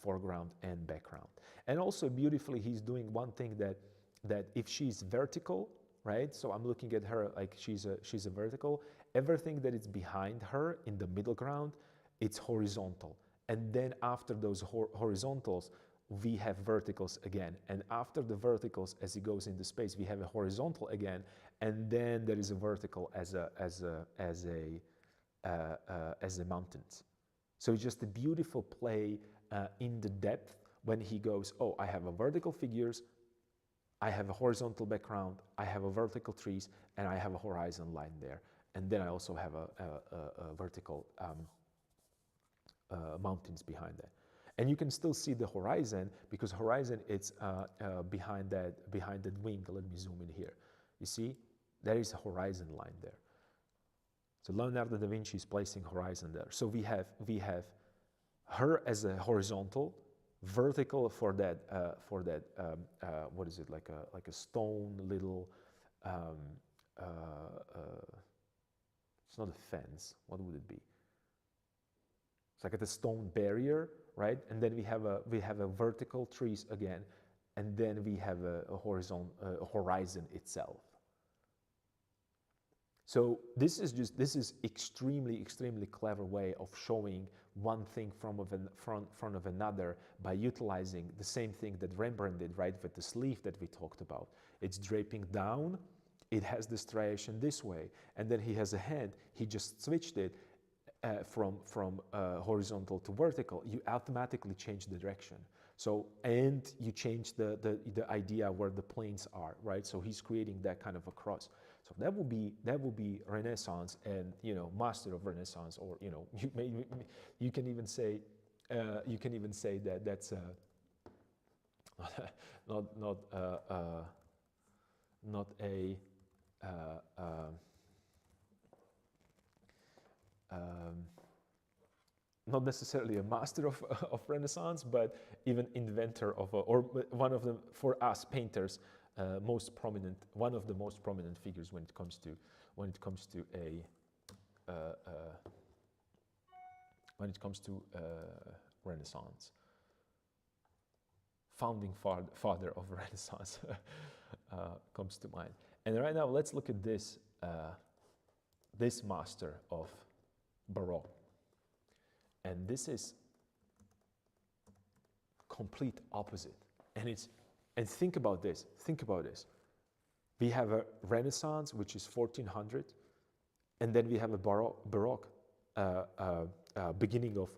foreground and background. And also beautifully, he's doing one thing that if she's vertical, right? So I'm looking at her like she's a vertical. Everything that is behind her in the middle ground, it's horizontal. And then after those horizontals, we have verticals again. And after the verticals, as it goes into space, we have a horizontal again. And then there is a vertical as a mountains. So it's just a beautiful play in the depth when he goes, oh, I have a vertical figures, I have a horizontal background, I have a vertical trees, and I have a horizon line there. And then I also have a vertical mountains behind that. And you can still see the horizon, because horizon it's behind that wing. Let me zoom in here. You see, there is a horizon line there. So Leonardo da Vinci is placing horizon there. So we have her as a horizontal, vertical for that what is it, like a stone little it's not a fence, what would it be? It's like a stone barrier, right? And then we have a vertical trees again, and then we have a horizon itself. So this is extremely clever way of showing one thing from front of another by utilizing the same thing that Rembrandt did, right, with the sleeve that we talked about. It's draping down, it has the striation this way, and then he has a hand, he just switched it from horizontal to vertical. You automatically change the direction. So, and you change the idea where the planes are, right? So he's creating that kind of a cross. So that will be Renaissance, and master of Renaissance, or you can even say that that's not necessarily a master of Renaissance, but even inventor of or one of the, for us painters, one of the most prominent figures when it comes to Renaissance. Founding father of Renaissance comes to mind. And right now, let's look at this this master of Baroque. And this is complete opposite. And think about this. We have a Renaissance, which is 1400, and then we have a Baroque beginning of,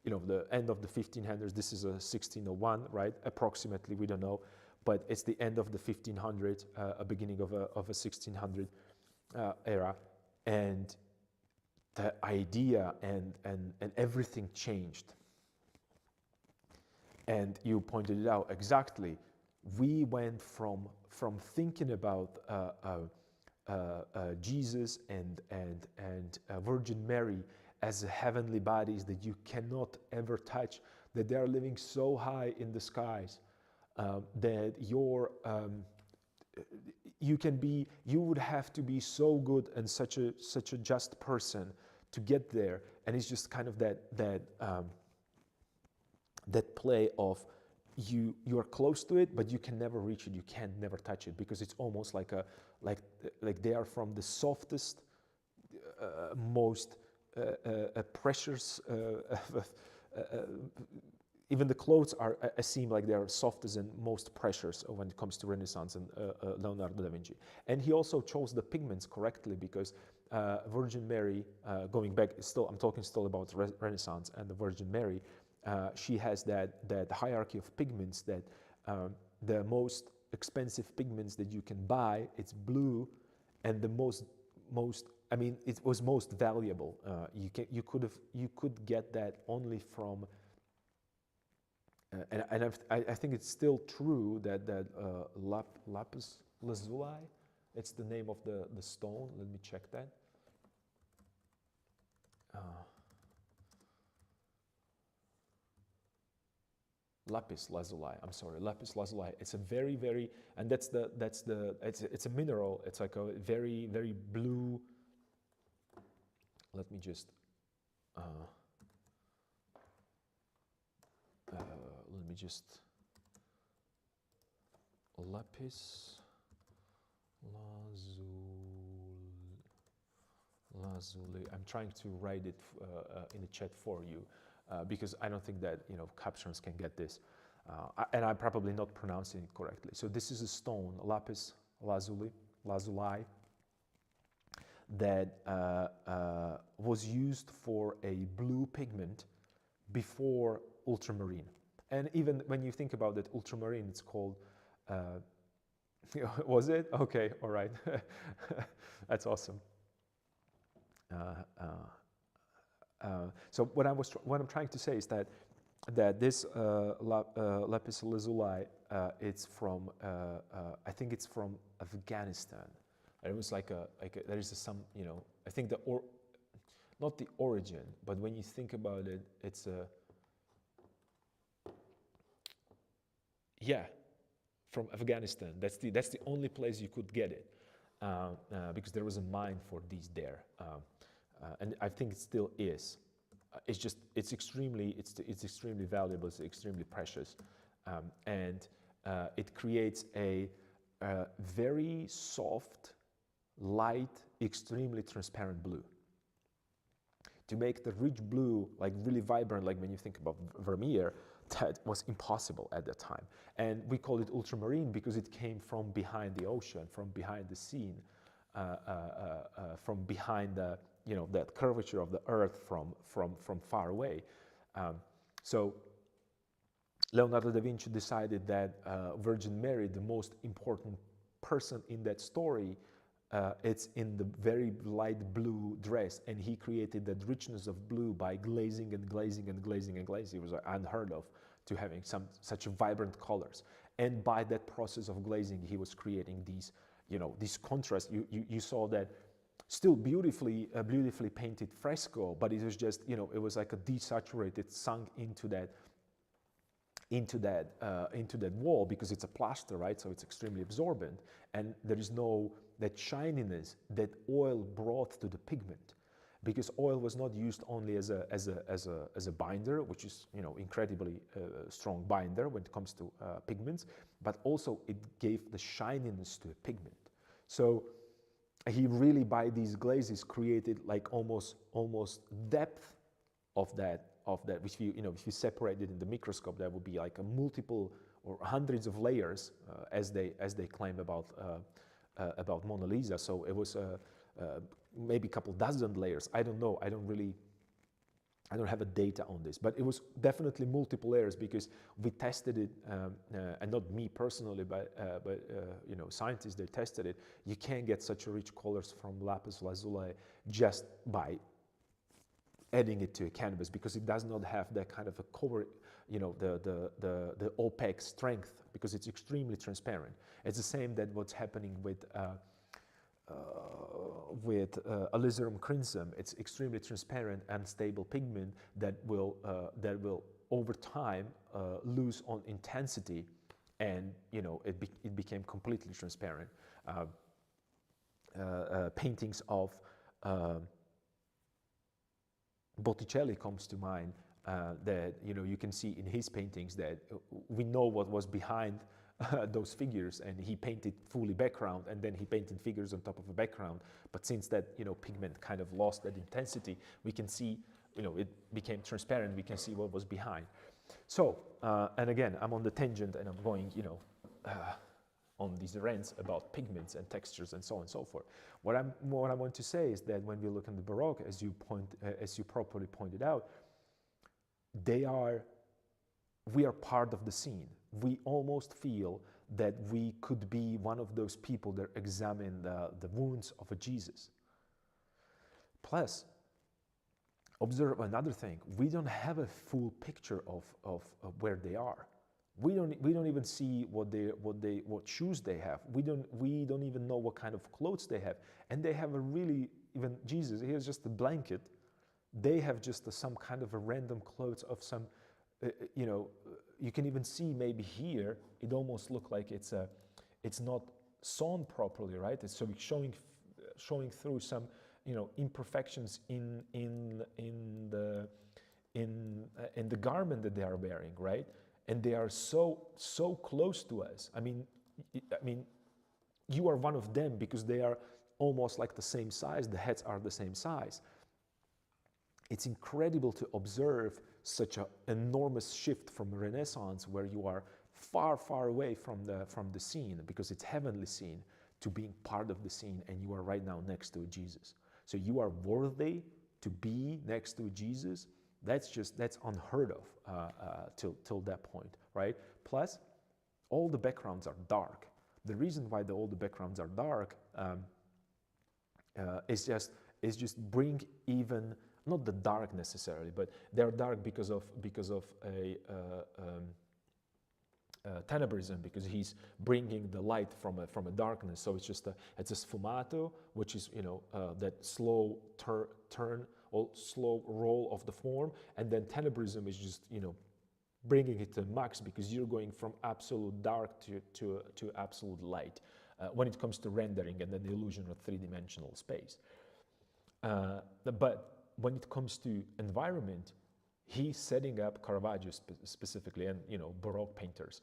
the end of the 1500s. This is a 1601, right? Approximately, we don't know, but it's the end of the 1500s, a beginning of a 1600 era, and the idea and everything changed. And you pointed it out exactly. We went from thinking about Jesus and Virgin Mary as heavenly bodies that you cannot ever touch, that they are living so high in the skies that you would have to be so good and such a just person to get there. And it's just kind of that play of you are close to it, but you can never reach it. You can never touch it, because it's almost like they are from the softest, most precious. Even the clothes seem like they are softest and most precious when it comes to Renaissance and Leonardo da Vinci. And he also chose the pigments correctly, because Virgin Mary, going back, I'm talking still about Renaissance and the Virgin Mary. She has that hierarchy of pigments, that the most expensive pigments that you can buy, it's blue, and the most I mean, it was most valuable. You could get that only from, and I think it's still true that lapis lazuli, it's the name of the stone. Let me check that. Lapis lazuli. I'm sorry, lapis lazuli. It's a very, and it's a mineral. It's like a very blue. Let me just lapis lazuli. I'm trying to write it in the chat for you. Because I don't think that captions can get this, and I'm probably not pronouncing it correctly. So this is a stone, lapis lazuli, that was used for a blue pigment before ultramarine. And even when you think about it, ultramarine, it's called. Was it? Okay, all right. That's awesome. So what I'm trying to say is that this lapis lazuli, it's from I think it's from Afghanistan. It was there is some I think not the origin, but when you think about it, it's from Afghanistan. That's the only place you could get it, because there was a mine for these there. And I think it still is. It's extremely valuable. It's extremely precious, and it creates a very soft, light, extremely transparent blue. To make the rich blue like really vibrant, like when you think about Vermeer, that was impossible at that time. And we call it ultramarine because it came from behind the ocean, from behind the scene, from behind the that curvature of the earth from far away. So Leonardo da Vinci decided that Virgin Mary, the most important person in that story, it's in the very light blue dress, and he created that richness of blue by glazing and glazing and glazing and glazing. It was unheard of to having such vibrant colors. And by that process of glazing, he was creating these contrasts. You saw that still beautifully painted fresco, but it was just it was like a desaturated, sunk into that wall, because it's a plaster, right? So it's extremely absorbent, and there is no that shininess that oil brought to the pigment, because oil was not used only as a binder, which is incredibly strong binder when it comes to pigments, but also it gave the shininess to a pigment. So he really, by these glazes, created like almost depth of that, which if you separate it in the microscope, that would be like a multiple or hundreds of layers, as they claim about Mona Lisa. So it was maybe a couple dozen layers. I don't know. I don't have a data on this, but it was definitely multiple layers, because we tested it, and not me personally, but scientists, they tested it. You can't get such rich colors from lapis lazuli just by adding it to a canvas, because it does not have that kind of a cover, the opaque strength, because it's extremely transparent. It's the same that what's happening with with alizarum crimson, it's extremely transparent and stable pigment that will over time lose on intensity, and it became completely transparent. Paintings of Botticelli comes to mind, that you can see in his paintings that we know what was behind those figures, and he painted fully background, and then he painted figures on top of a background. But since that pigment kind of lost that intensity, we can see it became transparent. We can see what was behind. So and again, I'm on the tangent, and I'm going on these rants about pigments and textures and so on and so forth. What I want to say is that when we look in the Baroque, as you properly pointed out, we are part of the scene. We almost feel that we could be one of those people that examine the wounds of a Jesus. Plus, observe another thing. We don't have a full picture of where they are. We don't even see what shoes they have. We don't even know what kind of clothes they have. And they have even Jesus, he has just a blanket. They have just some kind of a random clothes of some, you can even see maybe here, it almost looks like it's not sewn properly, right? So it's showing through some, imperfections in the garment that they are wearing, right? And they are so close to us. I mean, you are one of them because they are almost like the same size. The heads are the same size. It's incredible to observe such an enormous shift from Renaissance, where you are far, far away from the scene, because it's heavenly scene, to being part of the scene, and you are right now next to Jesus. So you are worthy to be next to Jesus. That's unheard of till that point, right? Plus, all the backgrounds are dark. The reason why all the backgrounds are dark is just bring even, not the dark necessarily, but they're dark because of a tenebrism, because he's bringing the light from a darkness. So it's a sfumato, which is that slow turn or slow roll of the form, and then tenebrism is just bringing it to max, because you're going from absolute dark to absolute light when it comes to rendering and then the illusion of three-dimensional space. But when it comes to environment, he's setting up Caravaggio specifically, and Baroque painters,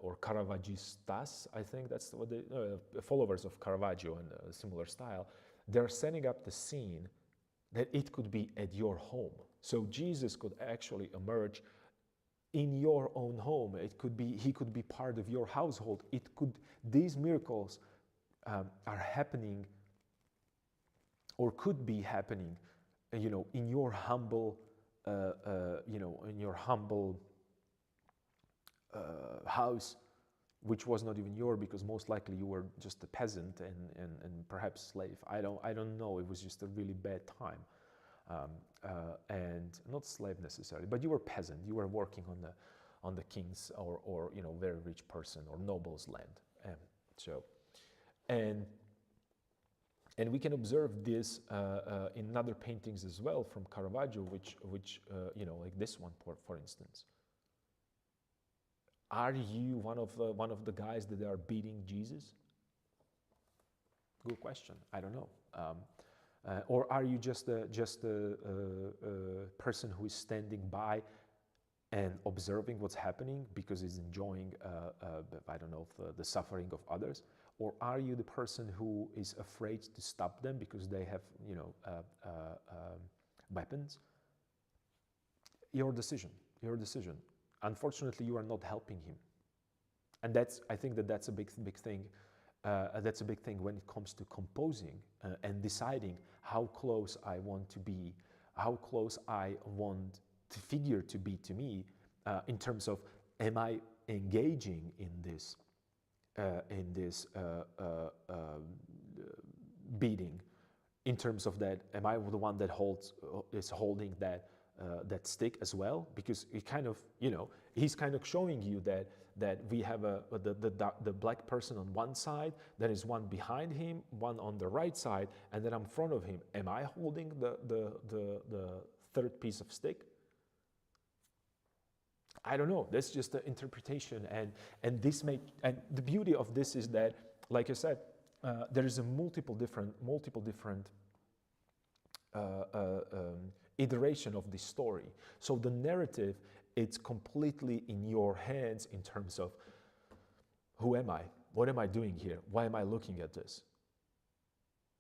or Caravaggistas, I think that's what they followers of Caravaggio and a similar style. They're setting up the scene that it could be at your home. So Jesus could actually emerge in your own home. He could be part of your household. These miracles are happening, or could be happening, in your humble, house, which was not even yours, because most likely you were just a peasant and perhaps slave. I don't know. It was just a really bad time, and not slave necessarily, but you were peasant. You were working on the king's or very rich person or noble's land, and we can observe this in other paintings as well from Caravaggio, which like this one, for instance. Are you one of the guys that are beating Jesus? Good question. I don't know. Or are you just a person who is standing by and observing what's happening because he's enjoying, I don't know, the suffering of others? Or are you the person who is afraid to stop them because they have, weapons? Your decision. Your decision. Unfortunately, you are not helping him, and I think that's a big thing. That's a big thing when it comes to composing and deciding how close I want to be, how close I want the figure to be to me, in terms of, am I engaging in this beating? In terms of that, am I the one that is holding that that stick as well, because he kind of, he's kind of showing you that we have the black person on one side, there is one behind him, one on the right side, and then in front of him. Am I holding the third piece of stick? I don't know. That's just the interpretation, and the beauty of this is that, like I said, there is a multiple different iteration of this story. So the narrative, it's completely in your hands in terms of, who am I? What am I doing here? Why am I looking at this?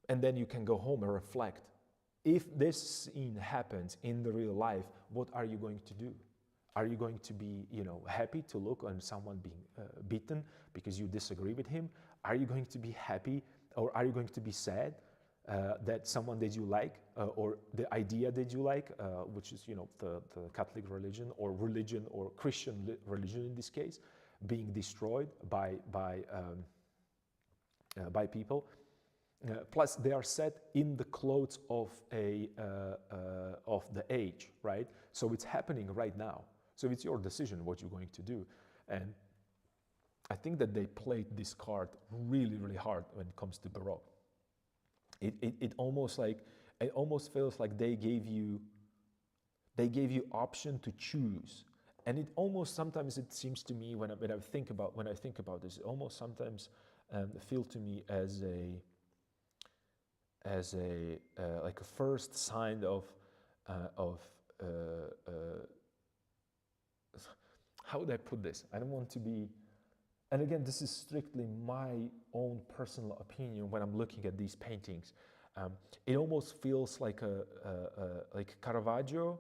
And then you can go home and reflect. If this scene happens in the real life, what are you going to do? Are you going to be, happy to look on someone being beaten because you disagree with him? Are you going to be happy, or are you going to be sad that someone that you like, or the idea that you like, which is, the Catholic religion or Christian religion in this case, being destroyed by people? Plus, they are set in the clothes of the age, right? So it's happening right now. So it's your decision what you're going to do. And I think that they played this card really, really hard when it comes to Baroque. It almost feels like they gave you option to choose. And it almost sometimes, it seems to me when I think about this, it almost sometimes feel to me as like a first sign of how would I put this? I don't want to be, and again, this is strictly my own personal opinion when I'm looking at these paintings. It almost feels like like Caravaggio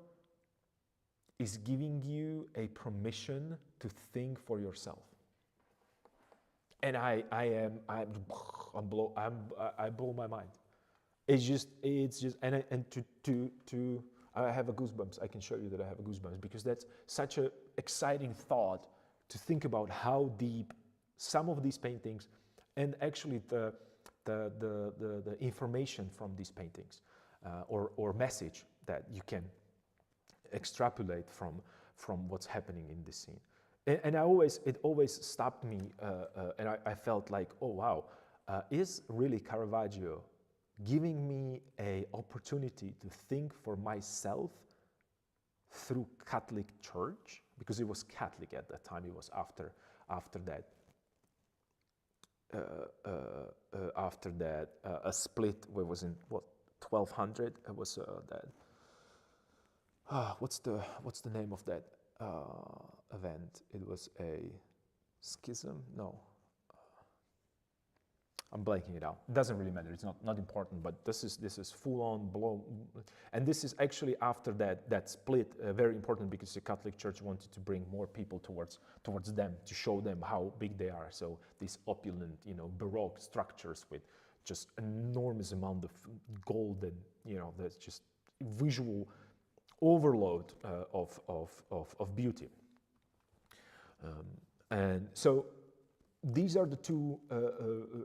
is giving you a permission to think for yourself. And I blow my mind. It's just, and I have a goosebumps. I can show you that I have a goosebumps, because that's such an exciting thought to think about how deep some of these paintings, and actually the information from these paintings, or message that you can extrapolate from what's happening in this scene. And it always stopped me, and I felt like, oh wow, is really Caravaggio giving me an opportunity to think for myself through Catholic Church? Because it was Catholic at that time. It was after that a split. Where was in what 1200? It was that. What's the name of that event? It was a schism. No. I'm blanking it out. It doesn't really matter. It's not important. But this is full on blown, and this is actually after that split. Very important, because the Catholic Church wanted to bring more people towards them, to show them how big they are. So these opulent, Baroque structures with just enormous amount of gold, and that's just visual overload of beauty. And so these are the two,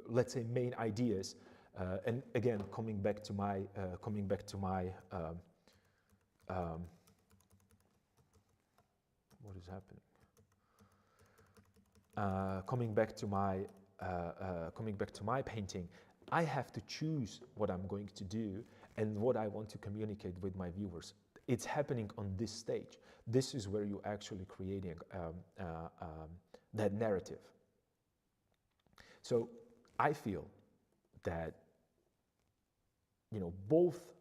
let's say, main ideas. And again, coming back to my, what is happening? Coming back to my painting, I have to choose what I'm going to do and what I want to communicate with my viewers. It's happening on this stage. This is where you're actually creating that narrative. So I feel that both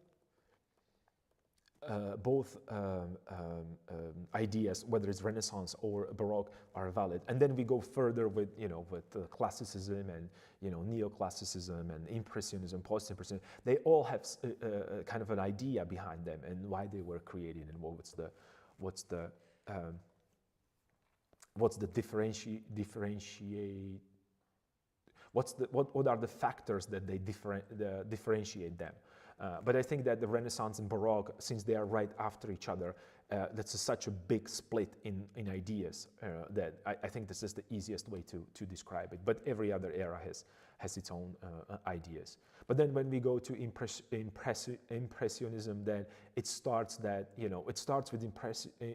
ideas, whether it's Renaissance or Baroque, are valid. And then we go further with Classicism and Neoclassicism and Impressionism, Post-Impressionism. They all have kind of an idea behind them and why they were created, and what's the differentiate. What are the factors that they differentiate them? But I think that the Renaissance and Baroque, since they are right after each other, such a big split in ideas that I think this is the easiest way to describe it. But every other era has its own ideas. But then when we go to Impressionism, then it starts with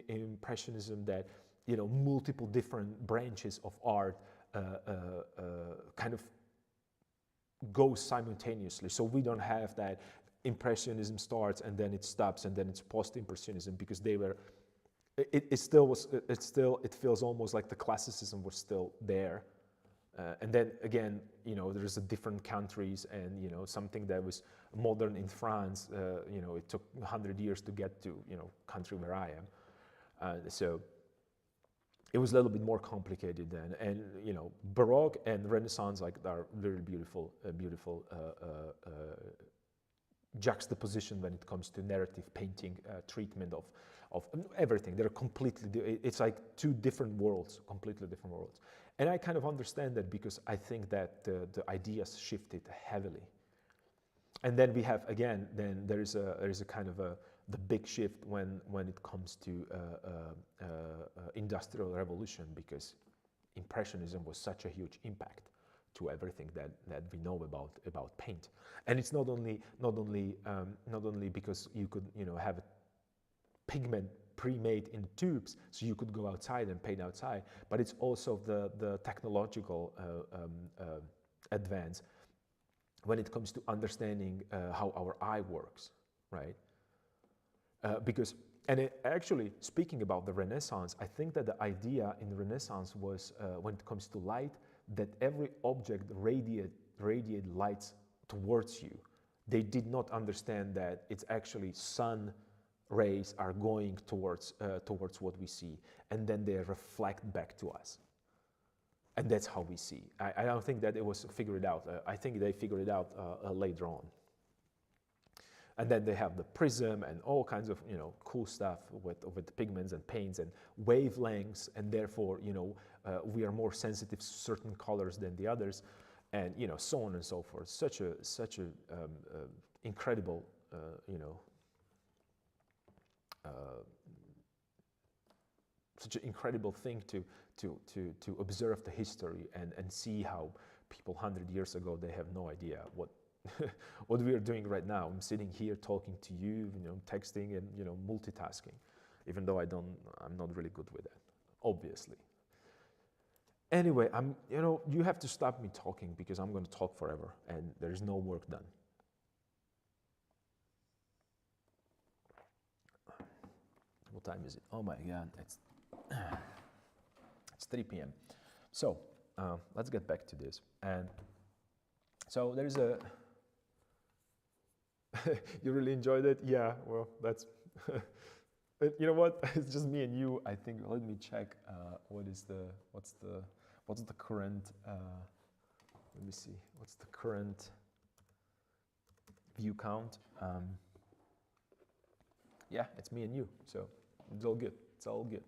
Impressionism, that multiple different branches of art kind of go simultaneously. So we don't have that Impressionism starts and then it stops and then it's post-Impressionism, because they were, it feels almost like the Classicism was still there. And then again, there's a different countries, and something that was modern in France, it took 100 years to get to country where I am. So it was a little bit more complicated then, and Baroque and Renaissance are very beautiful, juxtaposition when it comes to narrative painting, treatment of everything. They're completely, it's like two different worlds, completely different worlds. And I kind of understand that, because I think that the ideas shifted heavily. And then we have, again, then there is a kind of the big shift when it comes to Industrial Revolution, because Impressionism was such a huge impact to everything that we know about paint. And it's not only because you could have a pigment pre-made in tubes, so you could go outside and paint outside, but it's also the technological advance when it comes to understanding how our eye works, right? Actually, speaking about the Renaissance, I think that the idea in the Renaissance was, when it comes to light, that every object radiate lights towards you. They did not understand that it's actually sun rays are going towards what we see, and then they reflect back to us. And that's how we see. I don't think that it was figured out. I think they figured it out later on. And then they have the prism and all kinds of cool stuff with pigments and paints and wavelengths, and therefore we are more sensitive to certain colors than the others, and so on and so forth. Such a incredible such an incredible thing to observe the history and see how people 100 years ago, they have no idea what what we are doing right now. I'm sitting here talking to you, texting and multitasking, even though I'm not really good with that, obviously. Anyway, you have to stop me talking, because I'm going to talk forever and there is no work done. What time is it? Oh my God, it's 3 p.m. So let's get back to this. And so there's a. You really enjoyed it? Yeah. Well, that's. You know what? It's just me and you. I think. Let me check. What's the current? Let me see. What's the current view count? Yeah, it's me and you. So it's all good. It's all good.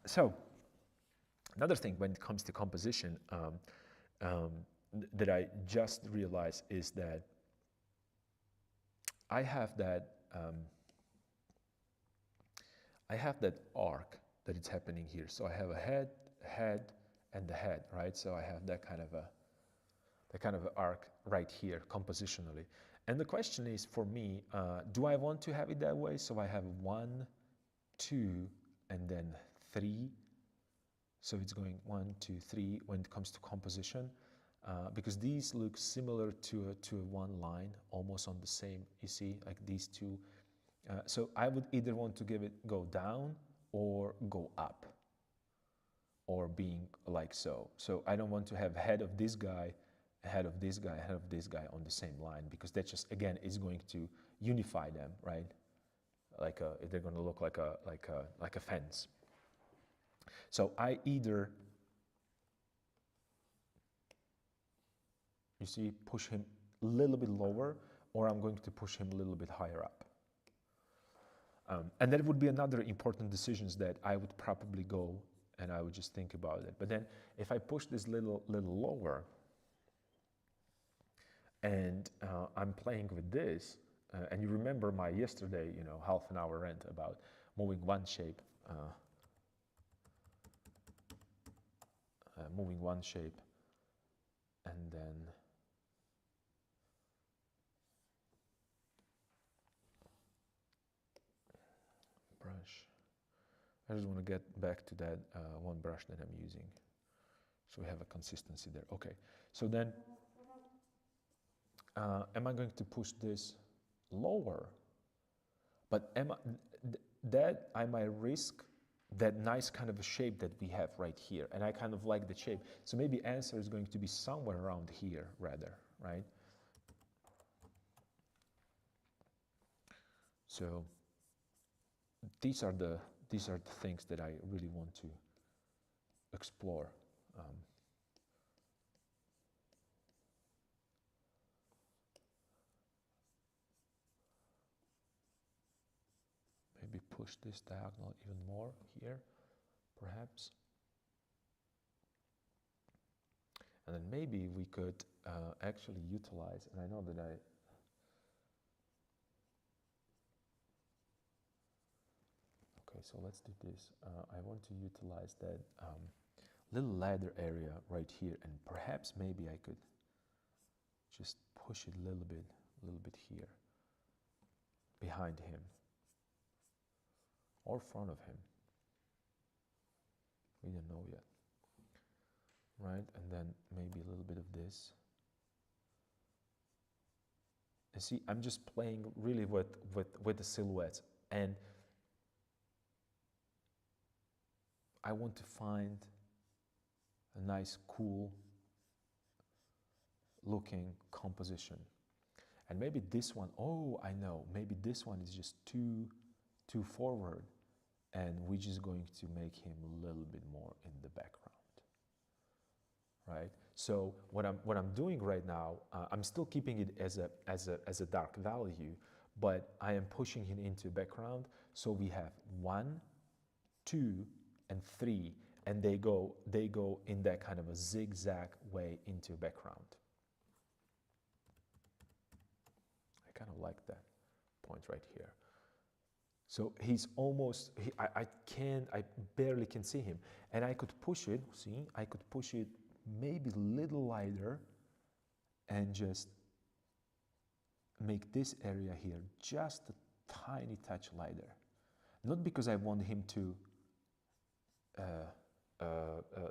So another thing when it comes to composition that I just realized is that I have that arc that it's happening here. So I have a head, and the head, right? So I have that kind of arc right here compositionally. And the question is, for me, do I want to have it that way? So I have 1, 2, and then 3. So it's going 1, 2, 3 when it comes to composition, because these look similar to one line, almost on the same. You see, like these two. So I would either want to go down or go up, or being like so. So I don't want to have head of this guy, head of this guy, head of this guy on the same line, because that just, again, is going to unify them, right? They're going to look like a fence. So I either, you see, push him a little bit lower, or I'm going to push him a little bit higher up. And that would be another important decisions that I would probably go, and I would just think about it. But then if I push this little lower, and I'm playing with this, and you remember my yesterday, you know, half an hour rant about moving one shape, and then brush. I just want to get back to that one brush that I'm using, so we have a consistency there. Okay, so then am I going to push this lower? But that I might risk that nice kind of a shape that we have right here, and I kind of like the shape. So maybe answer is going to be somewhere around here rather, right? So these are the things that I really want to explore. Maybe push this diagonal even more here, perhaps. And then maybe we could actually utilize, and I know that okay, so let's do this. I want to utilize that little ladder area right here, and perhaps maybe I could just push it a little bit here, behind him, or front of him. We don't know yet, right? And then maybe a little bit of this. And see, I'm just playing really with the silhouettes, and I want to find a nice, cool looking composition. And maybe this one, oh, I know, maybe this one is just too forward, and we're just going to make him a little bit more in the background, right? So what I'm doing right now, I'm still keeping it as a dark value, but I am pushing it into background. So we have 1, 2, and 3, and they go in that kind of a zigzag way into background. I kind of like that point right here. So he's almost, I barely can see him. And I could push it, see, I could push it maybe a little lighter and just make this area here just a tiny touch lighter. Not because I want him to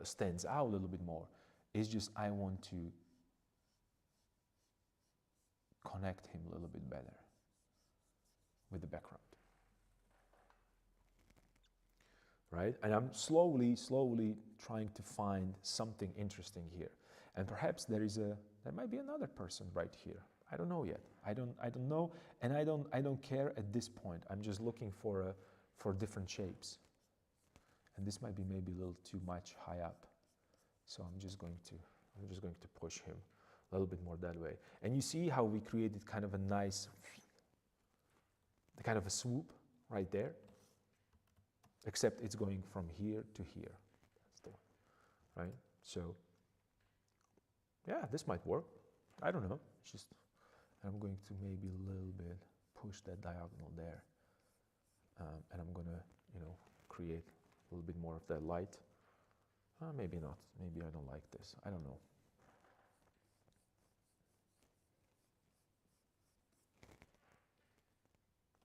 stands out a little bit more. It's just I want to connect him a little bit better with the background. Right? And I'm slowly trying to find something interesting here. And perhaps there might be another person right here. I don't know yet. I don't know, and I don't care at this point. I'm just looking for different shapes. And this might be maybe a little too much high up. So I'm just going to push him a little bit more that way. And you see how we created kind of a nice kind of a swoop right there. Except it's going from here to here. That's the one, right? So, yeah, this might work. I don't know. It's just, I'm going to maybe a little bit push that diagonal there. And I'm going to, create a little bit more of that light. Maybe not. Maybe I don't like this. I don't know.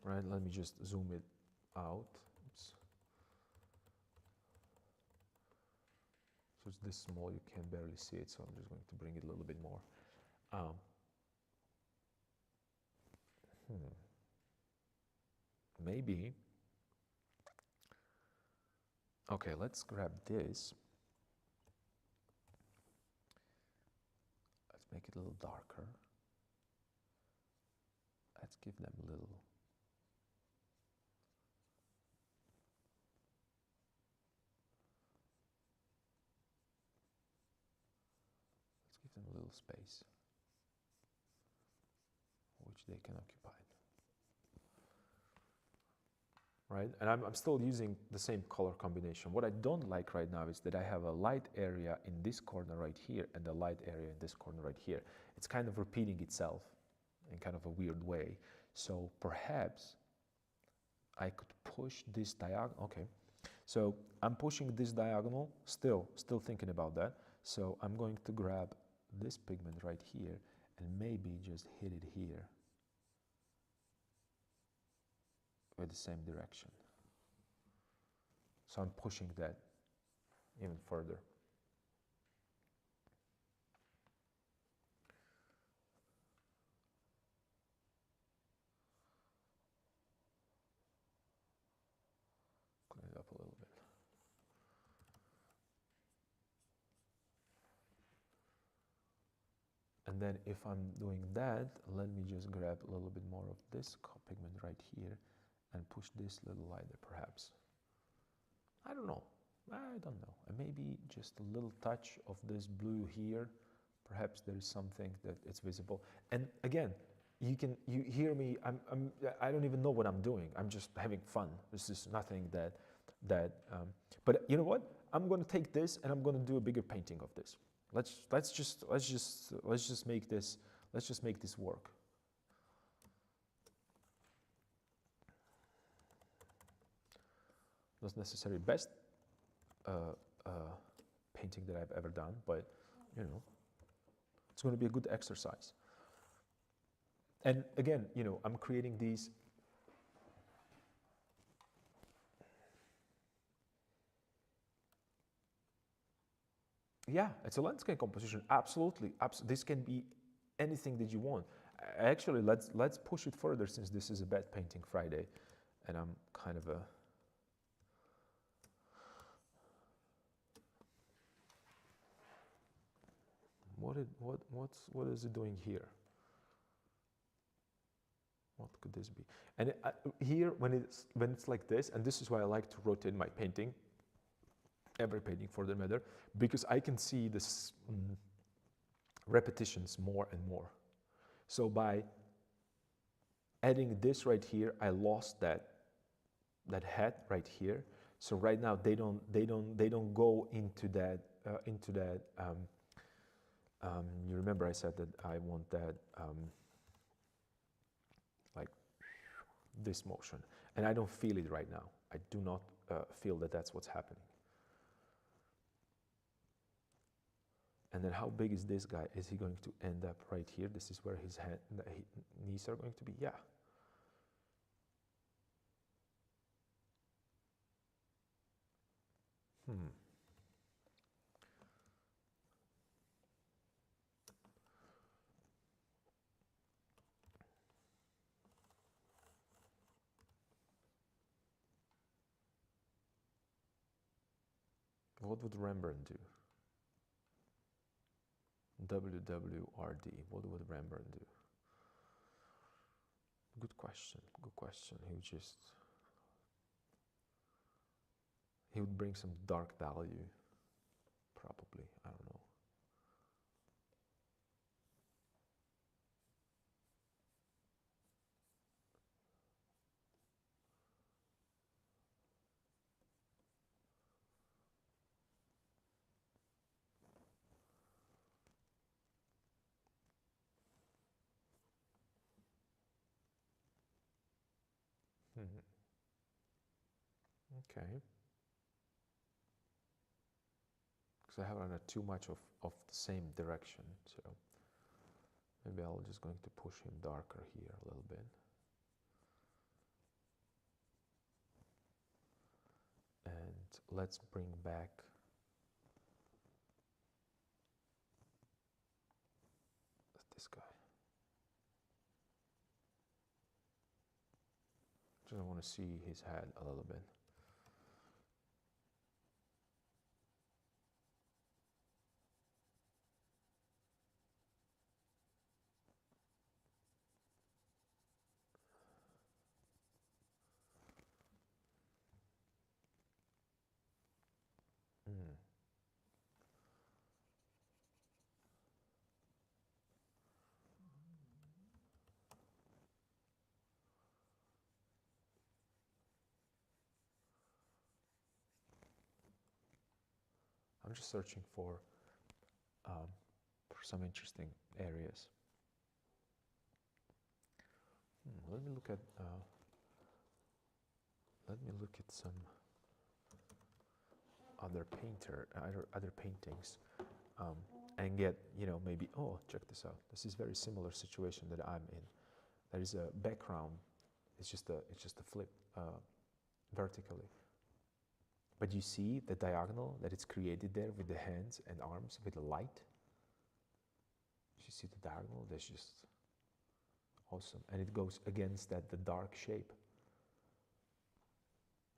Right, let me just zoom it out. Oops. So it's this small, you can barely see it, so I'm just going to bring it a little bit more. Maybe, okay, let's grab this. Let's make it a little darker. Let's give them a little. Them a little space which they can occupy, right? And I'm still using the same color combination. What I don't like right now is that I have a light area in this corner right here and a light area in this corner right here. It's kind of repeating itself in kind of a weird way. So perhaps I could push this diagonal. Okay, so I'm pushing this diagonal, still thinking about that. So I'm going to grab this pigment right here and maybe just hit it here with the same direction. So I'm pushing that even further. Clean it up a little bit. And then if I'm doing that, let me just grab a little bit more of this pigment right here and push this little lighter perhaps. I don't know. And maybe just a little touch of this blue here. Perhaps there is something that it's visible. And again, you hear me. I don't even know what I'm doing. I'm just having fun. This is nothing but you know what? I'm going to take this and I'm going to do a bigger painting of this. Let's just make this work. Not necessarily best painting that I've ever done, but you know, it's going to be a good exercise. And again, you know, I'm creating these. Yeah, it's a landscape composition. Absolutely. This can be anything that you want. Actually, let's push it further, since this is a bad painting Friday, and I'm kind of a. What is it doing here? What could this be? And here, when it's like this, and this is why I like to rotate my painting, every painting for that matter, because I can see this repetitions more and more. So by adding this right here, I lost that head right here. So right now they don't go into that you remember I said that I want that like this motion, and I don't feel it right now. I do not feel that that's what's happening. And then how big is this guy? Is he going to end up right here? This is where his knees are going to be. Yeah. What would Rembrandt do? WWRD. What would Rembrandt do? Good question. Good question. He would bring some dark value, probably. I don't know. Okay. Because I haven't had too much of the same direction, so maybe I'm just going to push him darker here a little bit. And let's bring back this guy. Just want to see his head a little bit. I'm just searching for some interesting areas. Let me look at some other paintings, and get, maybe, oh, check this out. This is very similar situation that I'm in. There is a background. It's just a flip vertically. But you see the diagonal that it's created there with the hands and arms with the light. You see the diagonal? That's just awesome. And it goes against the dark shape.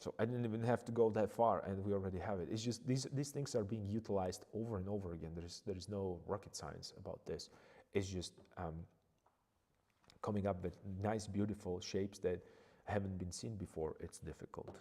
So I didn't even have to go that far, and we already have it. It's just these things are being utilized over and over again. There is no rocket science about this. It's just coming up with nice, beautiful shapes that haven't been seen before. It's difficult.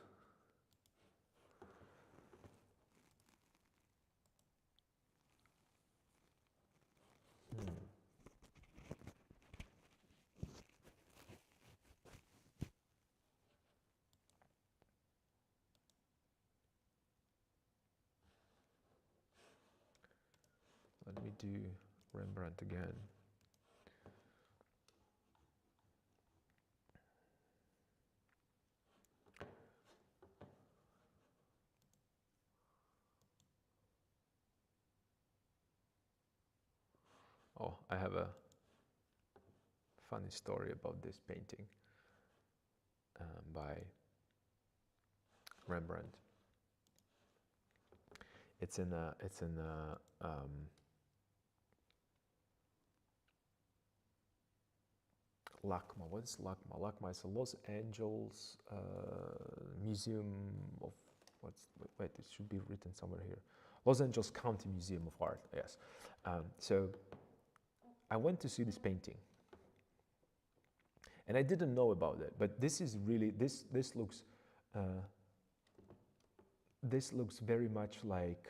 Let me do Rembrandt again. Oh, I have a funny story about this painting by Rembrandt. It's in LACMA. What is LACMA? LACMA is a Los Angeles Museum of wait, it should be written somewhere here. Los Angeles County Museum of Art. Yes. So I went to see this painting, and I didn't know about it. But this is really this looks very much like.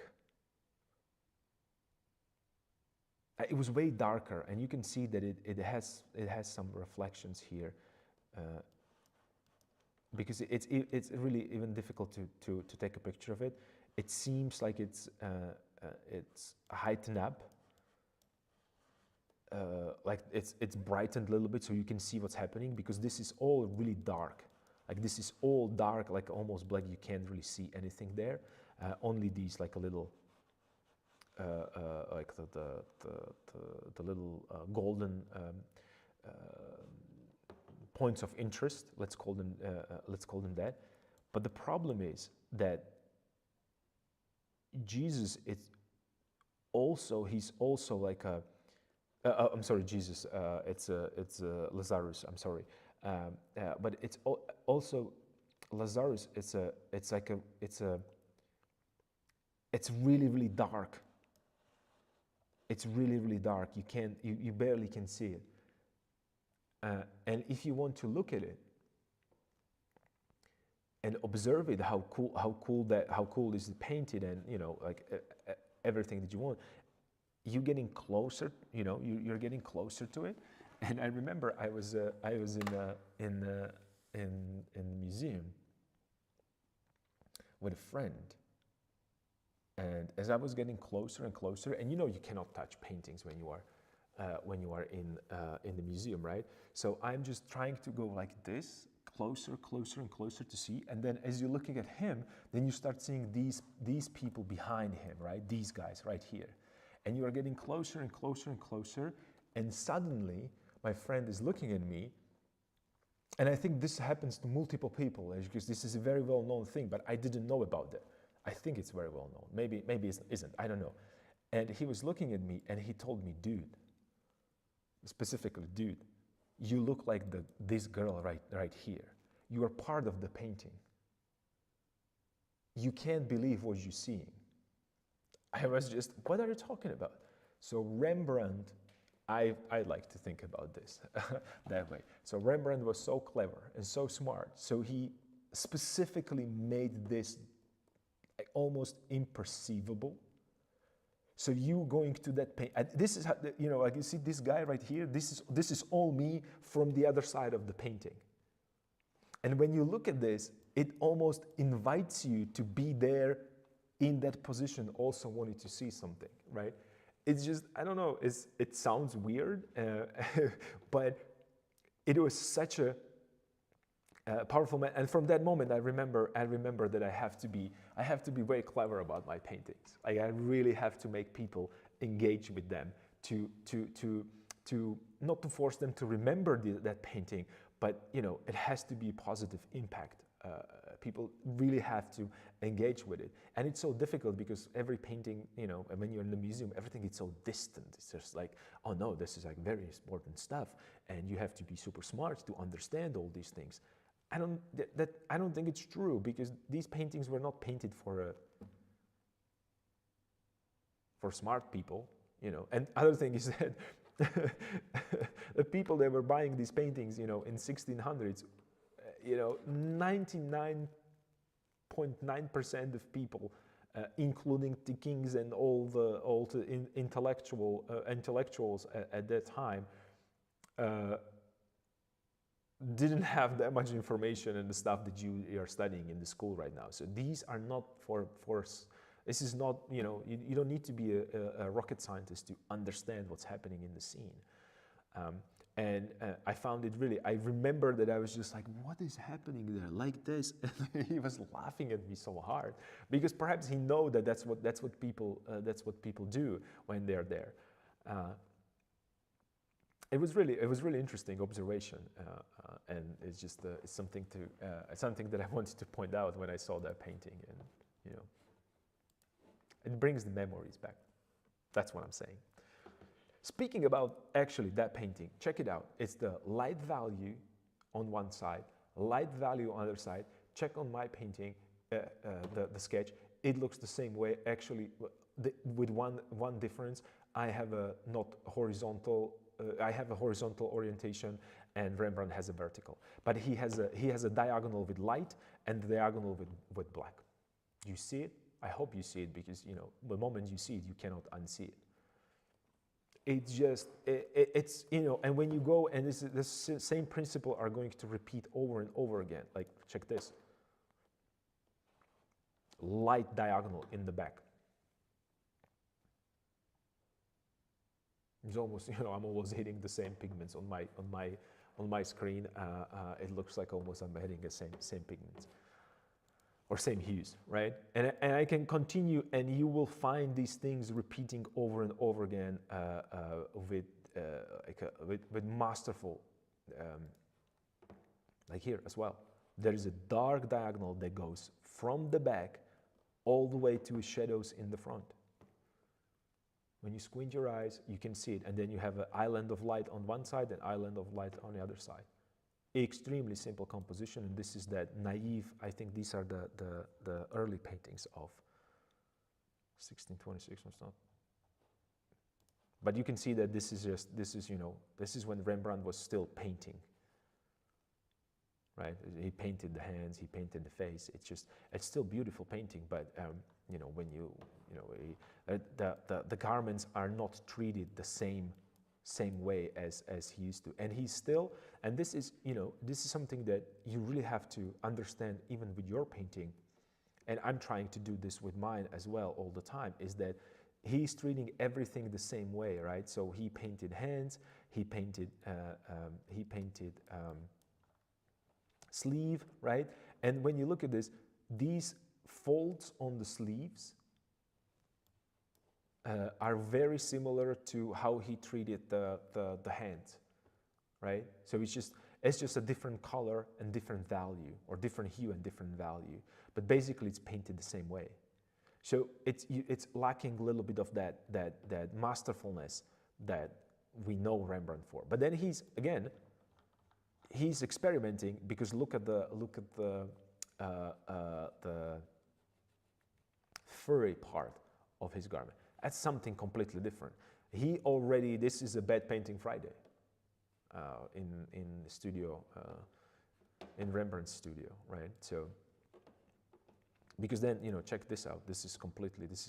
It was way darker, and you can see that it has some reflections here, because it's really even difficult to take a picture of it. It seems like it's heightened up, like it's brightened a little bit, so you can see what's happening, because this is all really dark. Like this is all dark, like almost black. You can't really see anything there. Only these like a little. Like the little golden points of interest. Let's call them that. But the problem is that Jesus he's also like a. I'm sorry, Jesus. It's Lazarus. I'm sorry, but it's also Lazarus. It's really, really dark. It's really, really dark. You barely can see it. And if you want to look at it and observe it, how cool is it painted, and like everything that you want, you're getting closer. You're getting closer to it. And I remember I was in the museum with a friend. And as I was getting closer and closer, and you cannot touch paintings when you are in the museum, right? So I'm just trying to go like this, closer, closer, and closer to see. And then as you're looking at him, then you start seeing these people behind him, right? These guys right here, and you are getting closer and closer and closer. And suddenly, my friend is looking at me, and I think this happens to multiple people, because this is a very well-known thing, but I didn't know about it. I think it's very well known. Maybe it isn't. I don't know. And he was looking at me, and he told me, dude, specifically, dude, you look like this girl right here. You are part of the painting. You can't believe what you're seeing. I was just, what are you talking about? So Rembrandt, I like to think about this that way. So Rembrandt was so clever and so smart. So he specifically made this almost imperceivable. So you going to that paint, this is how, like you see this guy right here, this is all me from the other side of the painting. And when you look at this, it almost invites you to be there in that position, also wanting to see something, right? It's just, I don't know, it sounds weird, but it was such a powerful man. And from that moment, I remember that I have to be very clever about my paintings. Like, I really have to make people engage with them, to not to force them to remember that painting, but you know, it has to be a positive impact. People really have to engage with it, and it's so difficult because every painting, you know, when you're in the museum, everything is so distant. It's just like, oh no, this is like very important stuff, and you have to be super smart to understand all these things. I don't think it's true, because these paintings were not painted for smart people, you know. And other thing is that the people that were buying these paintings, you know, in 1600s, you know, 99.9% of people, including the kings and all the intellectuals at that time, didn't have that much information and the stuff that you are studying in the school right now. So these are not for this is not, you know, you don't need to be a rocket scientist to understand what's happening in the scene. And I found it really, I remember that I was just like, what is happening there, like this? And he was laughing at me so hard, because perhaps he know that that's what people do when they're there. It was really interesting observation, and it's just it's something that I wanted to point out when I saw that painting, and you know, it brings the memories back. That's what I'm saying. Speaking about actually that painting, check it out. It's the light value on one side, light value on the other side. Check on my painting, the sketch. It looks the same way, actually, with one difference. I have a not horizontal. I have a horizontal orientation, and Rembrandt has a vertical. But he has a diagonal with light and the diagonal with black. You see it? I hope you see it, because you know, the moment you see it, you cannot unsee it. It's just, it's, you know, and when you go, and this same principle are going to repeat over and over again. Like, check this. Light diagonal in the back. It's almost, you know, I'm almost hitting the same pigments on my screen. It looks like almost I'm hitting the same pigments or same hues, right? And I can continue, and you will find these things repeating over and over again with masterful, like here as well. There is a dark diagonal that goes from the back all the way to shadows in the front. When you squint your eyes, you can see it, and then you have an island of light on one side and island of light on the other side. Extremely simple composition, and this is that naive. I think these are the early paintings of 1626 or so. But you can see that this is when Rembrandt was still painting. Right? He painted the hands, he painted the face. It's still beautiful painting, but you know, when the garments are not treated the same way as he used to, and he's still. And this is, you know, this is something that you really have to understand, even with your painting. And I'm trying to do this with mine as well all the time. Is that he's treating everything the same way, right? So he painted hands, he painted sleeve, right? And when you look at this, these folds on the sleeves are very similar to how he treated the hands, right? So it's just a different color and different value, or different hue and different value, but basically it's painted the same way. So it's lacking a little bit of that masterfulness that we know Rembrandt for. But then he's experimenting, because look at the furry part of his garment. That's something completely different. This is a bed painting Friday in the studio, in Rembrandt's studio, right? So, because then, you know, check this out. This is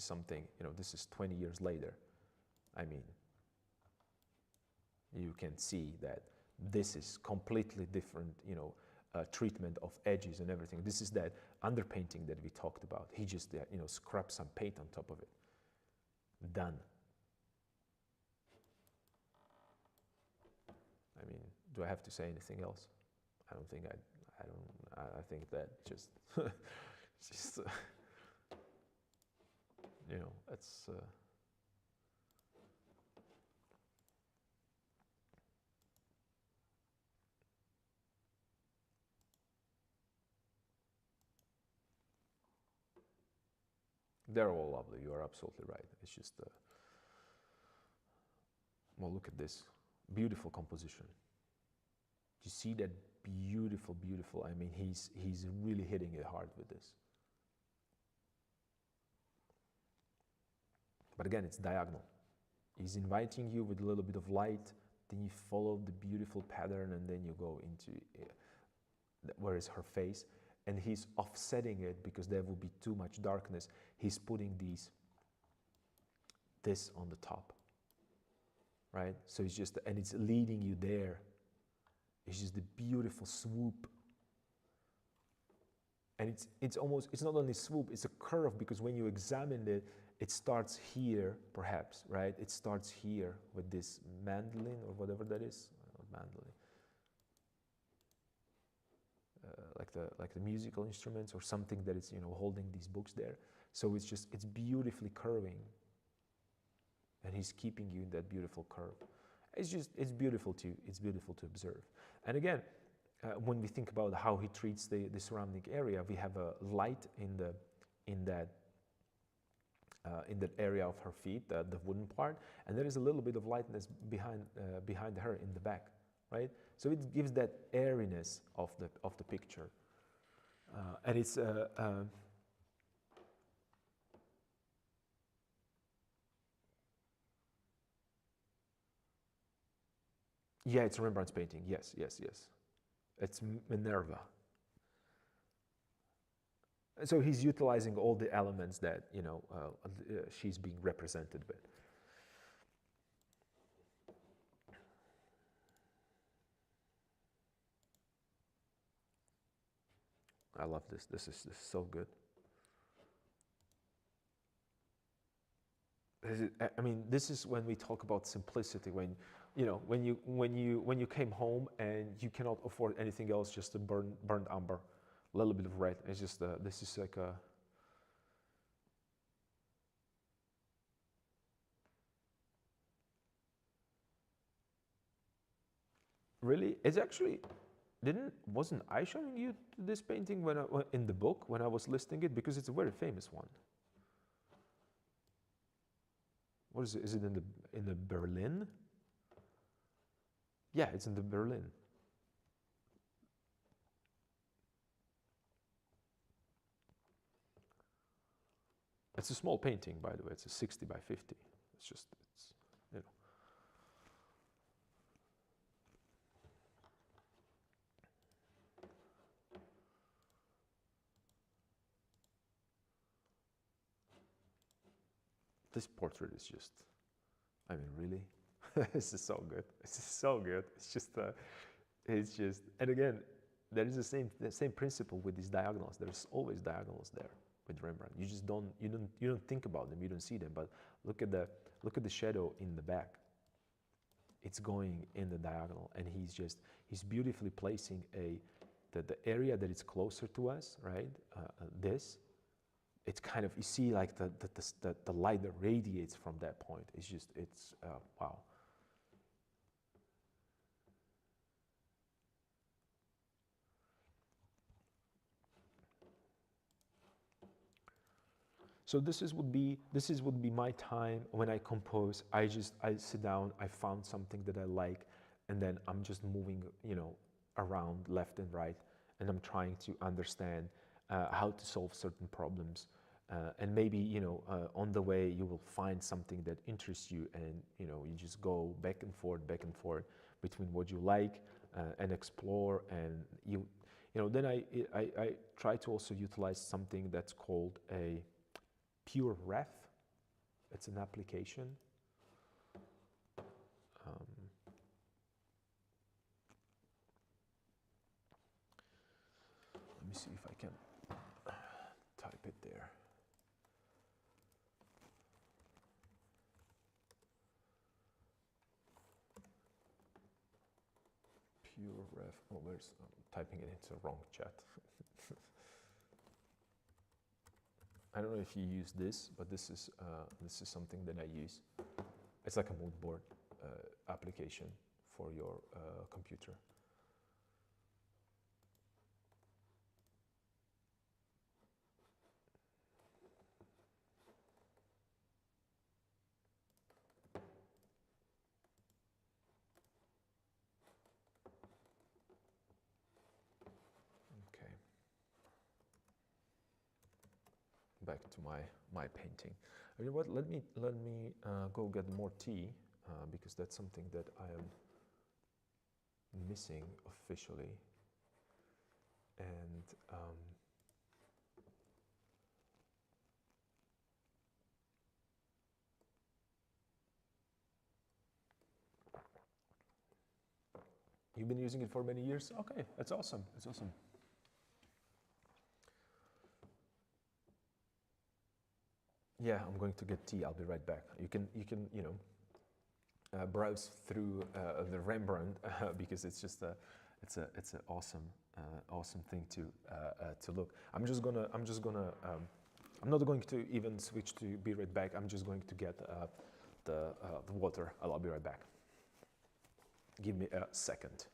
something, you know, this is 20 years later. I mean, you can see that this is completely different, you know, treatment of edges and everything. This is that underpainting that we talked about. He just, you know, scrubbed some paint on top of it. Done. I mean, do I have to say anything else? I don't think I don't. I think that just, just, you know, it's. They're all lovely. You are absolutely right. It's just, well, look at this beautiful composition. You see that beautiful, beautiful. I mean, he's really hitting it hard with this. But again, it's diagonal. He's inviting you with a little bit of light, then you follow the beautiful pattern, and then you go into where is her face, and he's offsetting it because there will be too much darkness. He's putting this on the top, right? So it's just, and it's leading you there. It's just the beautiful swoop. And it's almost, it's not only swoop, it's a curve, because when you examine it, it starts here, perhaps, right? It starts here with this mandolin or whatever that is, not mandolin. Like the musical instruments or something that is, you know, holding these books there. So it's just, it's beautifully curving, and he's keeping you in that beautiful curve. It's just, it's beautiful to observe. And again, when we think about how he treats the surrounding area, we have a light in that area of her feet, the wooden part, and there is a little bit of lightness behind her in the back, right? So it gives that airiness of the picture, and it's yeah, it's Rembrandt's painting. Yes. It's Minerva. So he's utilizing all the elements that, you know, she's being represented with. I love this. This is so good. I mean, this is when we talk about simplicity. When, you know, when you came home and you cannot afford anything else, just a burnt umber, a little bit of red. It's just this is like a. Really, it's actually wasn't I showing you this painting when in the book when I was listing it, because it's a very famous one. What is it? Is it in the Berlin? Yeah, it's in the Berlin. It's a small painting, by the way. It's a 60 by 50. It's just, it's, you know. This portrait is just, I mean, really, this is so good. This is so good. It's just, and again, there is the same principle with these diagonals. There's always diagonals there with Rembrandt. You just don't think about them. You don't see them. But look at the shadow in the back. It's going in the diagonal, and he's beautifully placing the area that is closer to us, right? This. It's kind of, you see like the light that radiates from that point. It's just, it's, wow. So this would be my time when I compose. I sit down, I found something that I like, and then I'm just moving, you know, around left and right, and I'm trying to understand how to solve certain problems. And maybe, you know, on the way you will find something that interests you, and, you know, you just go back and forth between what you like and explore, and you know, then I try to also utilize something that's called a pure ref. It's an application. Let me see if I can type it there. pure ref. Oh, where's typing it into the wrong chat. I don't know if you use this, but this is something that I use. It's like a mood board application for your computer. Okay. Back to my painting. You know what? Let me go get more tea because that's something that I am missing officially. And you've been using it for many years? Okay, that's awesome. That's awesome. Yeah, I'm going to get tea. I'll be right back. You can browse through the Rembrandt because it's just it's an awesome awesome thing to look. I'm not going to even switch to be right back. I'm just going to get the water. I'll be right back. Give me a second.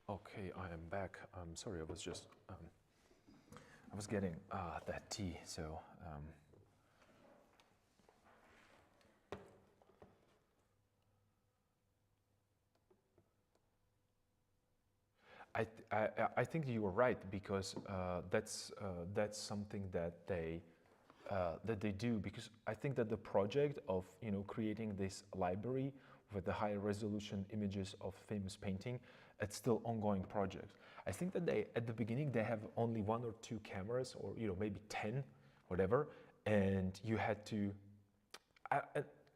Okay, I am back. I'm sorry, I was just I was getting that tea, so I think you were right because that's something that they do, because I think that the project of creating this library with the high resolution images of famous painting, it's still ongoing project. I think that they at the beginning they have only 1 or 2 cameras, or maybe 10, whatever, and you had to.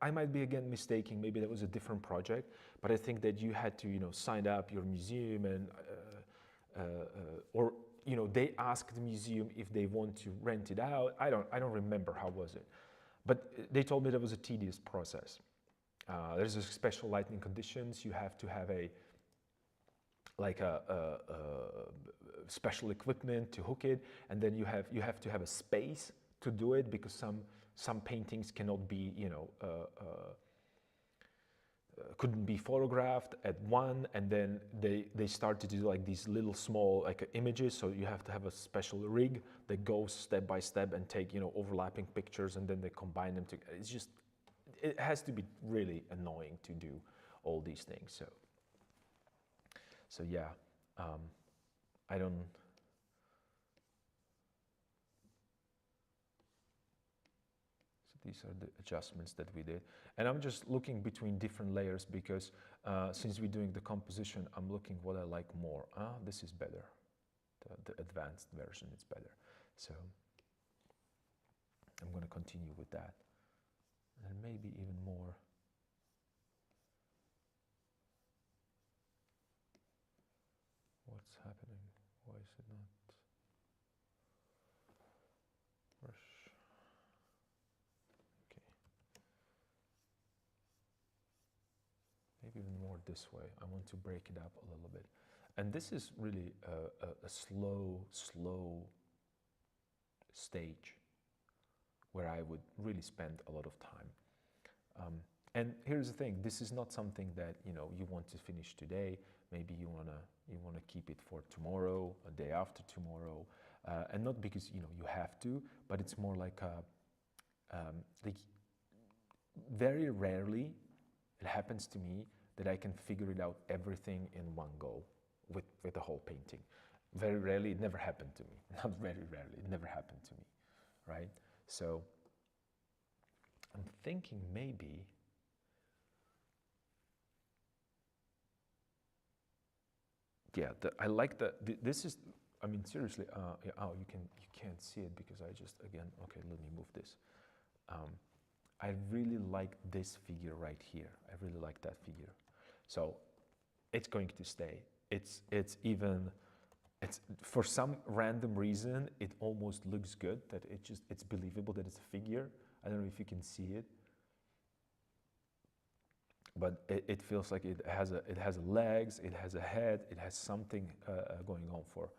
I might be again mistaking. Maybe that was a different project, but I think that you had to sign up your museum and or they asked the museum if they want to rent it out. I don't remember how was it, but they told me that was a tedious process. There's a special lighting conditions. You have to have a special equipment to hook it, and then you have to have a space to do it, because some paintings cannot be couldn't be photographed at one, and then they start to do like these little small images, so you have to have a special rig that goes step by step and take overlapping pictures, and then they combine them together. It has to be really annoying to do all these things. So yeah, I don't. So these are the adjustments that we did, and I'm just looking between different layers, because since we're doing the composition, I'm looking what I like more. This is better. The advanced version is better. So I'm going to continue with that, and maybe even more. What's happening? Why is it not? Rush. Okay. Maybe even more this way. I want to break it up a little bit. And this is really a slow stage where I would really spend a lot of time. And here's the thing: this is not something that you want to finish today. Maybe you wanna keep it for tomorrow, a day after tomorrow, and not because you have to, but it's more like very rarely it happens to me that I can figure it out everything in one go with the whole painting. Very rarely, it never happened to me. Not very rarely, it never happened to me, right? So I'm thinking maybe I like this is, I mean, seriously, yeah, you can't see it because I just, again, okay, let me move this. I really like this figure right here. I really like that figure. So it's going to stay. It's for some random reason, it almost looks good, that it's believable that it's a figure. I don't know if you can see it, but it feels like it has legs, it has a head, it has something going on for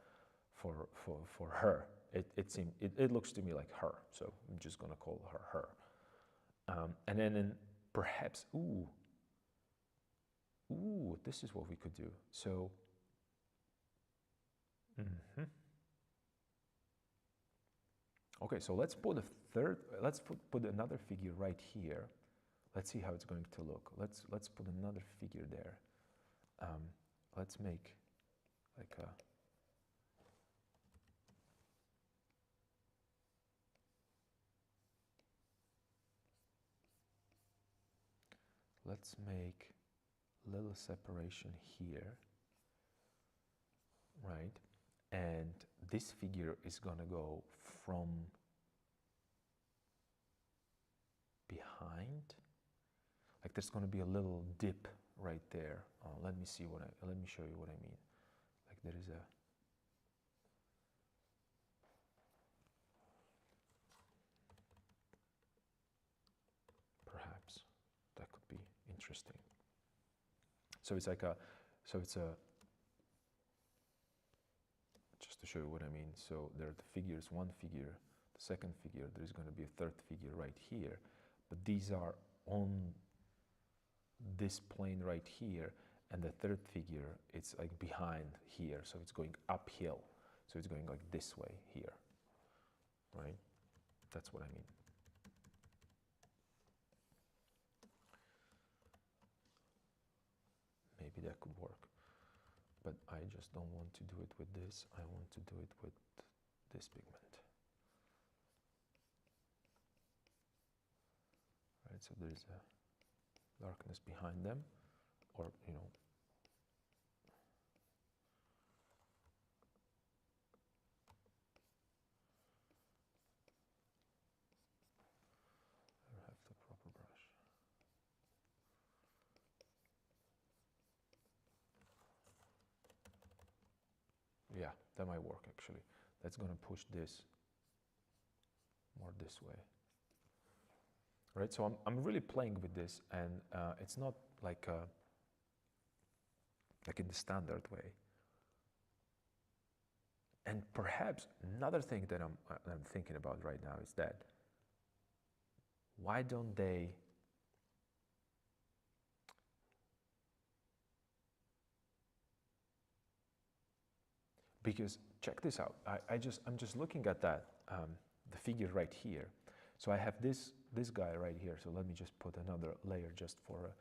her. It looks to me like her, so I'm just gonna call her. And then perhaps, ooh, this is what we could do. So, okay, so let's put put another figure right here. Let's see how it's going to look. Let's put another figure there. Let's make like a. Let's make a little separation here, right? And this figure is gonna go from behind. Like there's gonna be a little dip right there. Let me show you what I mean. Like there is a. Perhaps that could be interesting. So it's like just to show you what I mean. So there are the figures, one figure, the second figure, there's going to be a third figure right here, but these are on this plane right here, and the third figure, it's like behind here, so it's going uphill, so it's going like this way here, right? That's what I mean. Maybe that could work, but I just don't want to do it with this. I want to do it with this pigment. Right, so there's a darkness behind them, or I don't have the proper brush. that might work actually. That's going to push this more this way. Right, so I'm really playing with this, and it's not like in the standard way. And perhaps another thing that I'm thinking about right now is that why don't they because check this out. I'm just looking at that the figure right here. So I have this guy right here. So let me just put another layer just for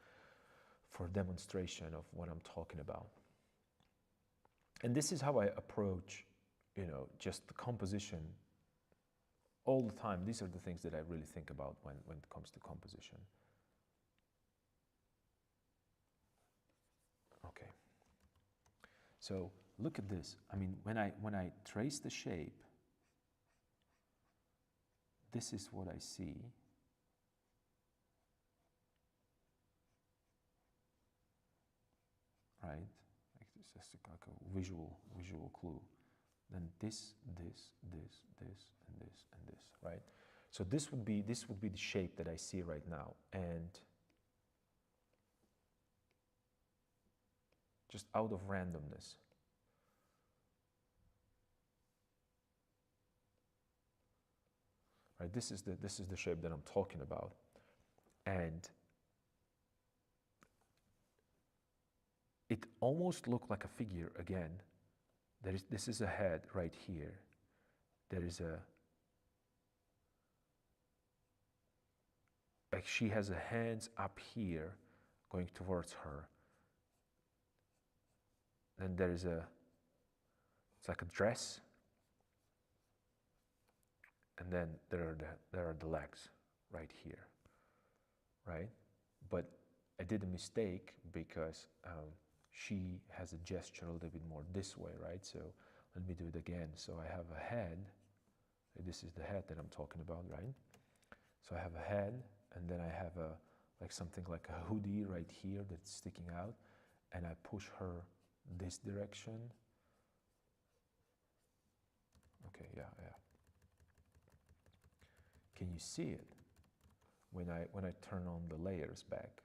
demonstration of what I'm talking about. And this is how I approach, just the composition all the time. These are the things that I really think about when it comes to composition. Okay. So look at this. I mean, when I trace the shape, this is what I see. Right? It's just like a visual clue. Then this, and this, and this, right? So this would be the shape that I see right now, and just out of randomness. Right? This is the shape that I'm talking about, and it almost looked like a figure again. This is a head right here. There is like she has her hands up here going towards her. Then there is it's like a dress. And then there are the legs right here, right? But I did a mistake because she has a gesture a little bit more this way, right? So let me do it again. So I have a head. This is the head that I'm talking about, right? So I have a head, and then I have something like a hoodie right here that's sticking out, and I push her this direction. Okay, yeah. Can you see it when I turn on the layers back?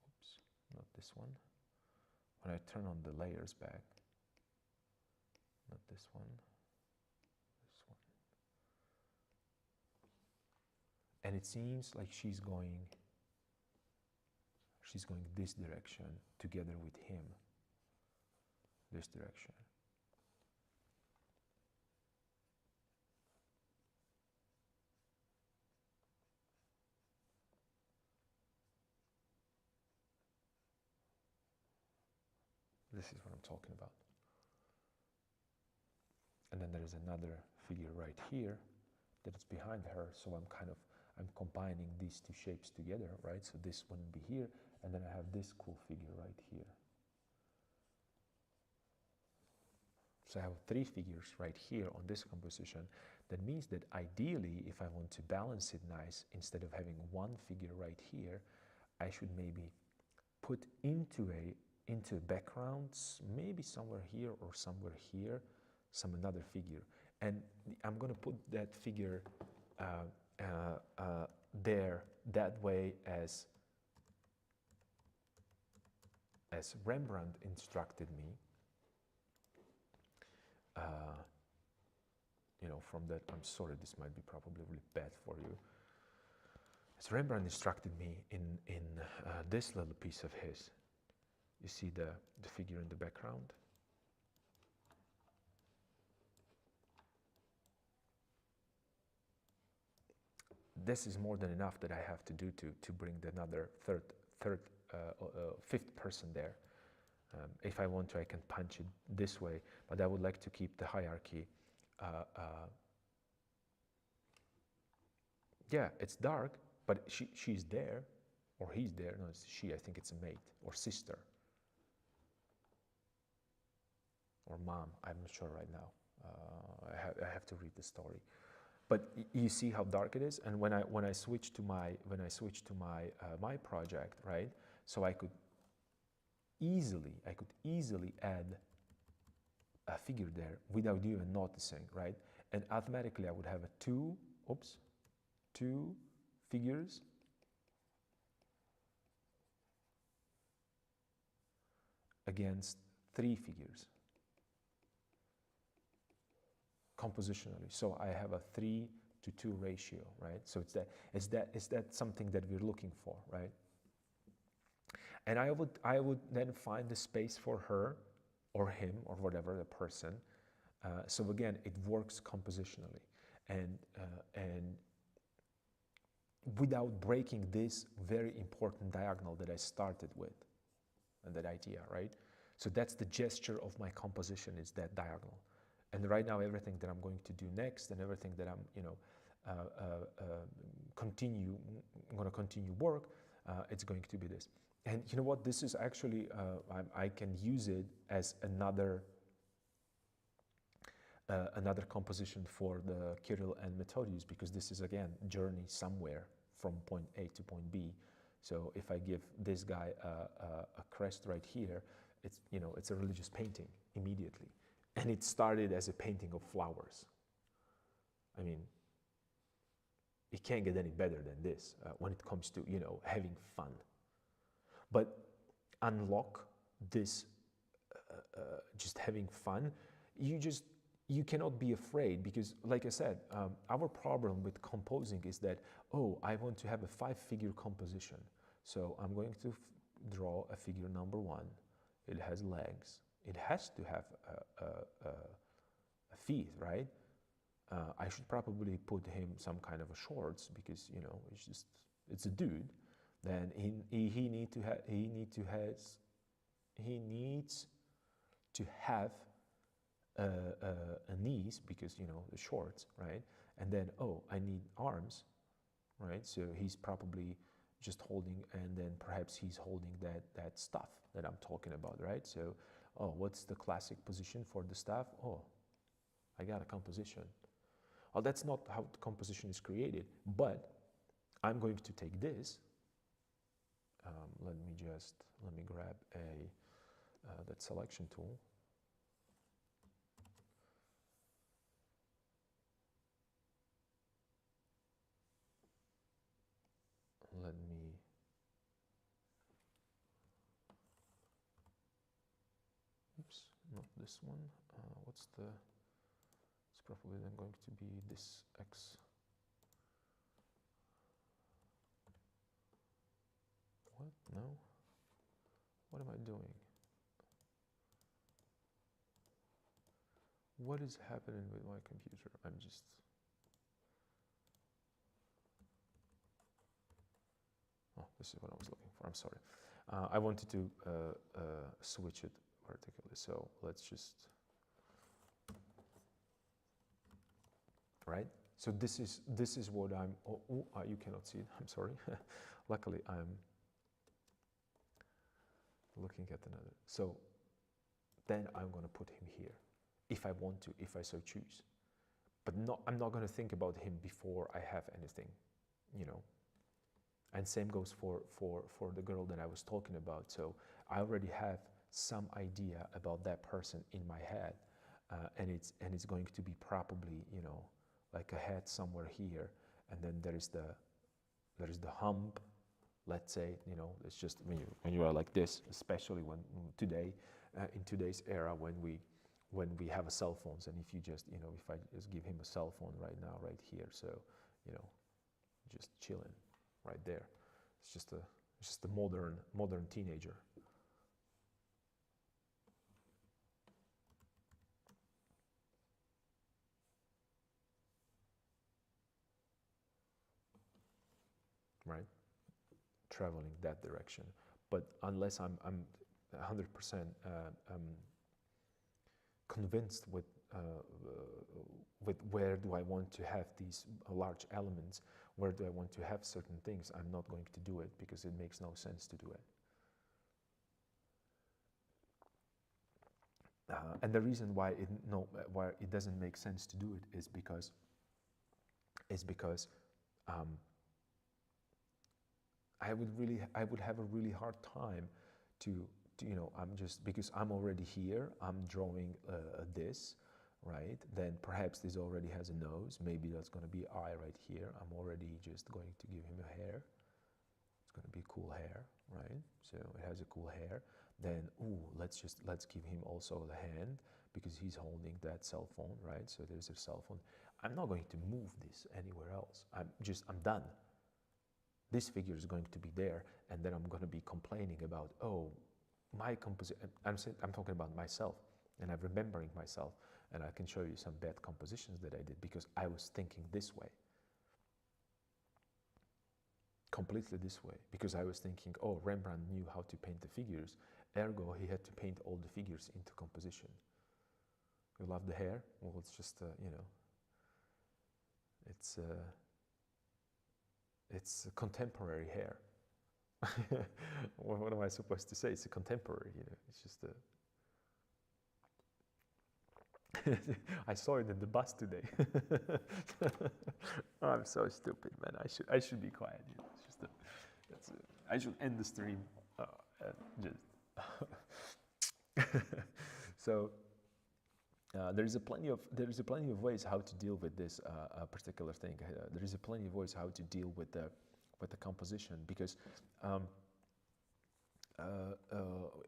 Oops, not this one. When I turn on the layers back, not this one, this one. And it seems like she's going this direction together with him. This direction. This is what I'm talking about. And then there is another figure right here that is behind her. So I'm combining these two shapes together, right? So this wouldn't be here, and then I have this cool figure right here. So I have three figures right here on this composition. That means that ideally, if I want to balance it nice, instead of having one figure right here, I should maybe put into backgrounds, maybe somewhere here or somewhere here, another figure. And I'm going to put that figure there that way as Rembrandt instructed me. From that, I'm sorry, this might be probably really bad for you. As Rembrandt instructed me in this little piece of his. You see the figure in the background? This is more than enough that I have to do to bring another fifth person there. If I want to, I can punch it this way, but I would like to keep the hierarchy. Yeah, it's dark, but she's there, or he's there. No, it's she. I think it's a mate or sister or mom. I'm not sure right now. I have to read the story. But you see how dark it is, and when I switch to my my project, right? So I could easily add a figure there without even noticing, right? And automatically I would have a two figures against 3 figures compositionally. So I have a 3:2 ratio, right? So is that something that we're looking for, right? And I would then find the space for her or him or whatever, the person. So again, it works compositionally, and without breaking this very important diagonal that I started with, and that idea, right? So that's the gesture of my composition, is that diagonal. And right now, everything that I'm going to do next, and everything that I'm, I'm going to continue work, it's going to be this. And you know what? This is actually, I can use it as another composition for the Kirill and Methodius, because this is again journey somewhere from point A to point B. So if I give this guy a crest right here, it's, you know, it's a religious painting immediately, and it started as a painting of flowers. I mean, it can't get any better than this when it comes to, you know, having fun. But unlock this, just having fun. You cannot be afraid, because, like I said, our problem with composing is that, oh, I want to have a 5-figure composition. So I'm going to draw a figure number 1. It has legs. It has to have a feet, right? I should probably put him some kind of a shorts, because, you know, it's a dude. Then he needs to have a knees, because, you know, the shorts, right? And then, oh, I need arms, right? So he's probably just holding, and then perhaps he's holding that stuff that I'm talking about, right? So, oh, what's the classic position for the staff? Oh, I got a composition. Well, that's not how the composition is created, but I'm going to take this. Let me grab that selection tool. Let me oops, not this one. It's probably then going to be this X. What? No? What am I doing? What is happening with my computer? I'm just... Oh, this is what I was looking for. I'm sorry. I wanted to switch it vertically. So let's just... Right? So this is what I'm... you cannot see it. I'm sorry. Luckily, I'm looking at another. So then I'm going to put him here, if I want to, if I so choose. But I'm not going to think about him before I have anything, you know. And same goes for the girl that I was talking about. So I already have some idea about that person in my head, and it's going to be probably, you know, like a head somewhere here, and then there is the hump. Let's say, you know, it's just when you are like this, especially when today, in today's era, when we have a cell phones, and if you just, you know, if I just give him a cell phone right now, right here, so, you know, just chilling right there. It's just a modern teenager. Right? Traveling that direction. But unless I'm 100% convinced with where do I want to have these large elements, where do I want to have certain things, I'm not going to do it, because it makes no sense to do it. And the reason why it doesn't make sense to do it is because I would have a really hard time to you know, I'm just, because I'm already here, I'm drawing this, right? Then perhaps this already has a nose. Maybe that's going to be eye right here. I'm already just going to give him a hair. It's going to be cool hair, right? So it has a cool hair. Then, ooh, let's give him also the hand, because he's holding that cell phone, right? So there's a cell phone. I'm not going to move this anywhere else. I'm done. This figure is going to be there, and then I'm going to be complaining about, oh, my composition. I'm talking about myself, and I'm remembering myself, and I can show you some bad compositions that I did because I was thinking this way. Completely this way, because I was thinking, oh, Rembrandt knew how to paint the figures, ergo he had to paint all the figures into composition. You love the hair? Well, it's just, you know, it's a contemporary hair. What am I supposed to say? It's a contemporary, you know, it's just I saw it in the bus today. Oh, I'm so stupid, man. I should be quiet. You know? It's just I should end the stream. So there is plenty of ways how to deal with this particular thing. There is plenty of ways how to deal with the composition, because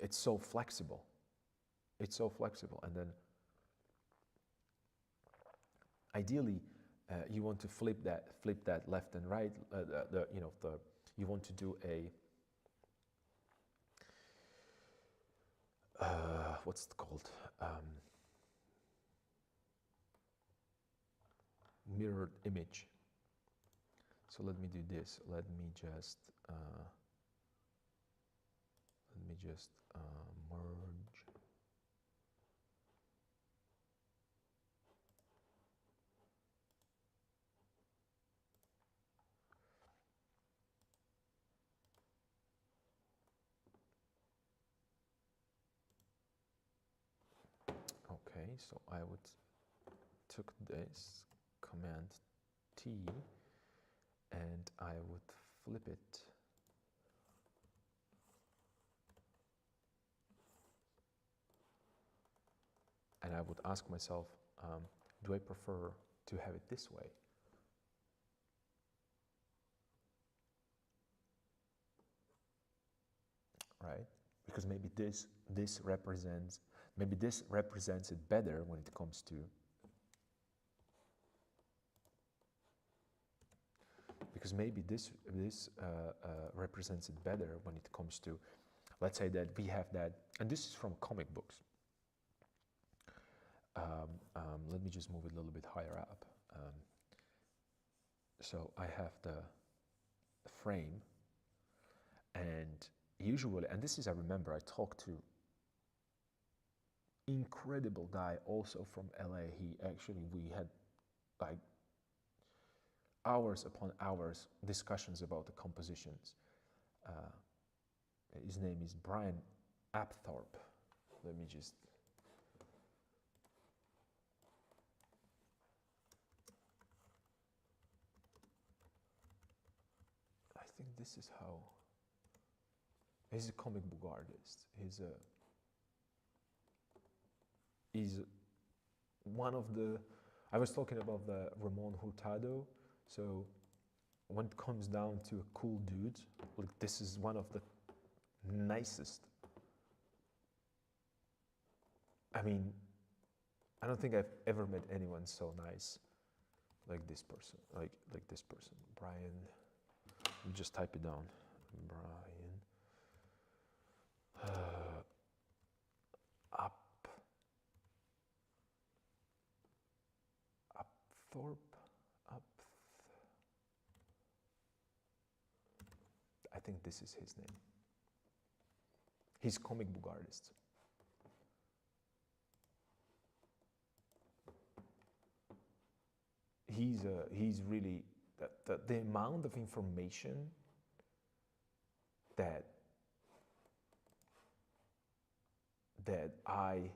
it's so flexible. It's so flexible, and then ideally, you want to flip that left and right. You want to do a what's it called? Mirrored image. So let me do this. Let me just merge. Okay, so I would took this Command T, and I would flip it. And I would ask myself, do I prefer to have it this way? Right? Because maybe this represents it better when it comes to, because maybe this represents it better when it comes to, let's say that we have that, and this is from comic books. Let me just move it a little bit higher up. So I have the frame, and usually, and this is, I remember I talked to incredible guy also from LA. We had like hours upon hours discussions about the compositions. His name is Brian Apthorpe. Let me just, I think this is how, he's a comic book artist. He's one of the, I was talking about the Ramon Hurtado. So when it comes down to a cool dude, like this is one of the nicest. I mean, I don't think I've ever met anyone so nice like this person, like this person. Brian, let me just type it down. Brian Upthorpe. I think this is his name. He's a comic book artist. He's really, the amount of information that I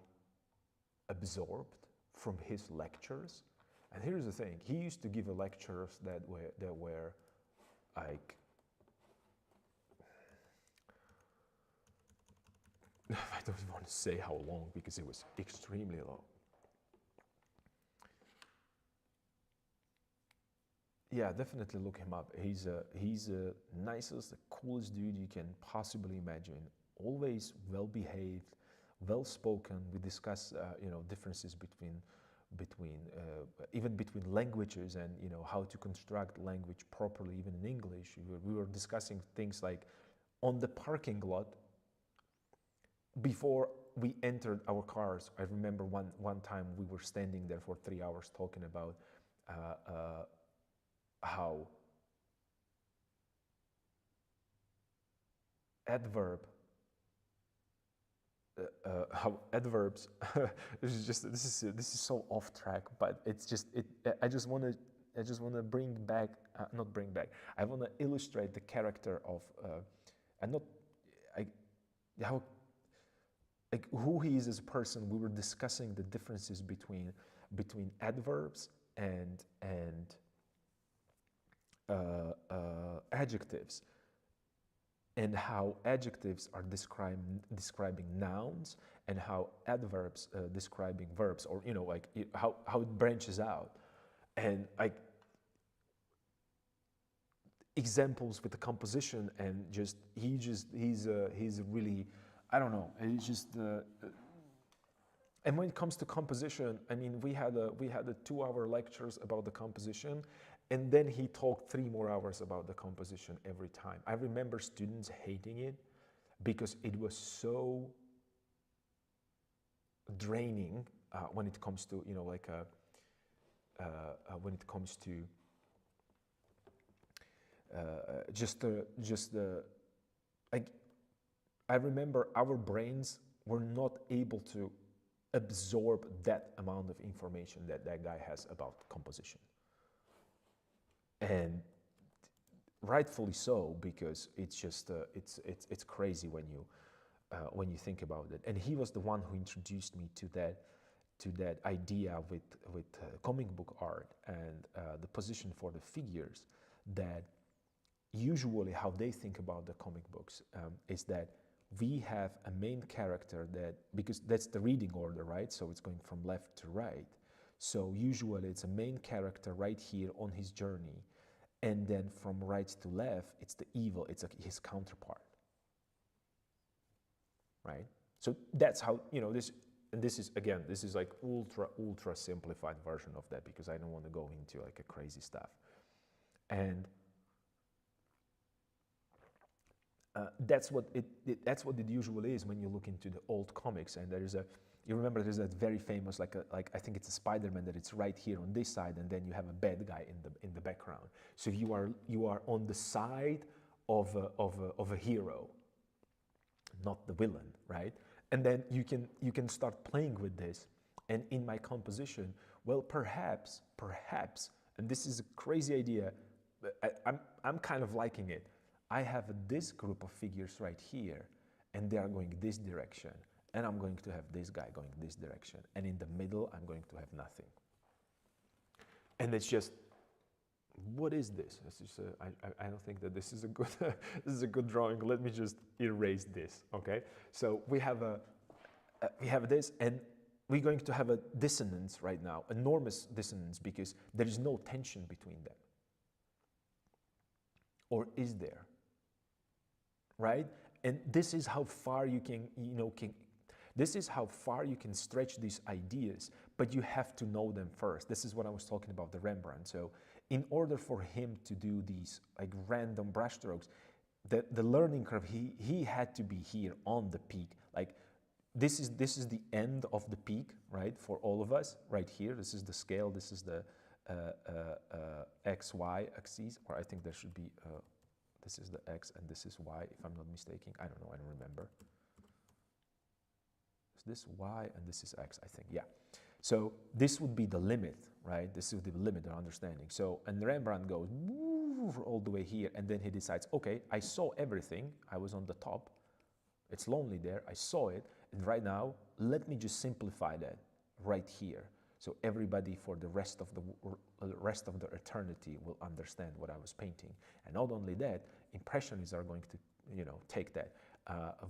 absorbed from his lectures. And here's the thing, he used to give lectures that were like I don't want to say how long because it was extremely long. Yeah, definitely look him up. He's a nicest, the coolest dude you can possibly imagine. Always well behaved, well spoken. We discuss differences between even between languages, and how to construct language properly, even in English. We were discussing things like on the parking lot before we entered our cars. I remember one time we were standing there for 3 hours talking about how adverb how adverbs this is so off track, but it's just I just want to bring back, not bring back, I want to illustrate the character of and not I, how, like, who he is as a person. We were discussing the differences between adverbs and adjectives, and how adjectives are describing nouns, and how adverbs describing verbs, or like how it branches out, and like examples with the composition, and he's really, I don't know, he's just and when it comes to composition, I mean, we had a 2-hour lectures about the composition, and then he talked 3 more hours about the composition every time. I remember students hating it because it was so draining when it comes to when it comes to like, I remember our brains were not able to absorb that amount of information that guy has about composition. And rightfully so, because it's just it's crazy when you think about it. And he was the one who introduced me to that idea with comic book art, and the position for the figures, that usually how they think about the comic books is that we have a main character, that, because that's the reading order, right? So it's going from left to right. So usually it's a main character right here on his journey, and then from right to left, it's the evil, it's like his counterpart, right? So that's how, this, and this is like ultra simplified version of that, because I don't want to go into like a crazy stuff. And that's what it usually is when you look into the old comics. And you remember there's that very famous, like I think it's a Spider-Man, that it's right here on this side, and then you have a bad guy in the background. So you are on the side of a hero, not the villain, right? And then you can start playing with this. And in my composition, well, perhaps, and this is a crazy idea, but I'm kind of liking it. I have this group of figures right here, and they are going this direction, and I'm going to have this guy going this direction, and in the middle I'm going to have nothing. And it's just, what is this? It's just I don't think that this is a good this is a good drawing. Let me just erase this. Okay, so we have this, and we're going to have a dissonance right now, enormous dissonance, because there is no tension between them. Or is there? Right? And this is how far you can, this is how far you can stretch these ideas, but you have to know them first. This is what I was talking about, the Rembrandt. So in order for him to do these like random brushstrokes, the learning curve, he had to be here on the peak. Like this is the end of the peak, right? For all of us, right here. This is the scale. This is the XY axis, or I think there should be. This is the X and this is Y, if I'm not mistaken. I don't know, I don't remember. Is this Y and this is X, I think, yeah. So this would be the limit, right? This is the limit of understanding. So, and Rembrandt goes all the way here, and then he decides, okay, I saw everything. I was on the top. It's lonely there. I saw it. And right now, let me just simplify that right here. So everybody for the rest of the eternity will understand what I was painting. And not only that, impressionists are going to, take that.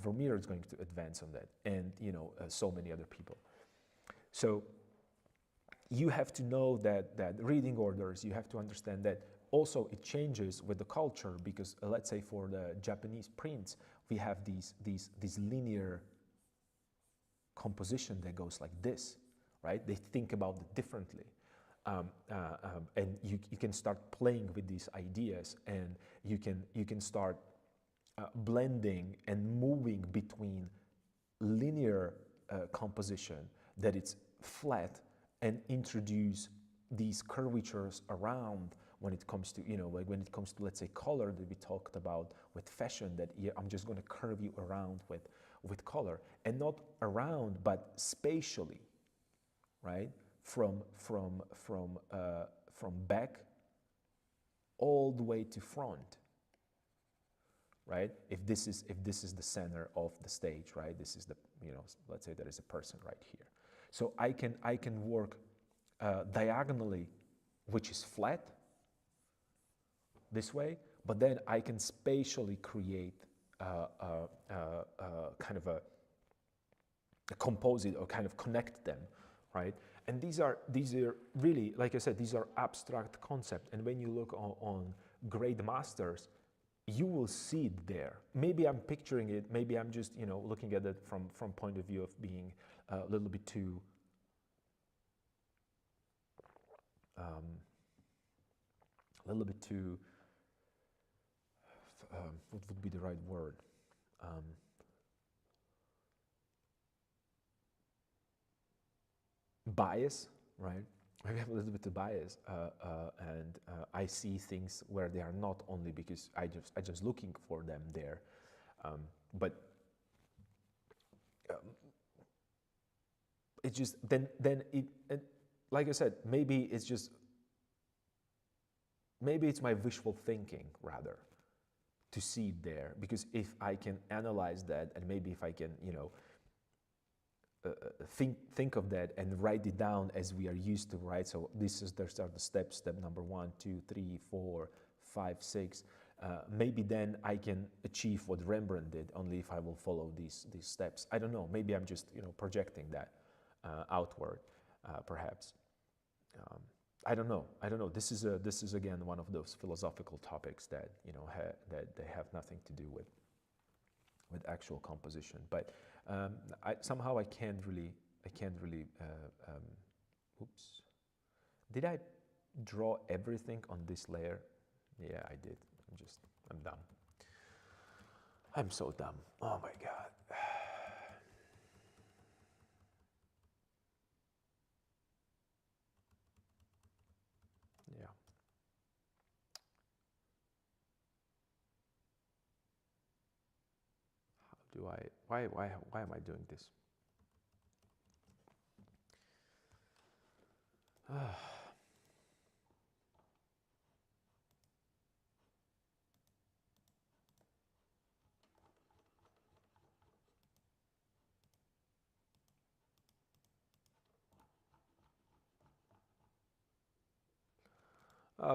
Vermeer is going to advance on that, and so many other people. So you have to know that reading orders, you have to understand that also it changes with the culture, because let's say for the Japanese prints, we have these linear composition that goes like this, right? They think about it differently. And you can start playing with these ideas, and you can start blending and moving between linear composition that it's flat, and introduce these curvatures around when it comes to, like when it comes to, let's say, color that we talked about with fashion, that I'm just going to curve you around with color, and not around, but spatially, right? From back all the way to front, right? If this is the center of the stage, right? This is the, let's say there is a person right here. So I can work diagonally, which is flat, this way, but then I can spatially create kind of a composite, or kind of connect them, right? And these are really, like I said, these are abstract concepts. And when you look on great masters, you will see it there. Maybe I'm picturing it. Maybe I'm just looking at it from point of view of being a little bit too what would be the right word? Bias, right? I have a little bit of bias, and I see things where they are not, only because I just looking for them there, but it just then it, like I said, maybe it's my wishful thinking rather, to see it there, because if I can analyze that, and maybe if I can think of that and write it down as we are used to, right? So these are the steps, step number 1, 2, 3, 4, 5, 6. Maybe then I can achieve what Rembrandt did, only if I will follow these steps. I don't know. Maybe I'm just projecting that outward, perhaps. I don't know. This is again one of those philosophical topics that that they have nothing to do with actual composition. But somehow I can't really. Oops. Did I draw everything on this layer? Yeah, I did. I'm dumb. I'm so dumb. Oh my God. Yeah. How do I? Why am I doing this?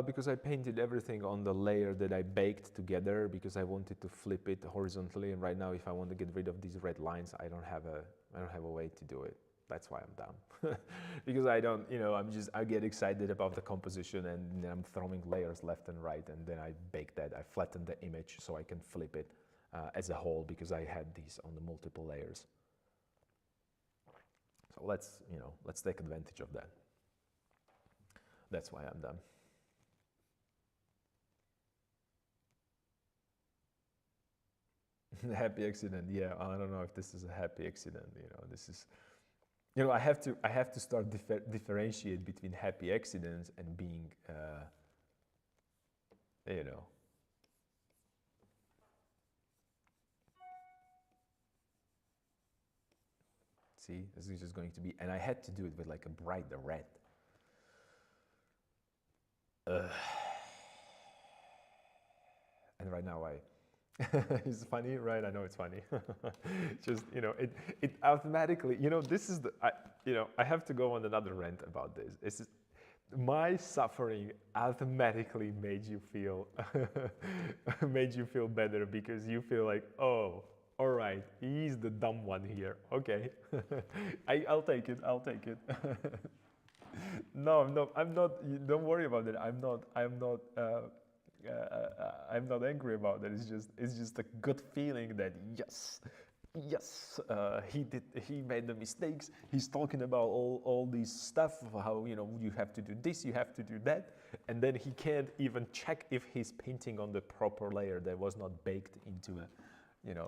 Because I painted everything on the layer that I baked together, because I wanted to flip it horizontally. And right now, if I want to get rid of these red lines, I don't have a way to do it. That's why I'm dumb. Because I get excited about the composition, and then I'm throwing layers left and right, and then I bake that. I flatten the image so I can flip it as a whole, because I had these on the multiple layers. So let's take advantage of that. That's why I'm dumb. Happy accident. Yeah, I don't know if this is a happy accident. This is, I have to start differentiate between happy accidents and being, See, this is just going to be, and I had to do it with like a bright red. And right now it's funny, right? I know it's funny. Just, it automatically, this is I have to go on another rant about this. It's just, my suffering automatically made you feel better, because you feel like, oh, All right, he's the dumb one here. Okay, I'll take it. I'll take it. No, no, I'm not. Don't worry about it. I'm not. I'm not angry about it. It's just a good feeling that yes, yes, he did. He made the mistakes. He's talking about all these stuff of how you have to do this, you have to do that, and then he can't even check if he's painting on the proper layer that was not baked into a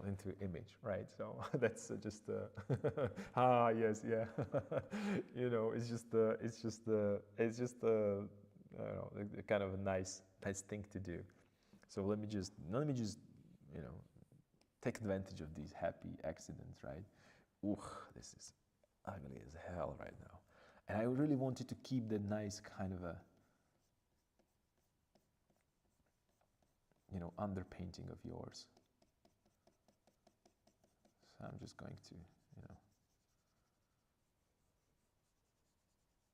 into image, right? So that's just yes, yeah. A kind of a nice thing to do. So let me just take advantage of these happy accidents, right? Ooh, this is ugly as hell right now, and I really wanted to keep the nice kind of a underpainting of yours. So I'm just going to,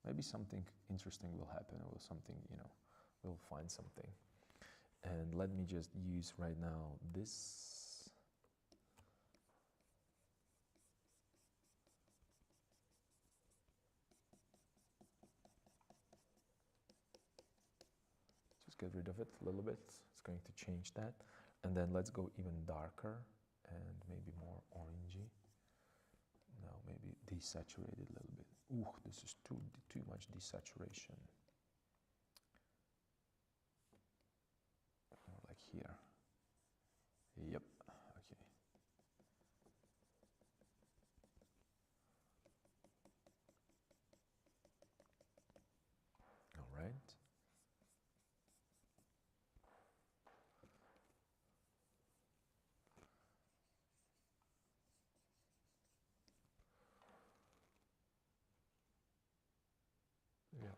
maybe something interesting will happen, or something, we'll find something. And let me just use right now this. Just get rid of it a little bit. It's going to change that. And then let's go even darker and maybe more orangey. No, maybe desaturated a little bit. Ooh, this is too much desaturation. More like here. Yep. Okay. All right. Yeah.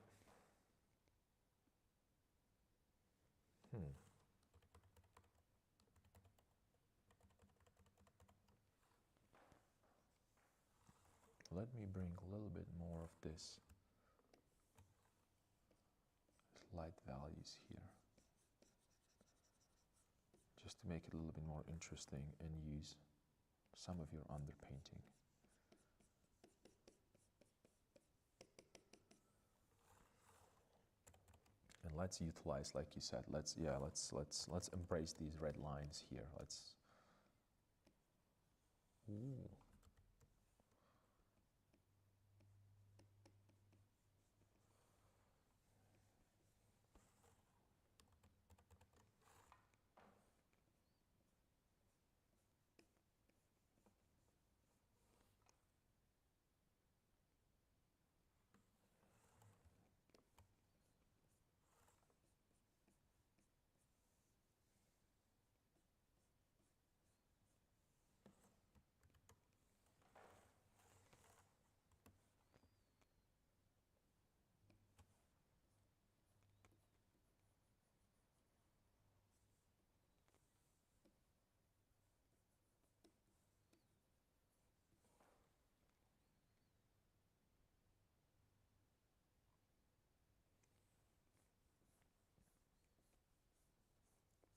Let me bring a little bit more of this light values here, just to make it a little bit more interesting and use some of your underpainting. And let's utilize, like you said, let's embrace these red lines here. Ooh.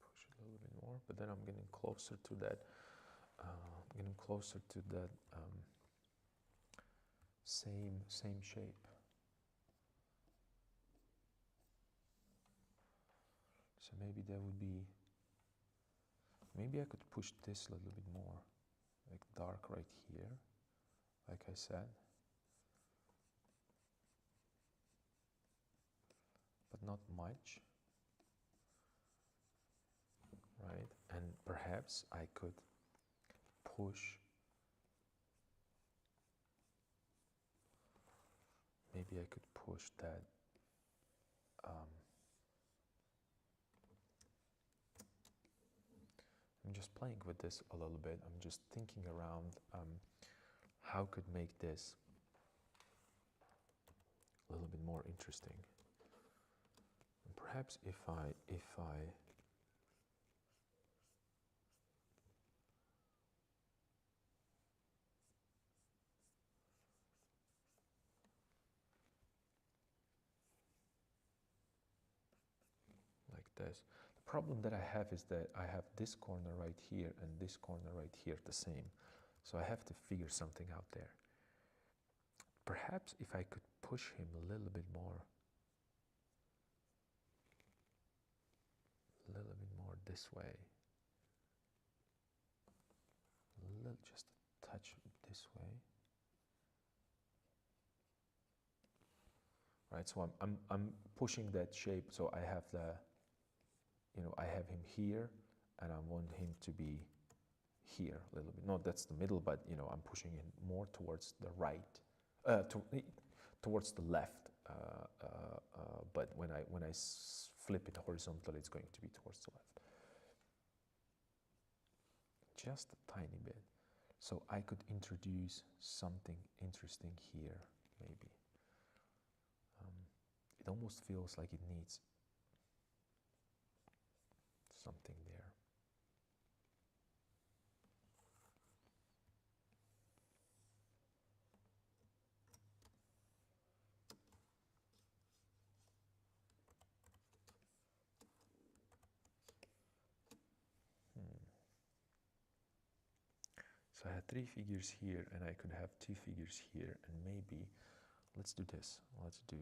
Push it a little bit more, but then I'm getting closer to that. Same shape. So maybe that would be. Maybe I could push this a little bit more, like dark right here, like I said. But not much, right? And perhaps I could push, maybe I could push that I'm just playing with this a little bit. I'm just thinking around how could make this a little bit more interesting. And perhaps if I like this, Problem that I have is that I have this corner right here and this corner right here the same. So I have to figure something out there. Perhaps if I could push him a little bit more, this way, just a touch this way. Right, so I'm pushing that shape, so I have the, I have him here, and I want him to be here a little bit. No, that's the middle, but I'm pushing it more towards the right, towards the left. But when I flip it horizontally, it's going to be towards the left. Just a tiny bit. So I could introduce something interesting here, maybe. It almost feels like it needs something there. So I had 3 figures here, and I could have 2 figures here, and maybe, let's do this. Let's do,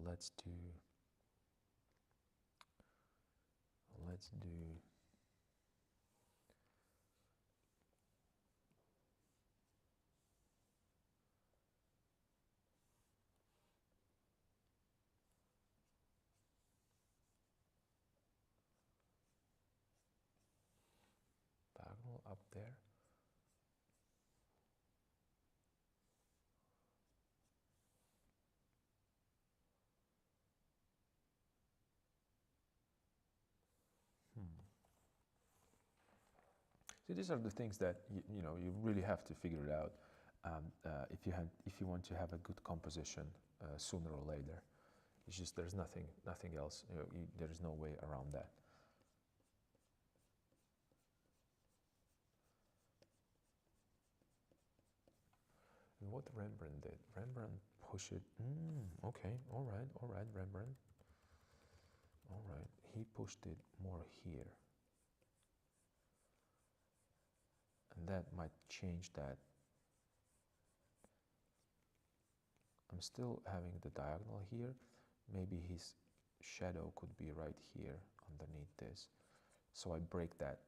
let's do diagonal up there. So these are the things that you really have to figure it out if you want to have a good composition sooner or later. It's just there's nothing else. There is no way around that. And what Rembrandt did, Rembrandt pushed it. Okay, all right, Rembrandt. All right, he pushed it more here. And that might change that. I'm still having the diagonal here. Maybe his shadow could be right here underneath this. So I break that.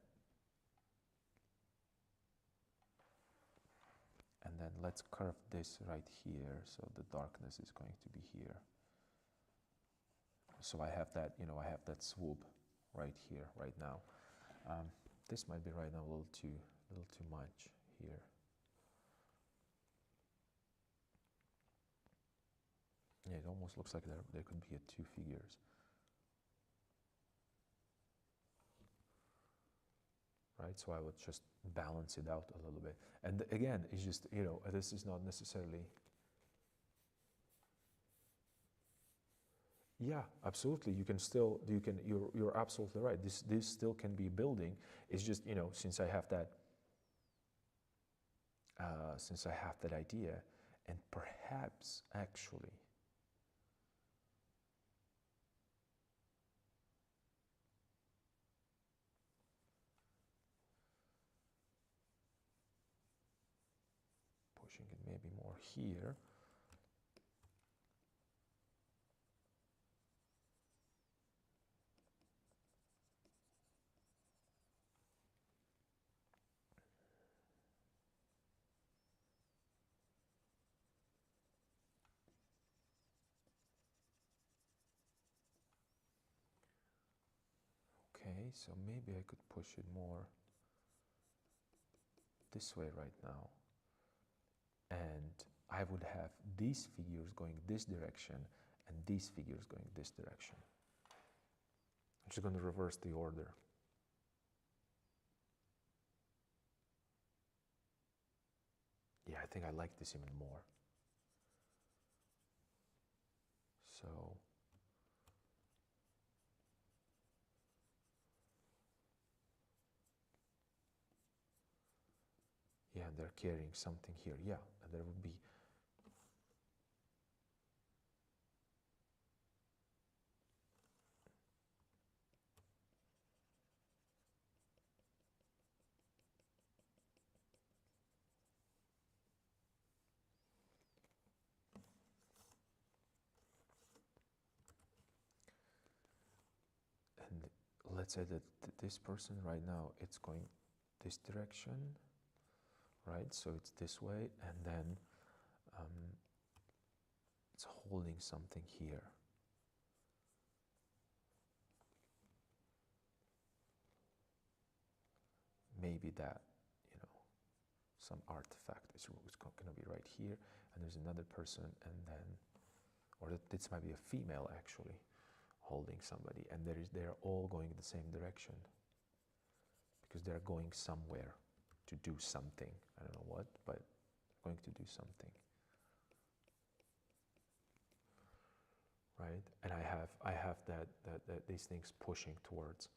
And then let's curve this right here, so the darkness is going to be here. So I have that, I have that swoop right here, right now. This might be right now a little too much here. Yeah, it almost looks like there could be 2 figures. Right, so I would just balance it out a little bit. And again, it's just, this is not necessarily. Yeah, absolutely. You can still, you're absolutely right. This still can be building. It's just, since I have that, idea, and perhaps actually, pushing it maybe more here. Okay, so maybe I could push it more this way right now. And I would have these figures going this direction and these figures going this direction. I'm just going to reverse the order. Yeah, I think I like this even more. So yeah, they're carrying something here. Yeah, and there would be. let's say that this person right now, it's going this direction, right? So it's this way, and then it's holding something here. Maybe that, you know, some artifact is going to be right here, and there's another person, and then, or that this might be a female actually, holding somebody, and they're all going in the same direction because they're going somewhere to do something. I don't know what, but going to do something, right? And I have that these things pushing towards,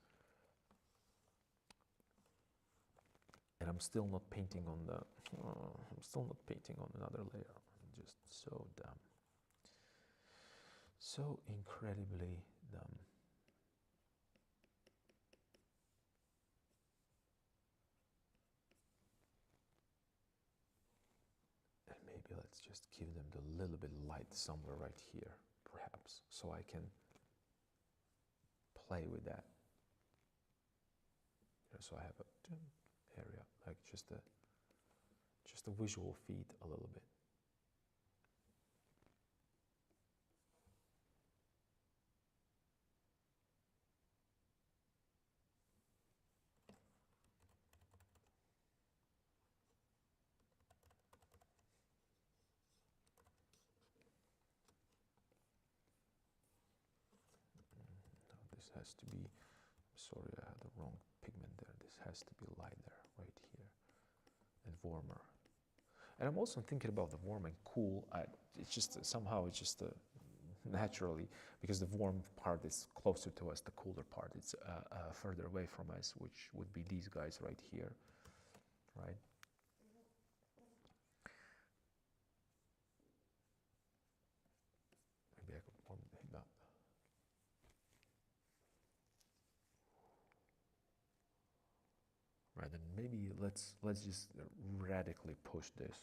and I'm still not painting on the. I'm still not painting on another layer. I'm just so dumb, so incredibly dumb. And maybe let's just give them the little bit of light somewhere right here, perhaps, so I can play with that. You know, so I have a area, like just a visual feed a little bit. No, this has to be, sorry, I had the wrong pigment there. This has to be lighter right here and warmer. And I'm also thinking about the warm and cool. It's just somehow it's just naturally, because the warm part is closer to us, the cooler part it's further away from us, which would be these guys right here, right? Maybe I could warm him up. Right, and maybe let's just radically push this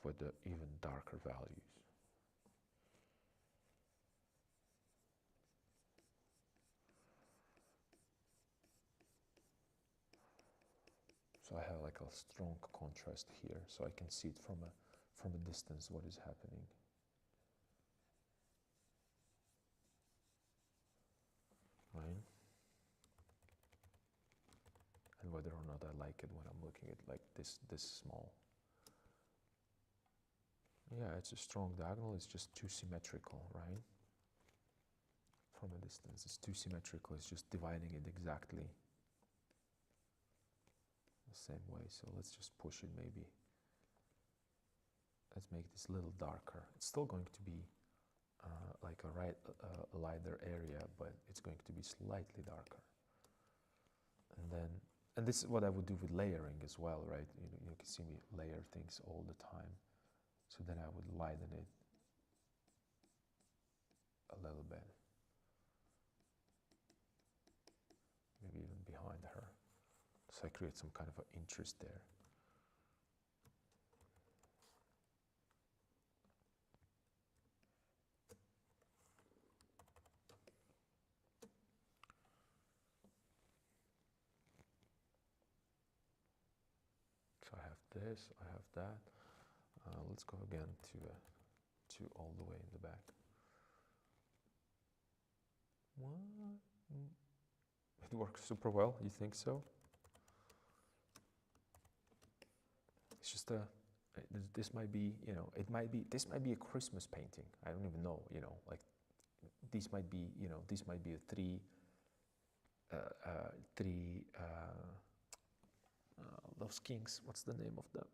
for the even darker values. So I have like a strong contrast here, so I can see it from a distance what is happening. Right? And whether or not I like it when I'm looking at like this small. Yeah, it's a strong diagonal, it's just too symmetrical, right? From a distance, it's too symmetrical, it's just dividing it exactly the same way. So let's just push it maybe. Let's make this a little darker. It's still going to be like a lighter area, but it's going to be slightly darker. And this is what I would do with layering as well, right? You can see me layer things all the time. So then I would lighten it a little bit. Maybe even behind her. So I create some kind of an interest there. So I have this, I have that. Let's go again to all the way in the back. What? It works super well, you think so? It's just this might be, you know, this might be a Christmas painting. I don't even know, you know, like this might be, you know, this might be a three those kings, what's the name of them?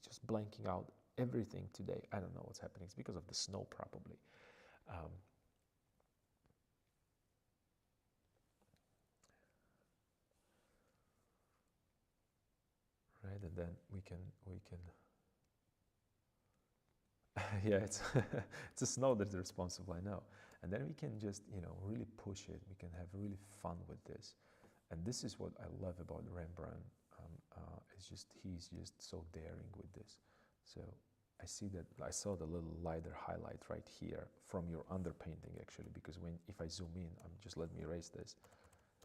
Just blanking out everything today. I don't know what's happening. It's because of the snow, probably. Right, and then we can yeah, it's it's a snow that's responsible, I know. And then we can just, you know, really push it. We can have really fun with this. And this is what I love about Rembrandt. It's just, he's just so daring with this. So I see that I saw the little lighter highlight right here from your underpainting actually, because if I zoom in, just let me erase this.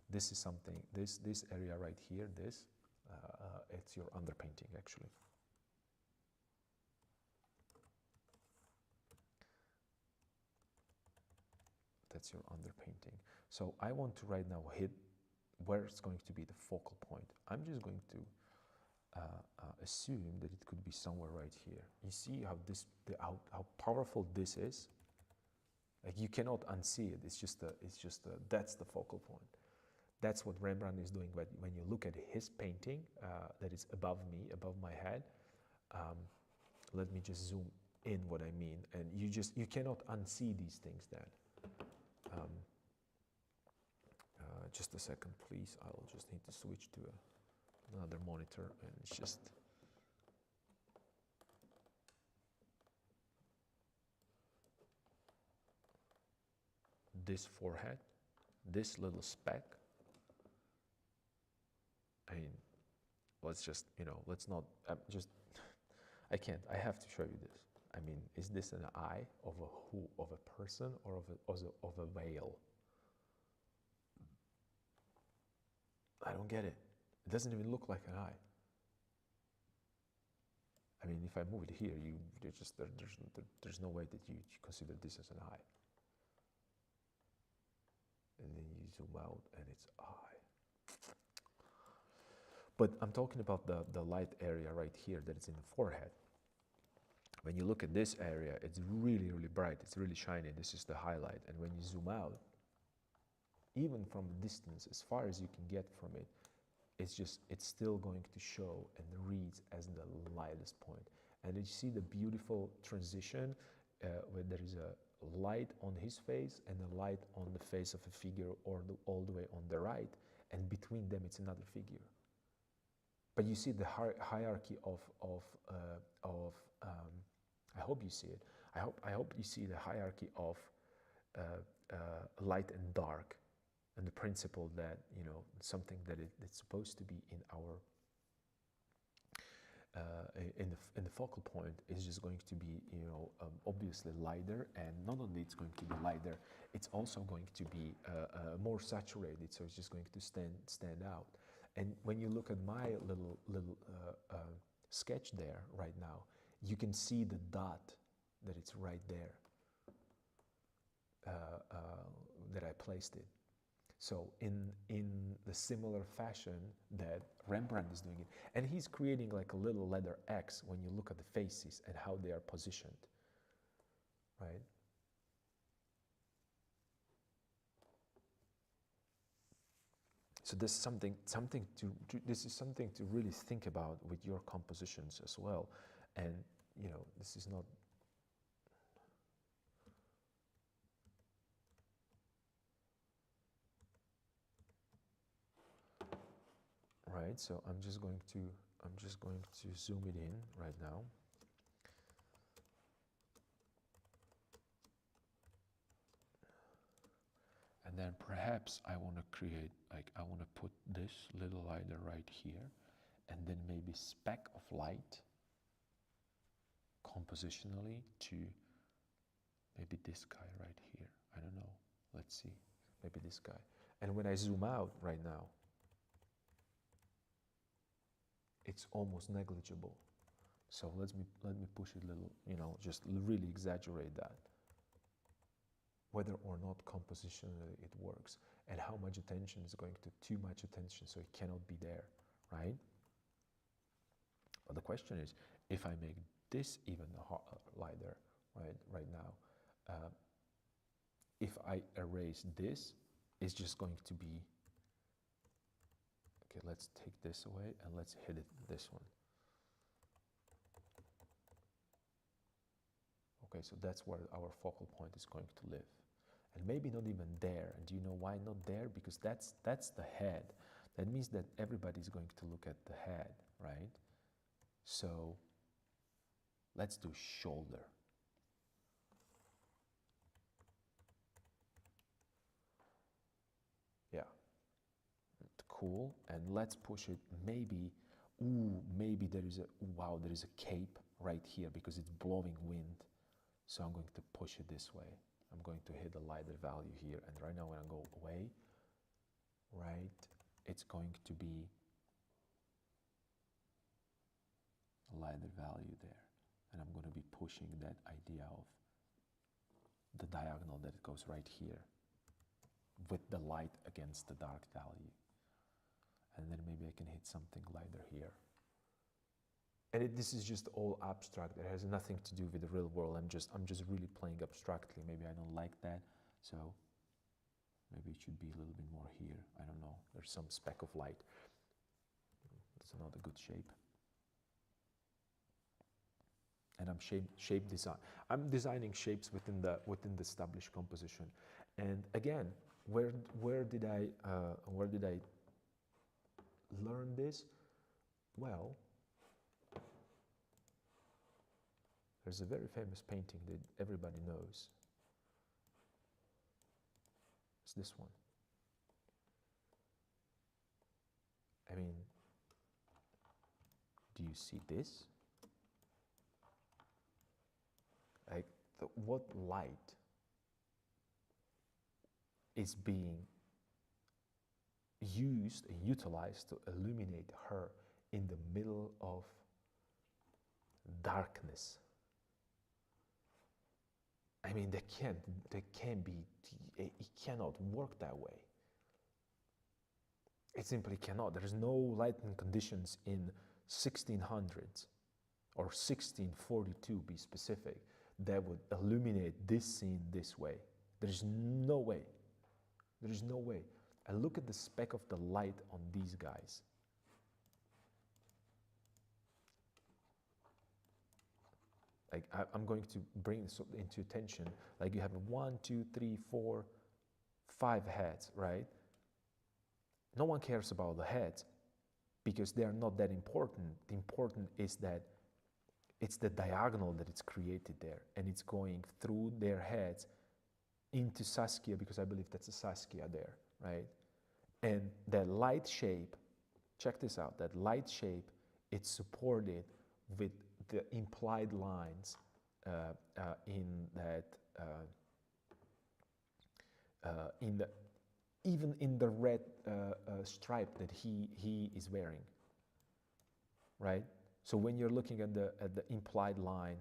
This is something, this area right here, it's your underpainting actually. That's your underpainting. So I want to right now hit where it's going to be the focal point. I'm just going to assume that it could be somewhere right here. You see how how powerful this is? Like you cannot unsee it. That's the focal point. That's what Rembrandt is doing. But when you look at his painting that is above me, above my head, let me just zoom in what I mean. And you cannot unsee these things then. Just a second, please. I'll just need to switch to another monitor, and it's just this forehead, this little speck. I mean, let's just, let's not I can't. I have to show you this. I mean, is this an eye of a person, or of a whale? I don't get it. It doesn't even look like an eye. I mean, if I move it here, there's no way that you consider this as an eye. And then you zoom out, and it's eye. But I'm talking about the light area right here that is in the forehead. When you look at this area, it's really, really bright. It's really shiny. This is the highlight. And when you zoom out, even from a distance, as far as you can get from it, it's still going to show and reads as the lightest point. And you see the beautiful transition where there is a light on his face and a light on the face of a figure, or all the way on the right, and between them it's another figure. But you see the hierarchy of I hope you see it. I hope you see the hierarchy of light and dark, and the principle that something that it's supposed to be in our in the focal point is just going to be obviously lighter, and not only it's going to be lighter, it's also going to be more saturated, so it's just going to stand out. And when you look at my little sketch there right now, you can see the dot that it's right there that I placed it. So in the similar fashion that Rembrandt is doing it, and he's creating like a little letter X when you look at the faces and how they are positioned, right? So this is something to really think about with your compositions as well. And this is not. Right, so I'm just going to zoom it in right now. And then perhaps I want to create, I want to put this little lighter right here, and then maybe speck of light compositionally to maybe this guy right here. I don't know. Let's see. Maybe this guy. And when I zoom out right now, it's almost negligible. So let me push it a little, just really exaggerate that. Whether or not compositionally it works, and how much attention is going to too much attention, so it cannot be there, right? But the question is, if I make this even lighter, right now, if I erase this, it's just going to be. Okay, let's take this away and let's hit it this one. Okay, so that's where our focal point is going to live. And maybe not even there. And do you know why not there? Because that's the head. That means that everybody's going to look at the head, right? So let's do shoulder. Yeah. Cool. And let's push it maybe ooh, maybe there is a, wow, there is a cape right here because it's blowing wind. So I'm going to push it this way. I'm going to hit a lighter value here. And right now when I go away, right, it's going to be a lighter value there. And I'm going to be pushing that idea of the diagonal that it goes right here with the light against the dark value. And then maybe I can hit something lighter here. And this is just all abstract. It has nothing to do with the real world. I'm just really playing abstractly. Maybe I don't like that, so maybe it should be a little bit more here. I don't know. There's some speck of light. That's not a good shape. And I'm shape design. I'm designing shapes within the established composition. And again, where did I learn this? Well, there's a very famous painting that everybody knows. It's this one. I mean, do you see this? Like, what light is being used and utilized to illuminate her in the middle of darkness? I mean, it cannot work that way. It simply cannot. There is no lighting conditions in 1600s or 1642, be specific, that would illuminate this scene this way. There is no way. There is no way. And look at the speck of the light on these guys. Like, I'm going to bring this into attention. Like, you have 1, 2, 3, 4, 5 heads, right? No one cares about the heads because they are not that important. The important is that it's the diagonal that it's created there, and it's going through their heads into Saskia, because I believe that's a Saskia there, right? And that light shape, check this out, that light shape, it's supported with the implied lines in that, even in the red stripe that he is wearing, right? So when you're looking at the implied line,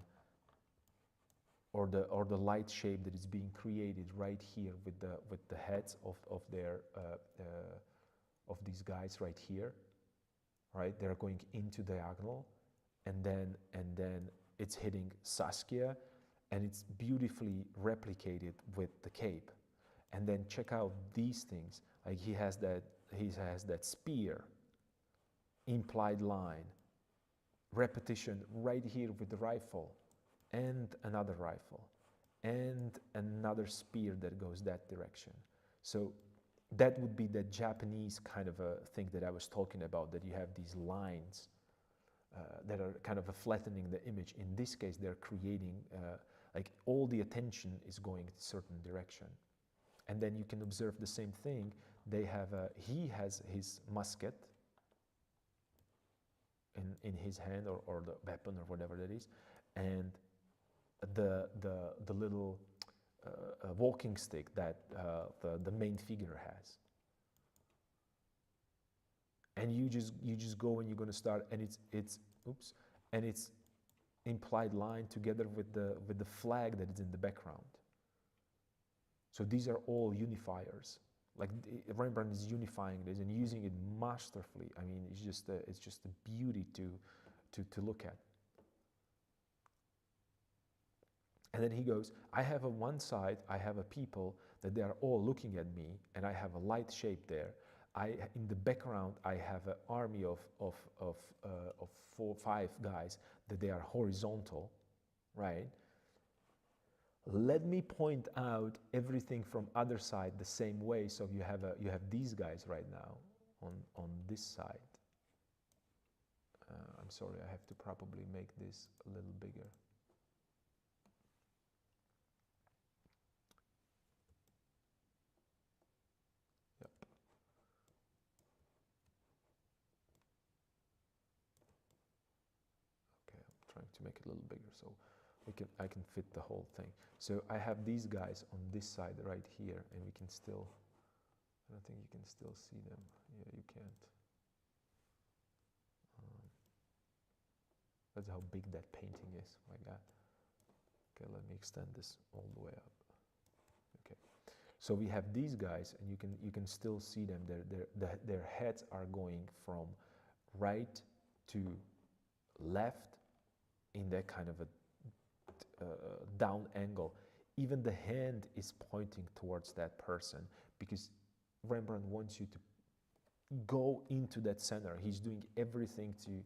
or the light shape that is being created right here with the heads of these guys right here, right? They're going into diagonal, and then it's hitting Saskia, and it's beautifully replicated with the cape. And then check out these things. Like, he has that spear, implied line, repetition right here with the rifle, and another rifle, and another spear that goes that direction. So that would be the Japanese kind of a thing that I was talking about, that you have these lines that are kind of flattening the image. In this case, they're creating, like, all the attention is going in a certain direction. And then you can observe the same thing. He has his musket in his hand, or the weapon, or whatever that is, and the little walking stick that the main figure has. And you just go and you're going to start, and it's implied line together with the flag that is in the background. So these are all unifiers. Like, Rembrandt is unifying this and using it masterfully. I mean, it's just a beauty to look at. And then he goes, I have on one side, I have a people that they are all looking at me, and I have a light shape there. In the background, I have an army of 4, 5 guys that they are horizontal, right? Let me point out everything from other side the same way. So you have these guys right now on this side. I'm sorry, I have to probably make this a little bigger. Yep. to make it a little bigger so I can fit the whole thing. So I have these guys on this side right here, and we can still, I don't think you can still see them. Yeah, you can't. That's how big that painting is. My God. Okay, let me extend this all the way up. Okay, so we have these guys, and you can still see them. Their heads are going from right to left in that kind of a down angle. Even the hand is pointing towards that person because Rembrandt wants you to go into that center. He's doing everything to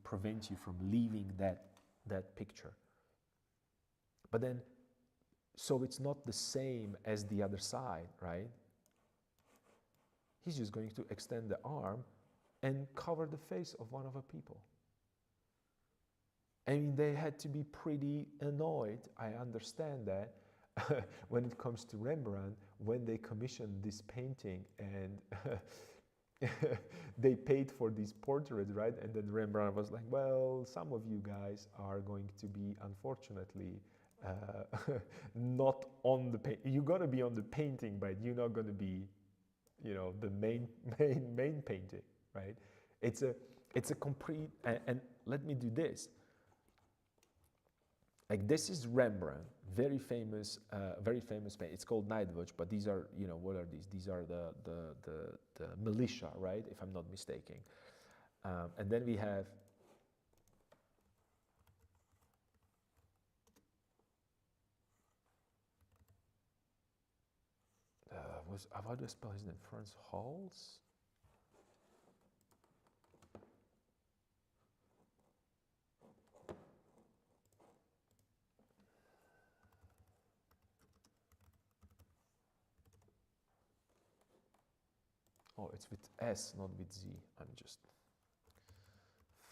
prevent you from leaving that picture. But then, so it's not the same as the other side, right? He's just going to extend the arm and cover the face of one of the people. I mean, they had to be pretty annoyed, I understand that, when it comes to Rembrandt, when they commissioned this painting and they paid for these portraits, right? And then Rembrandt was like, well, some of you guys are going to be, unfortunately, not on the painting. You're going to be on the painting, but you're not going to be, you know, the main painting, right? It's a complete, and let me do this. Like, this is Rembrandt, very famous painting. It's called Night Watch, but these are, you know, what are these? These are the militia, right? If I'm not mistaken. And then we have how do I spell his name? Franz Hals? Oh, it's with S, not with Z. I'm just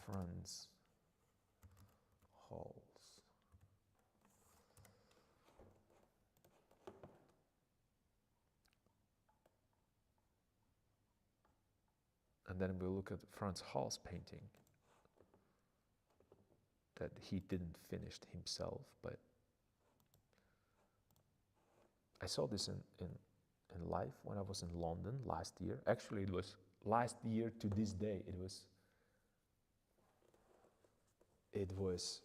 Franz Hals. And then we'll look at Franz Hals' painting that he didn't finish himself, but I saw this in life when I was in London last year. Actually, it was last year to this day. It was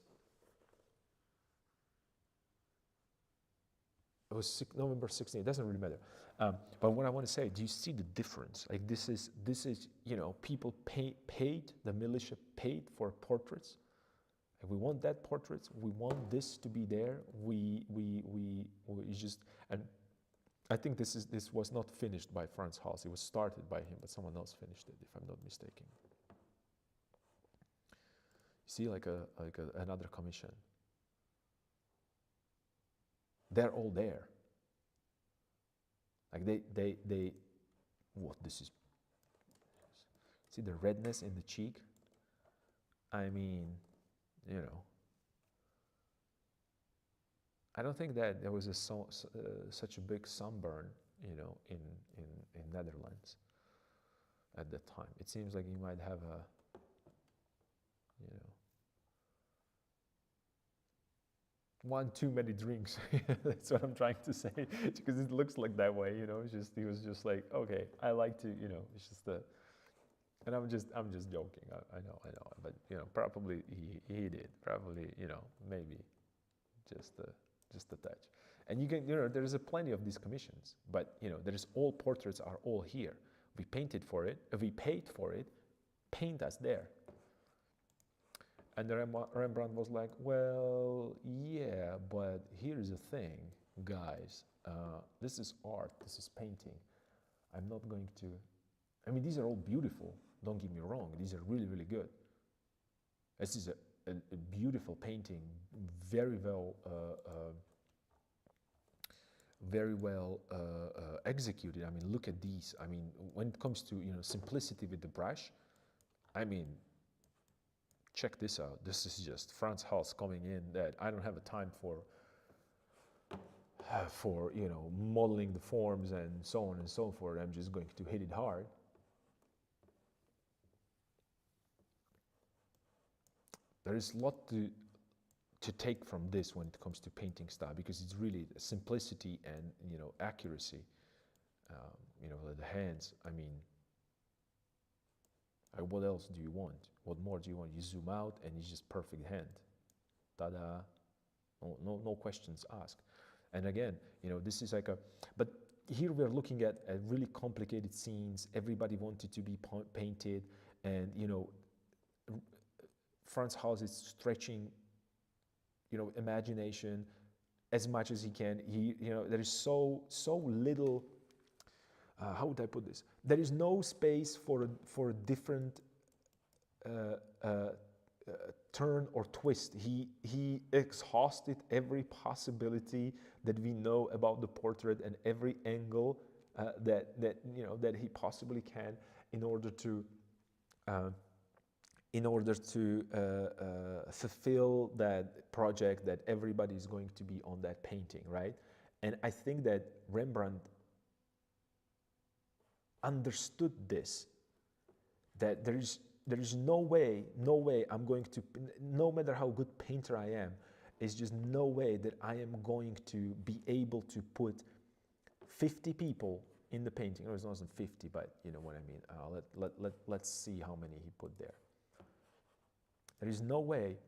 November 16th. It doesn't really matter. But what I want to say, do you see the difference? Like, this is you know, people paid, the militia paid for portraits. And we want that portraits. We want this to be there. We just, and I think this was not finished by Franz Hals. It was started by him, but someone else finished it, if I'm not mistaken. You see, like another commission. They're all there. Like they what this is. See the redness in the cheek? I mean, you know, I don't think that there was such a big sunburn, you know, in Netherlands at that time. It seems like you might have a, you know, one too many drinks. That's what I'm trying to say, because it looks like that way, you know. It's just, he was just like, okay, I like to, you know, it's just the, and I'm just joking. I know, but you know, probably he did, probably, you know, maybe just a touch. And you can, you know, there's plenty of these commissions, but you know, there's all portraits are all here. We painted for it, we paid for it, paint us there. And the Rembrandt was like, well, yeah, but here's the thing, guys. This is art, this is painting. I'm not going to, I mean, these are all beautiful, don't get me wrong. These are really, really good. This is a beautiful painting, very well executed. I mean, look at these. I mean, when it comes to, you know, simplicity with the brush, I mean, check this out. This is just Franz Hals coming in that I don't have a time for you know, modeling the forms and so on and so forth. I'm just going to hit it hard. There is a lot to take from this when it comes to painting style, because it's really simplicity and, you know, accuracy. You know, the hands, I mean, what else do you want? What more do you want? You zoom out and it's just perfect hand. Ta-da. No questions asked. And again, you know, this is like a, but here we're looking at really complicated scenes. Everybody wanted to be painted, and, you know, Franz Hals is stretching, you know, imagination as much as he can. He, you know, there is so little, how would I put this? There is no space for a different turn or twist. He exhausted every possibility that we know about the portrait, and every angle that you know, that he possibly can, in order to fulfill that project that everybody is going to be on that painting, right? And I think that Rembrandt understood this, that there is no way I'm going to, no matter how good painter I am, it's just no way that I am going to be able to put 50 people in the painting. Or it wasn't 50, but you know what I mean. Let's see how many he put there. There is no way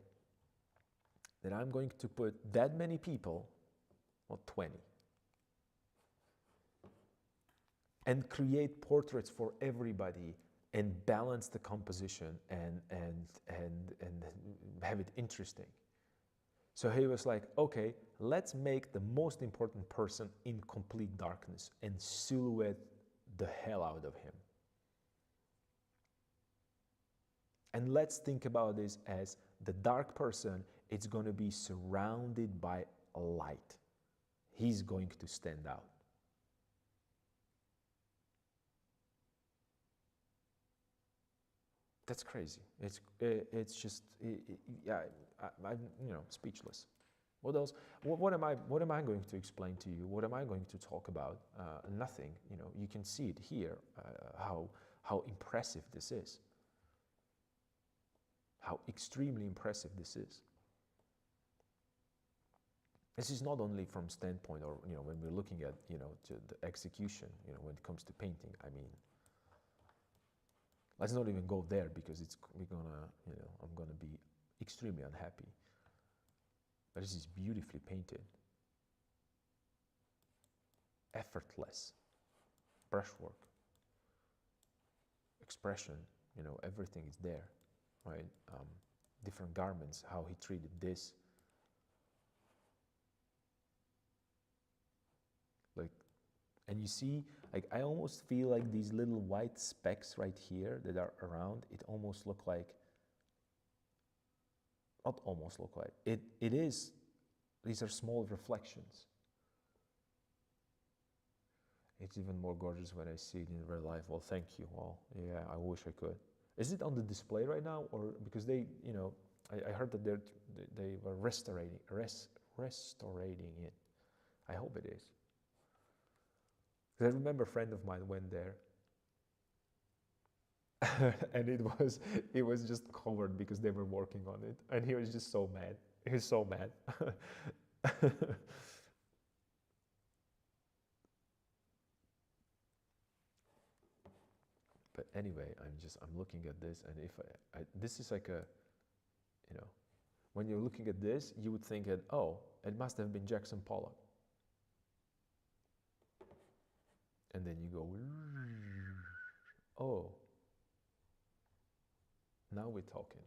that I'm going to put that many people, or 20, and create portraits for everybody, and balance the composition, and have it interesting. So he was like, okay, let's make the most important person in complete darkness and silhouette the hell out of him. And let's think about this as the dark person, it's going to be surrounded by a light. He's going to stand out. That's crazy. It's just, yeah, I'm, you know, speechless. What else? What am I going to explain to you? What am I going to talk about? Nothing. You know, you can see it here. How impressive this is. How extremely impressive this is. This is not only from standpoint, or, you know, when we're looking at, you know, to the execution, you know, when it comes to painting. I mean, let's not even go there, because I'm gonna be extremely unhappy. But this is beautifully painted, effortless, brushwork, expression. You know, everything is there, right? Different garments, how he treated this. Like, and you see, like, I almost feel like these little white specks right here that are around, it almost look like, not almost look like, it is, these are small reflections. It's even more gorgeous when I see it in real life. Well, thank you. Well, yeah, I wish I could. Is it on the display right now? Or because they, you know, I heard that they were restoring it. I hope it is. Because I remember a friend of mine went there, and it was just covered because they were working on it, and he was just so mad. He was so mad. But anyway, I'm looking at this, and if this is like a, you know, when you're looking at this, you would think that, oh, it must have been Jackson Pollock. And then you go, oh, now we're talking.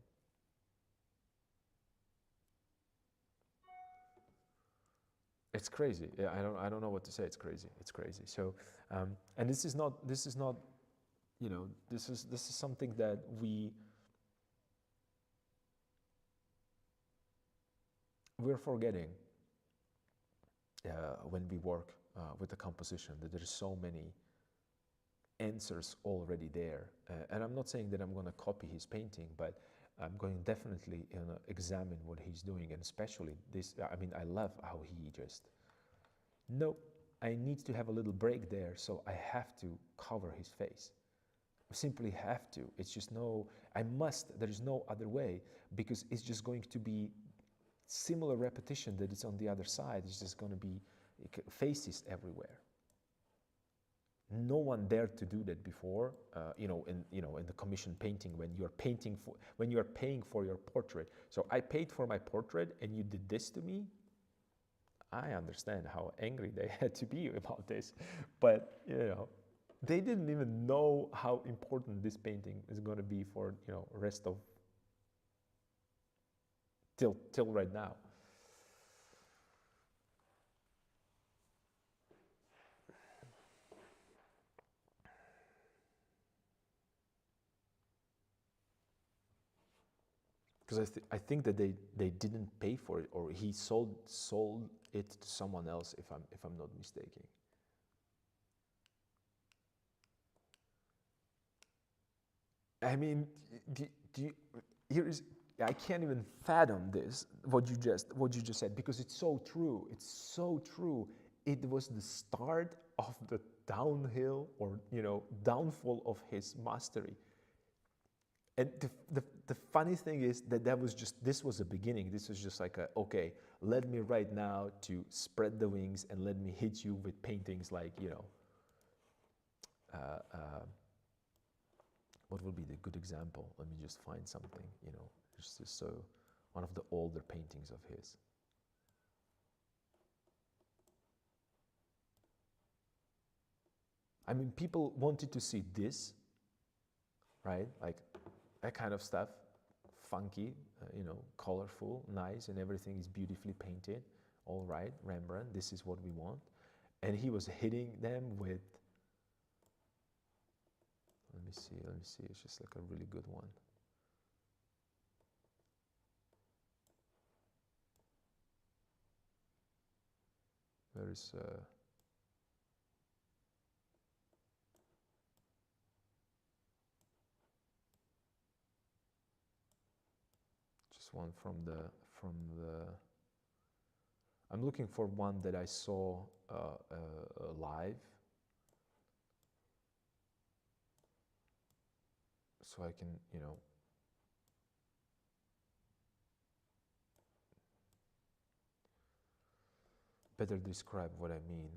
It's crazy. Yeah, I don't know what to say. It's crazy. It's crazy. So, and this is not, you know, this is something that we're forgetting when we work with the composition, that there's so many answers already there. And I'm not saying that I'm going to copy his painting, but I'm going to definitely examine what he's doing, and especially this. I mean, I love how he just, no, I need to have a little break there, so I have to cover his face. I simply have to. It's just no, I must, there is no other way, because it's just going to be similar repetition that is on the other side is just going to be faces everywhere. No one dared to do that before, in the commission painting, when you're paying for your portrait. So I paid for my portrait and you did this to me. I understand how angry they had to be about this, but they didn't even know how important this painting is going to be for rest of till right now. Because I think that they didn't pay for it, or he sold it to someone else, if I'm not mistaken. I mean, I can't even fathom this, what you just said, because it's so true. It's so true. It was the start of the downhill, or downfall of his mastery. And the funny thing is that this was the beginning. This was just like okay, let me right now to spread the wings and let me hit you with paintings like, what would be the good example? Let me just find something, just so one of the older paintings of his. I mean, people wanted to see this, right? Like that kind of stuff, funky, colorful, nice, and everything is beautifully painted. All right, Rembrandt, this is what we want. And he was hitting them with, let me see, it's just like a really good one. There is just one from the I'm looking for one that I saw live, so I can, better describe what I mean.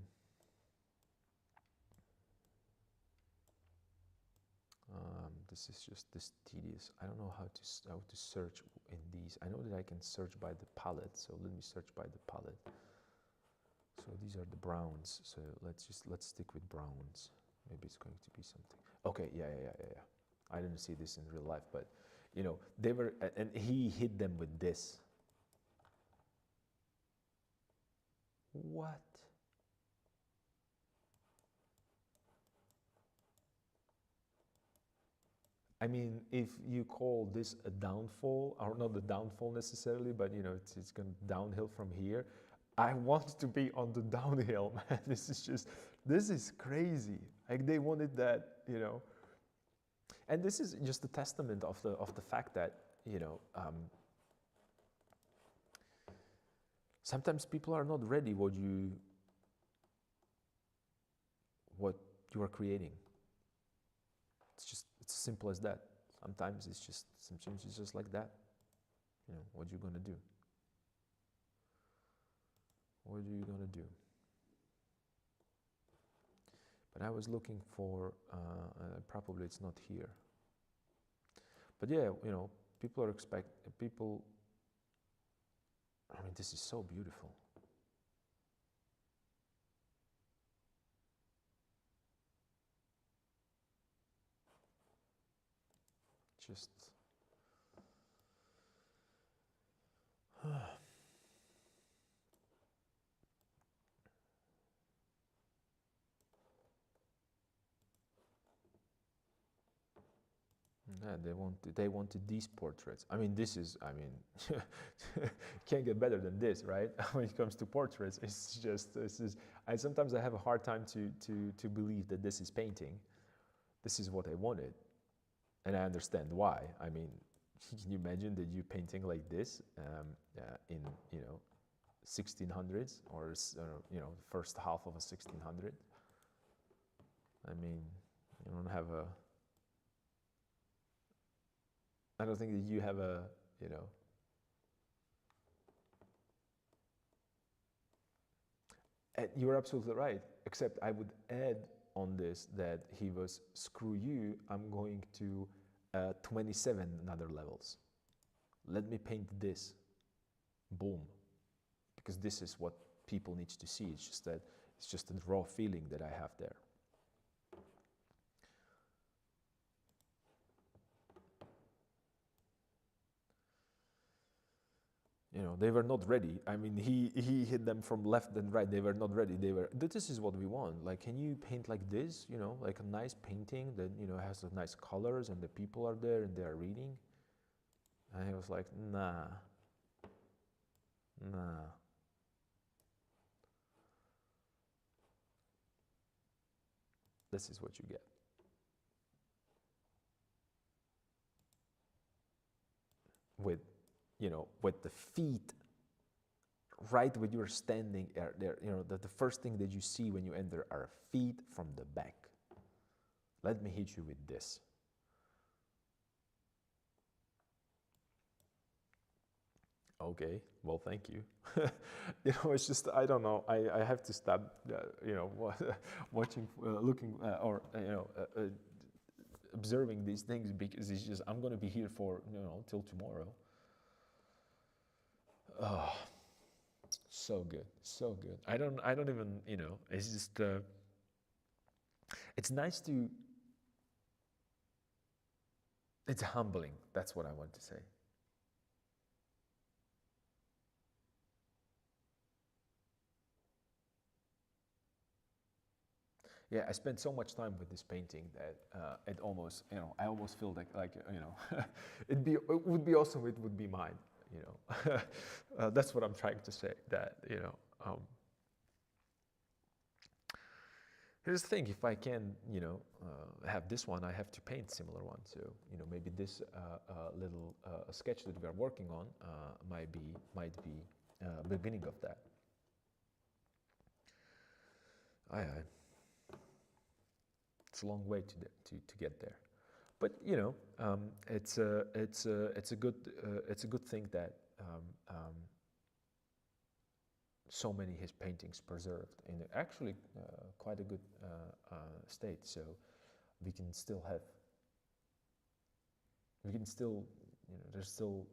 This is just this tedious. I don't know how to search in these. I know that I can search by the palette, so let me search by the palette. So these are the browns. So let's stick with browns. Maybe it's going to be something. Okay, yeah. I didn't see this in real life, but they were, and he hit them with this. What? I mean, if you call this a downfall, or not the downfall necessarily, but it's going downhill from here. I want to be on the downhill, man. This is crazy. Like they wanted that, and this is just a testament of the fact that sometimes people are not ready what you are creating. It's as simple as that. Sometimes it's just like that. What you're gonna do? What are you gonna do? But I was looking for, probably it's not here. But yeah, people are people. I mean, this is so beautiful. Just yeah, they wanted these portraits. I mean, can't get better than this, right? When it comes to portraits, sometimes I have a hard time to believe that this is painting. This is what I wanted, and I understand why. I mean, can you imagine that you painting like this in 1600s, or first half of a 1600? I mean, you don't have a. I don't think that you have a, you're absolutely right, except I would add on this that he was, screw you, I'm going to 27 another levels. Let me paint this. Boom. Because this is what people need to see. It's just that, it's just a raw feeling that I have there. You know, they were not ready. I mean, he hit them from left and right. They were not ready. They were, this is what we want. Like, can you paint like this? You know, like a nice painting that, you know, has the nice colors and the people are there and they are reading. And he was like, nah, nah. This is what you get. With, you know, with the feet right where you're standing there, you know, the first thing that you see when you enter are feet from the back. Let me hit you with this. Okay, well, thank you. You know, it's just, I don't know, I have to stop, you know, watching, looking, or, you know, observing these things, because it's just, I'm going to be here for, you know, till tomorrow. Oh, so good, so good. I don't even, you know, it's just, it's nice to, it's humbling. That's what I want to say. Yeah, I spent so much time with this painting that it almost, you know, I almost feel like you know, it would be awesome. It would be mine, you know. That's what I'm trying to say. That, you know, here's the thing: if I can, you know, have this one, I have to paint similar one. So, you know, maybe this little sketch that we are working on might be beginning of that. Aye. It's a long way to get there, but you know, it's a good thing that so many his paintings preserved in actually quite a good state. So we can still, you know, there's still.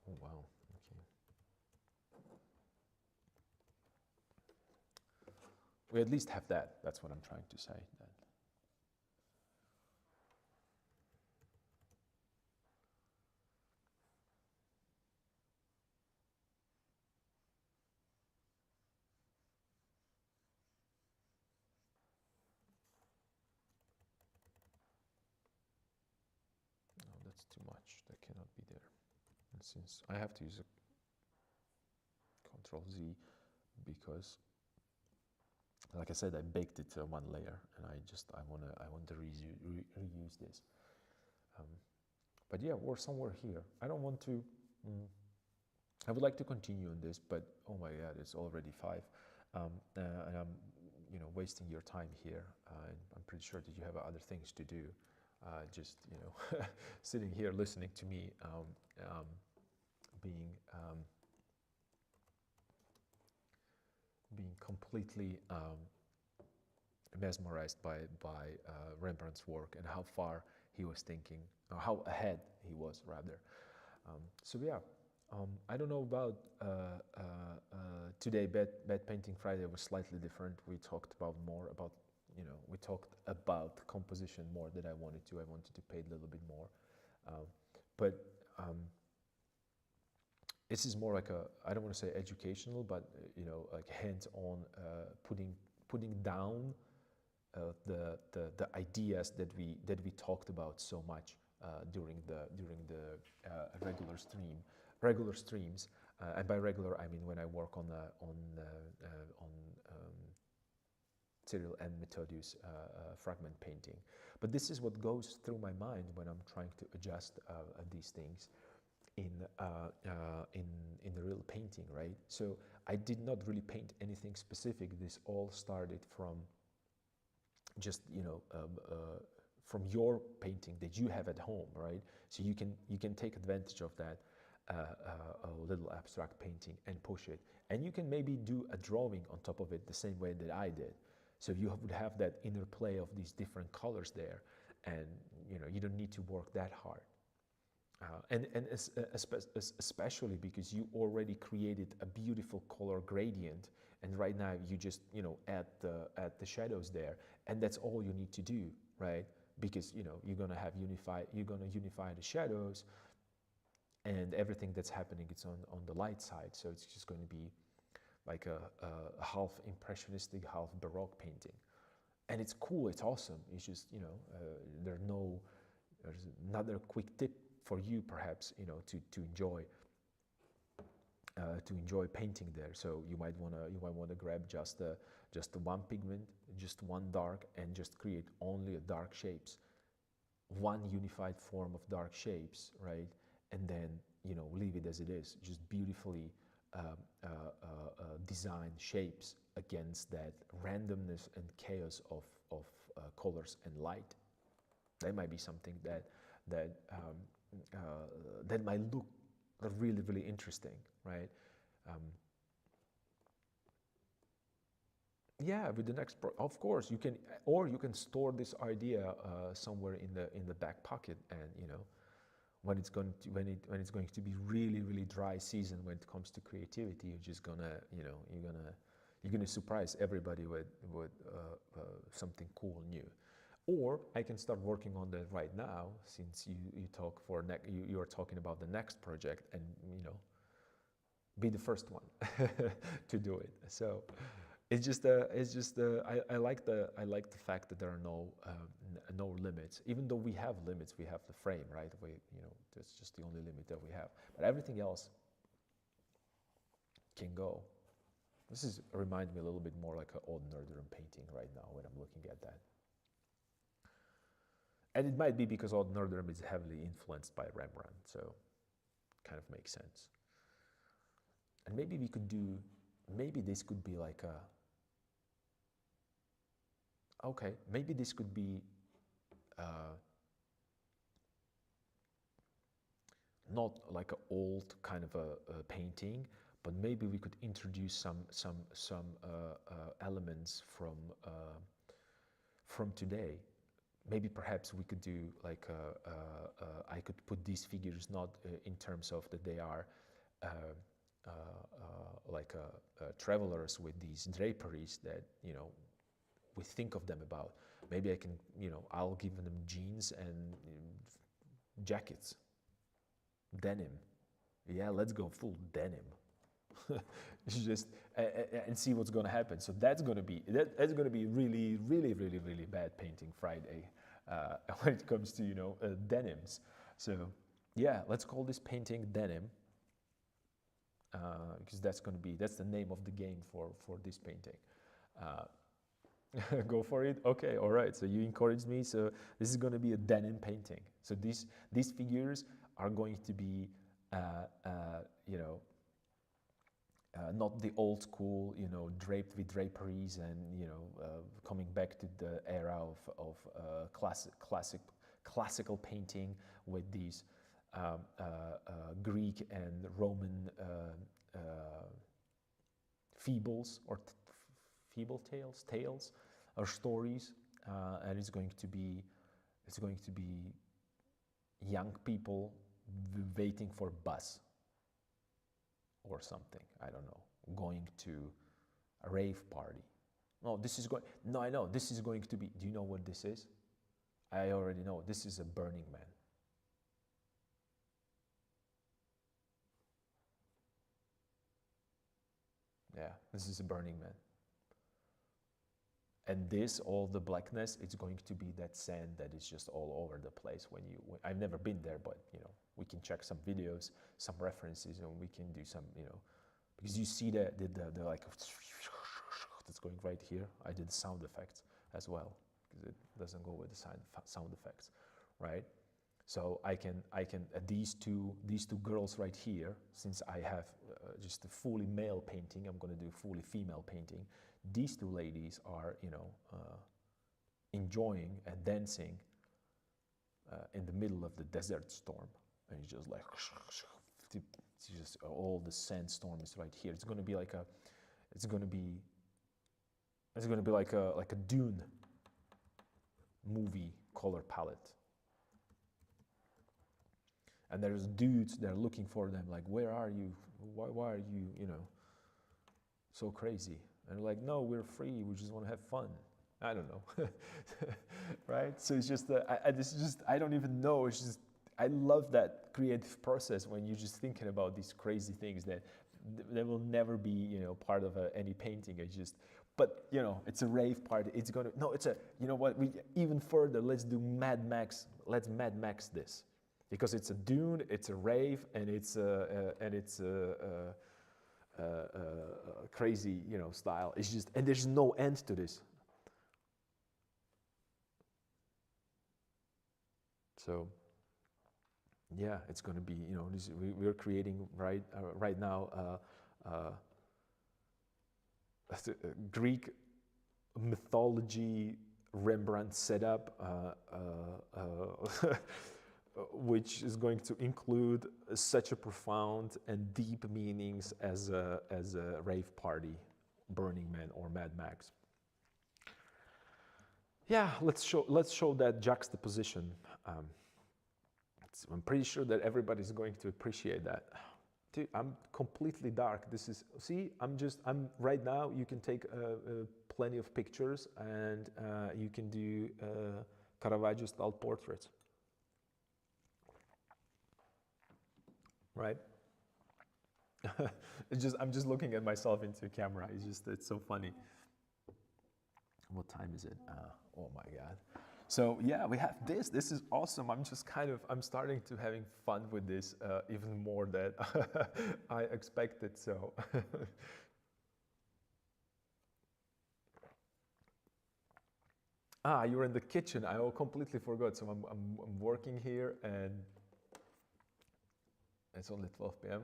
Oh wow. We at least have that. That's what I'm trying to say. That. No, that's too much. That cannot be there. And since I have to use a Control Z, because, like I said, I baked it one layer, and I want to reuse this. But yeah, we're somewhere here. I don't want to. I would like to continue on this, but oh my God, it's already 5, and I'm, you know, wasting your time here. I'm pretty sure that you have other things to do. Just, you know, sitting here listening to me, being completely mesmerized by Rembrandt's work and how far he was thinking, or how ahead he was rather. So yeah, I don't know about today. Bad Painting Friday was slightly different. We talked about more about, you know, we talked about composition more than I wanted to. I wanted to paint a little bit more, but this is more like a, I don't want to say educational, but you know, like hands-on, putting down the ideas that we talked about so much during the regular streams, and by regular I mean when I work on Cyril and Methodius fragment painting. But this is what goes through my mind when I'm trying to adjust these things in the real painting, right? So I did not really paint anything specific. This all started from just, you know, from your painting that you have at home, right? So you can take advantage of that, a little abstract painting and push it. And you can maybe do a drawing on top of it the same way that I did. So you would have that interplay of these different colors there, and you don't need to work that hard. And especially because you already created a beautiful color gradient, and right now you just add the shadows there, and that's all you need to do, right? Because you're gonna unify the shadows, and everything that's happening it's on the light side, so it's just going to be like a half impressionistic, half baroque painting, and it's cool, it's awesome. It's just there's another quick tip for you, perhaps, to enjoy painting there. So you might wanna grab just one pigment, just one dark, and just create only a dark shapes, one unified form of dark shapes, right? And then leave it as it is, just beautifully designed shapes against that randomness and chaos of colors and light. That might be something that might look really, really interesting, right? Yeah, with the next of course you can, or you can store this idea somewhere in the back pocket, and when it's going to be really, really dry season when it comes to creativity, you're just gonna you're gonna surprise everybody with something cool new. Or I can start working on that right now, since you talk for you are talking about the next project, and be the first one to do it. So I like the fact that there are no limits. Even though we have limits, we have the frame, right? That's just the only limit that we have. But everything else can go. This reminds me a little bit more like an old Nerderum painting right now when I'm looking at that. And it might be because old Nerderum is heavily influenced by Rembrandt, so it kind of makes sense. And maybe this could be like maybe this could be not like an old kind of a painting, but maybe we could introduce some elements from today. Maybe perhaps we could do like I could put these figures not in terms of that they are like travelers with these draperies that we think of them about. Maybe I can I'll give them jeans and jackets, denim. Yeah, let's go full denim. Just and see what's going to happen. So that's going to be really, really, really, really bad painting Friday when it comes to denims. So yeah, let's call this painting denim, because that's the name of the game for this painting. Go for it. Okay, all right. So you encouraged me. So this is going to be a denim painting. So these figures are going to be not the old school, draped with draperies and coming back to the era of classical painting with these Greek and Roman feebles or feeble tales or stories, and it's going to be young people waiting for bus or something, I don't know, going to a rave party. I know this is going to be, do you know what this is? I already know, this is a Burning Man. Yeah, this is a Burning Man. And all the blackness, it's going to be that sand that is just all over the place I've never been there, but we can check some videos, some references, and we can do some, because you see the like, that's going right here. I did sound effects as well, because it doesn't go with the sound effects, right? So I can these two girls right here, since I have just a fully male painting, I'm going to do fully female painting. These two ladies are, enjoying and dancing in the middle of the desert storm, and it's just like it's just all the sandstorm is right here. It's going to be like a, it's going to be like a Dune movie color palette. And there's dudes that are looking for them, like, where are you? Why are you, you know, so crazy? And they're like, no, we're free. We just want to have fun. I don't know, right? So it's just, this is just, I don't even know. It's just, I love that creative process when you're just thinking about these crazy things that will never be, you know, part of any painting. It's just, but you know, it's a rave party. It's gonna, no, it's a, you know what? We even further. Let's do Mad Max. Let's Mad Max this, because it's a dune, it's a rave, and it's a crazy, you know, style. It's just, and there's no end to this. So, yeah, it's going to be, you know, this, we're creating right now Greek mythology Rembrandt setup, which is going to include such a profound and deep meanings as a rave party, Burning Man or Mad Max. Yeah, let's show that juxtaposition. I'm pretty sure that everybody's going to appreciate that. Dude, I'm completely dark. This is, see, I'm right now, you can take plenty of pictures, and you can do Caravaggio style portraits. Right? It's just, I'm just looking at myself into a camera. It's so funny. What time is it? Oh my God. So yeah, we have this. This is awesome. I'm just kind of, I'm starting to having fun with this even more than I expected. So you're in the kitchen. I completely forgot. So I'm working here, and it's only 12 p.m.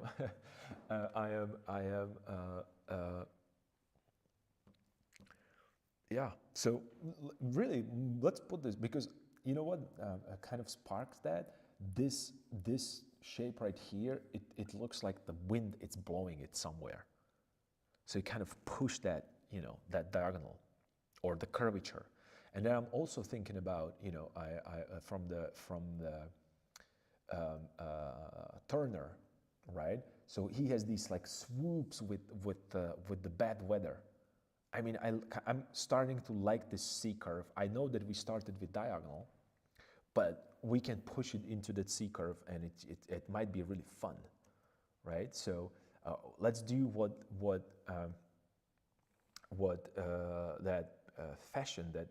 Yeah, so really, let's put this, because you know what kind of sparks that? This shape right here, it looks like the wind, it's blowing it somewhere. So you kind of push that, you know, that diagonal or the curvature. And then I'm also thinking about, you know, from the Turner, right? So he has these like swoops with the bad weather. I mean, I'm starting to like this C curve. I know that we started with diagonal, but we can push it into that C curve, and it might be really fun, right? So let's do that fashion, that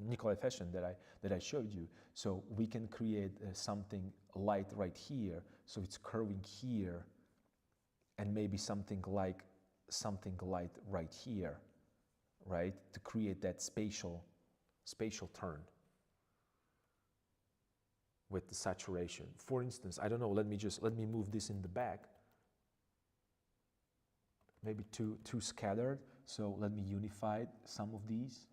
Nikolai fashion that I showed you. So we can create something light right here, so it's curving here, and maybe something light right here, right, to create that spatial turn with the saturation. For instance, I don't know, let me move this in the back. Maybe too scattered, so let me unify some of these.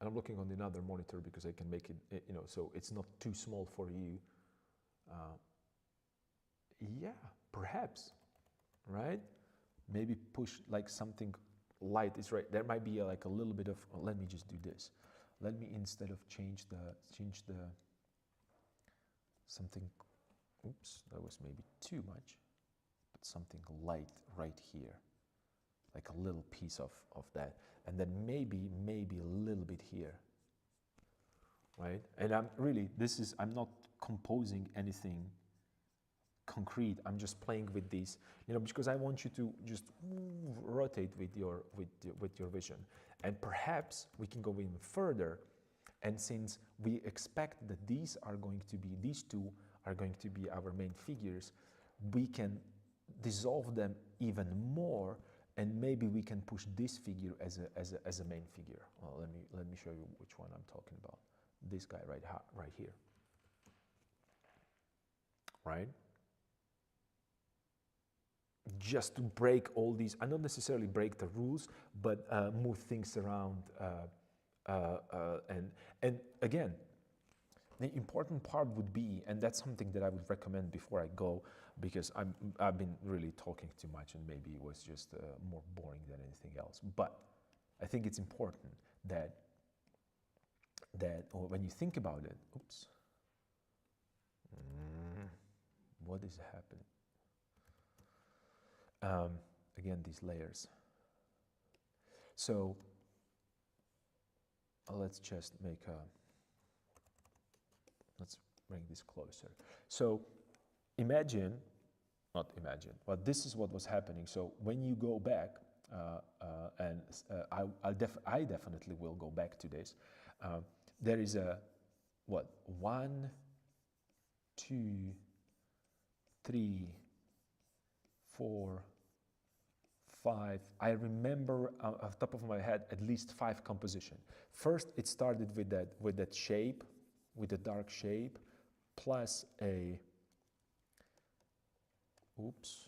And I'm looking on another monitor because I can make it, you know, so it's not too small for you. Yeah, perhaps, right? Maybe push like something light is right. There might be like a little bit of, let me just do this. Let me, instead of change the something, oops, that was maybe too much, but something light right here, like a little piece of that. And then maybe a little bit here, right? And I'm really, I'm not composing anything concrete. I'm just playing with these, you know, because I want you to just rotate with your vision. And perhaps we can go even further. And since we expect that these two are going to be our main figures, we can dissolve them even more, and maybe we can push this figure as a main figure. Well, let me show you which one I'm talking about. This guy right here, right? Just to break all these, and not necessarily break the rules, but move things around And again, the important part would be, and that's something that I would recommend before I go, because I've been really talking too much, and maybe it was just more boring than anything else. But I think it's important that when you think about it, oops, what is happening? Again, these layers. So let's just make a. Let's bring this closer. So imagine, not imagine, but this is what was happening. So when you go back, I definitely will go back to this. There is a, what, 1, 2, 3, 4, 5. I remember off the top of my head at least 5 compositions. First, it started with that shape, with a dark shape, plus a, oops,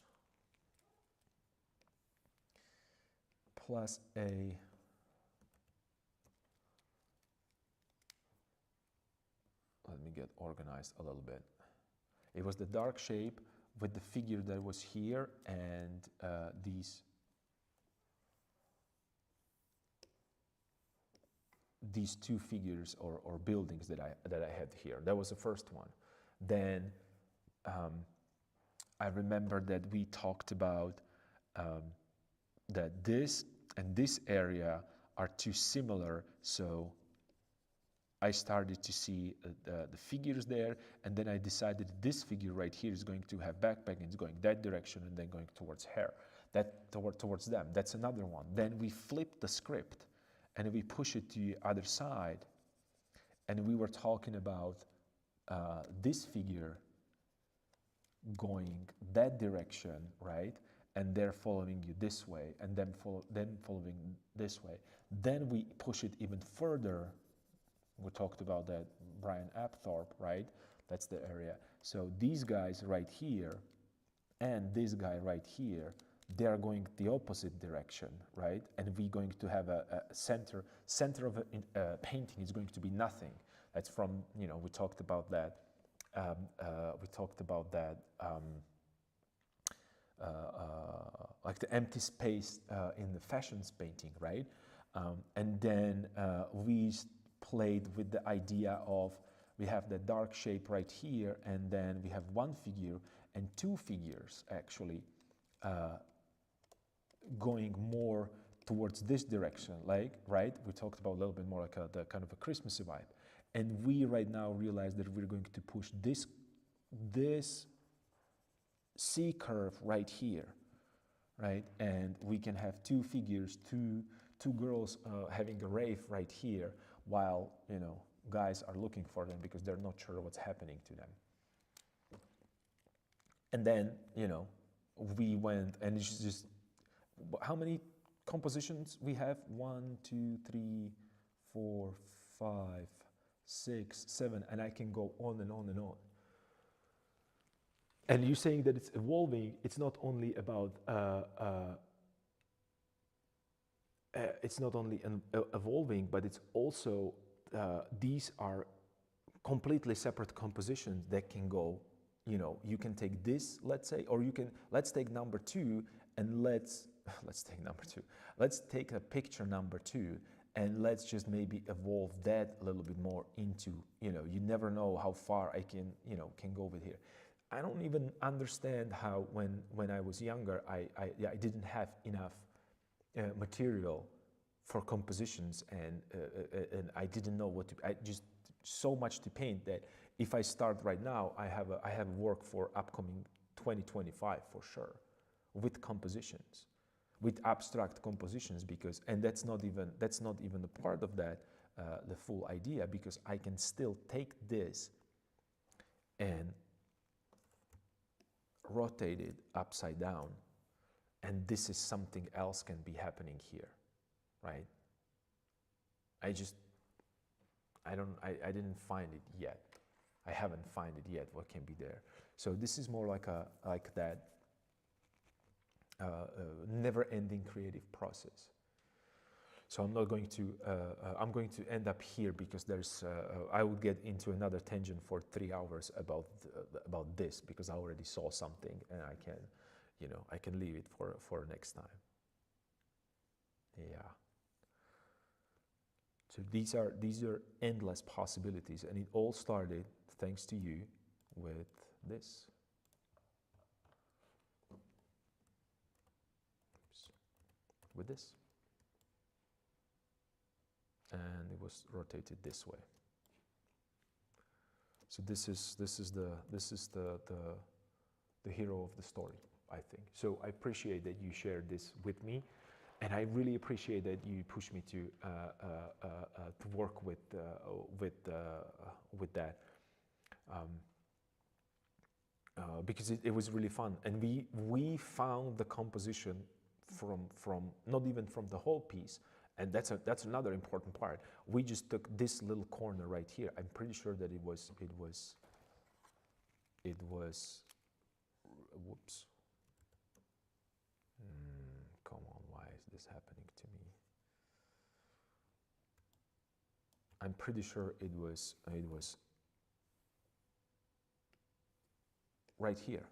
plus a, let me get organized a little bit. It was the dark shape with the figure that was here, and these 2 figures or buildings that I had here. That was the first one. Then I remember that we talked about that this and this area are too similar, so I started to see the figures there, and then I decided this figure right here is going to have backpack and it's going that direction and then going towards her, towards them. That's another one. Then we flipped the script and we push it to the other side, and we were talking about this figure going that direction, right? And they're following you this way, and then following this way. Then we push it even further. We talked about that Brian Apthorpe, right? That's the area. So these guys right here and this guy right here, they are going the opposite direction, right? And we're going to have a center of a painting is going to be nothing. That's from, you know, we talked about that. Like the empty space in the fashions painting, right? And then we played with the idea of, we have the dark shape right here, and then we have 1 figure and 2 figures actually going more towards this direction, like, right? We talked about a little bit more like the kind of a Christmassy vibe. And we right now realize that we're going to push this C curve right here, right? And we can have 2 figures, two girls having a rave right here, while, you know, guys are looking for them because they're not sure what's happening to them. And then, you know, we went, and it's just, how many compositions we have? 1, 2, 3, 4, 5, 6, 7, and I can go on and on and on. And you're saying that it's evolving. It's not only about evolving, but it's also these are completely separate compositions that can go. You know, you can take this, let's say, or you can, let's take number 2, and let's take number 2. Let's take a picture number 2, and let's just maybe evolve that a little bit more into, you know, you never know how far I can, you know, can go with here. I don't even understand how when I was younger, I didn't have enough material for compositions, and I didn't know what to, I just so much to paint that if I start right now, I have work for upcoming 2025 for sure, with compositions, with abstract compositions, because, and that's not even a part of that, the full idea, because I can still take this and rotate it upside down, and this is something else can be happening here, right? I didn't find it yet. I haven't find it yet what can be there. So this is more like that never-ending creative process. So I'm not going to, I'm going to end up here because there's, I would get into another tangent for 3 hours about this, because I already saw something and I can, you know, I can leave it for next time. Yeah. So these are endless possibilities, and it all started, thanks to you, with this. Oops. With this. And it was rotated this way. So this is the hero of the story, I think. So I appreciate that you shared this with me, and I really appreciate that you pushed me to work with that, because it was really fun, and we found the composition from not even from the whole piece. And that's another important part. We just took this little corner right here. I'm pretty sure that it was, whoops. Come on, why is this happening to me? I'm pretty sure it was right here.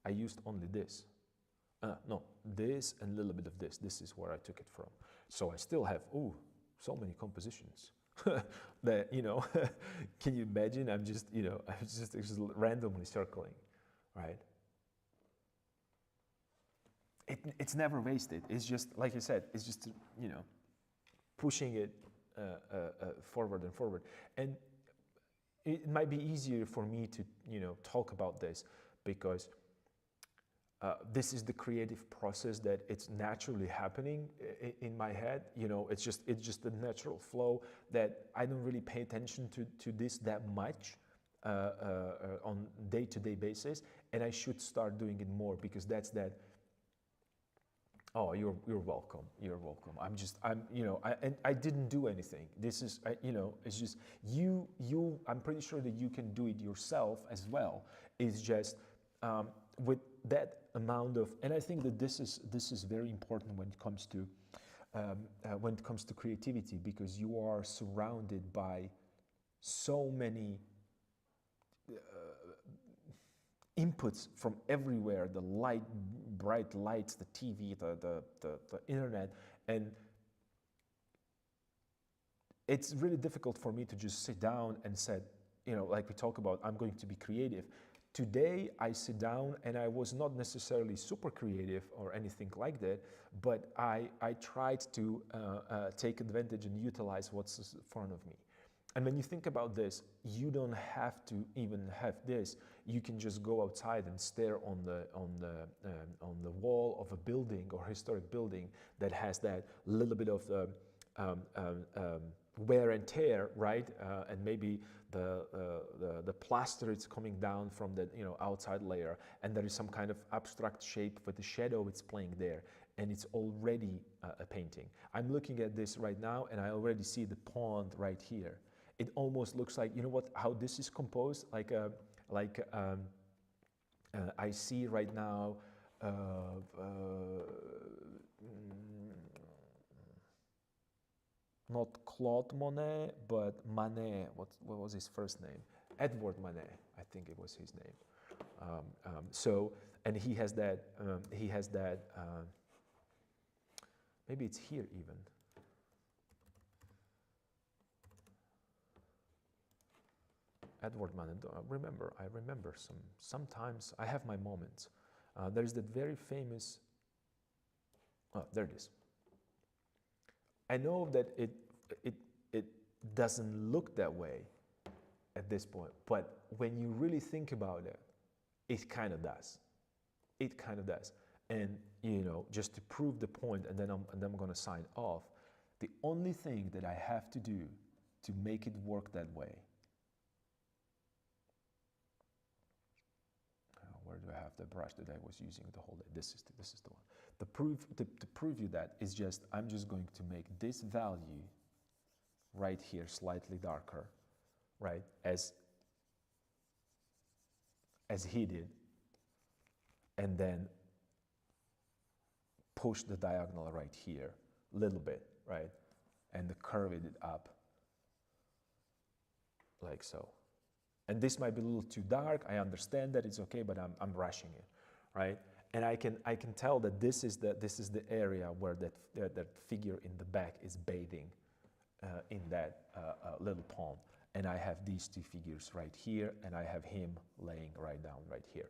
I used only this. No, this and a little bit of this. This is where I took it from. So I still have, so many compositions that, you know, can you imagine? I'm just, you know, I'm just randomly circling, right? It's never wasted. It's just, like I said, it's just, you know, pushing it forward and forward. And it might be easier for me to, you know, talk about this because this is the creative process that it's naturally happening in my head. You know, it's just a natural flow that I don't really pay attention to this that much on day-to-day basis, and I should start doing it more, because that's that. Oh, you're welcome. You're welcome. You know, I didn't do anything. This is, you know, it's just you. I'm pretty sure that you can do it yourself as well. It's just with that amount of, and I think that this is very important when it comes to creativity, because you are surrounded by so many inputs from everywhere, the bright lights, the TV, the internet, and it's really difficult for me to just sit down and say, you know, like we talk about, I'm going to be creative. Today I sit down and I was not necessarily super creative or anything like that, but I tried to take advantage and utilize what's in front of me. And when you think about this, you don't have to even have this. You can just go outside and stare on the wall of a building or historic building that has that little bit of wear and tear, right? And maybe the plaster is coming down from the, you know, outside layer, and there is some kind of abstract shape with the shadow it's playing there, and it's already a painting. I'm looking at this right now, and I already see the pond right here. It almost looks like, you know what, how this is composed, I see right now, not Claude Monet, but Manet. What was his first name? Edward Manet, I think it was his name. So, and he has that. Maybe it's here even. Edward Manet. I remember sometimes I have my moments. There is that very famous. Oh, there it is. I know that it doesn't look that way at this point, but when you really think about it, it kind of does. It kind of does. And, you know, just to prove the point, and then I'm going to sign off. The only thing that I have to do to make it work that way. Where do I have the brush that I was using the whole day? This is the one. To prove you that is just, I'm just going to make this value right here slightly darker, right, as he did, and then push the diagonal right here a little bit, right, and curve it up like so. And this might be a little too dark. I understand that, it's okay, but I'm rushing it, right? And I can tell that this is the area where that figure in the back is bathing in that little pond. And I have these two figures right here, and I have him laying right down right here.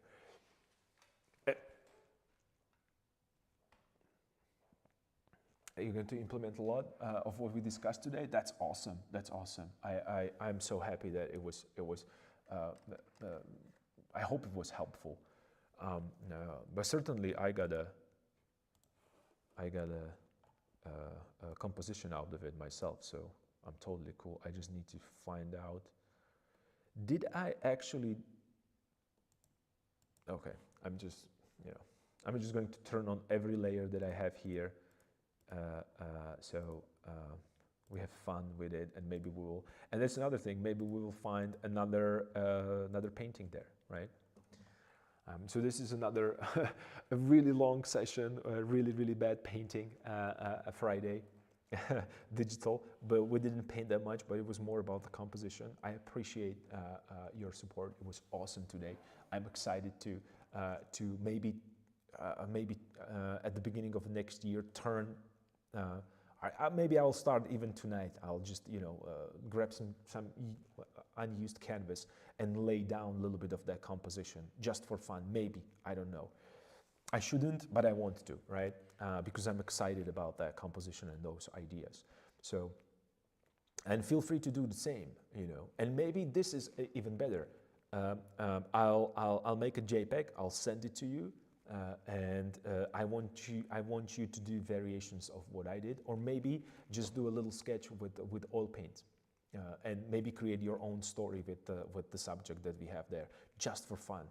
Are you going to implement a lot of what we discussed today? That's awesome. That's awesome. I'm so happy that it was. I hope it was helpful. But certainly I got a composition out of it myself. So I'm totally cool. I just need to find out. Did I actually? Okay. I'm just going to turn on every layer that I have here. So we have fun with it, and maybe we will. And that's another thing. Maybe we will find another painting there, right? So this is another a really long session, a really bad painting, a Friday, digital. But we didn't paint that much. But it was more about the composition. I appreciate your support. It was awesome today. I'm excited to maybe at the beginning of next year turn. Maybe I'll start even tonight. I'll just grab some unused canvas and lay down a little bit of that composition just for fun. Maybe, I don't know. I shouldn't, but I want to, right? Because I'm excited about that composition and those ideas. So, and feel free to do the same, And maybe this is even better. I'll make a JPEG. I'll send it to you. And I want you to do variations of what I did, or maybe just do a little sketch with oil paint, and maybe create your own story with the subject that we have there, just for fun,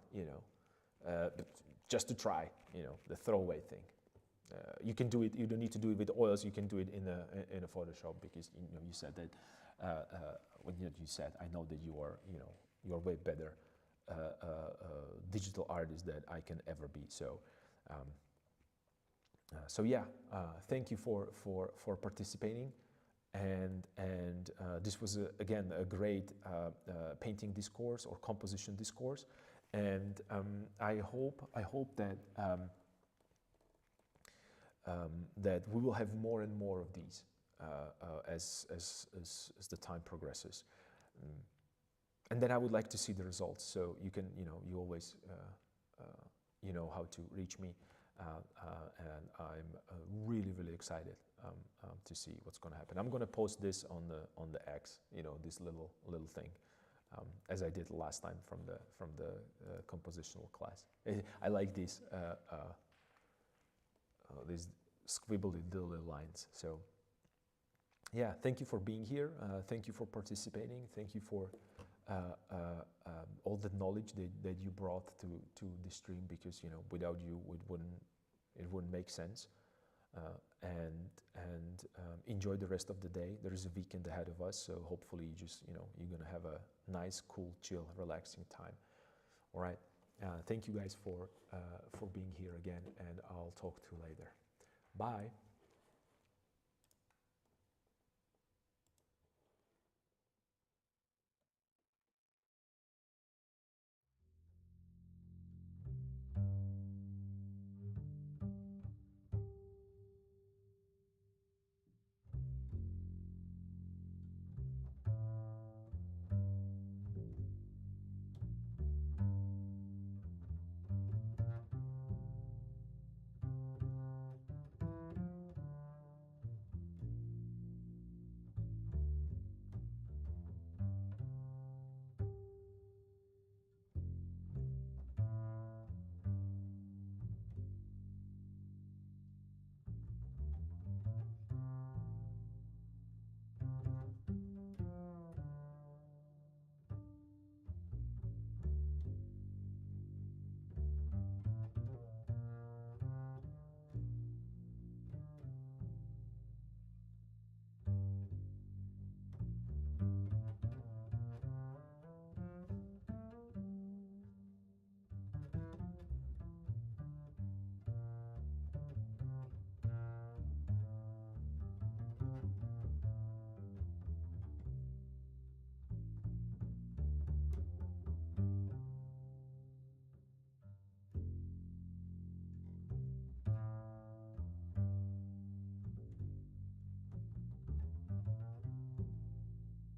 just to try, the throwaway thing. You can do it. You don't need to do it with oils. You can do it in a Photoshop, because you said that when you said, I know that you are you're way better. Digital artist that I can ever be. So, yeah. Thank you for participating, and this was again a great painting discourse or composition discourse, and I hope that that we will have more and more of these as the time progresses. And then I would like to see the results. So you can, you always, you know how to reach me, and I'm really excited to see what's going to happen. I'm going to post this on the X, this little thing, as I did last time from the compositional class. I like these squibbly little lines. So yeah, thank you for being here. Thank you for participating. Thank you for all the knowledge that you brought to the stream, because without you it wouldn't make sense. And enjoy the rest of the day. There is a weekend ahead of us, so hopefully you're gonna have a nice, cool, chill, relaxing time. All right. Thank you guys for being here again, and I'll talk to you later. Bye.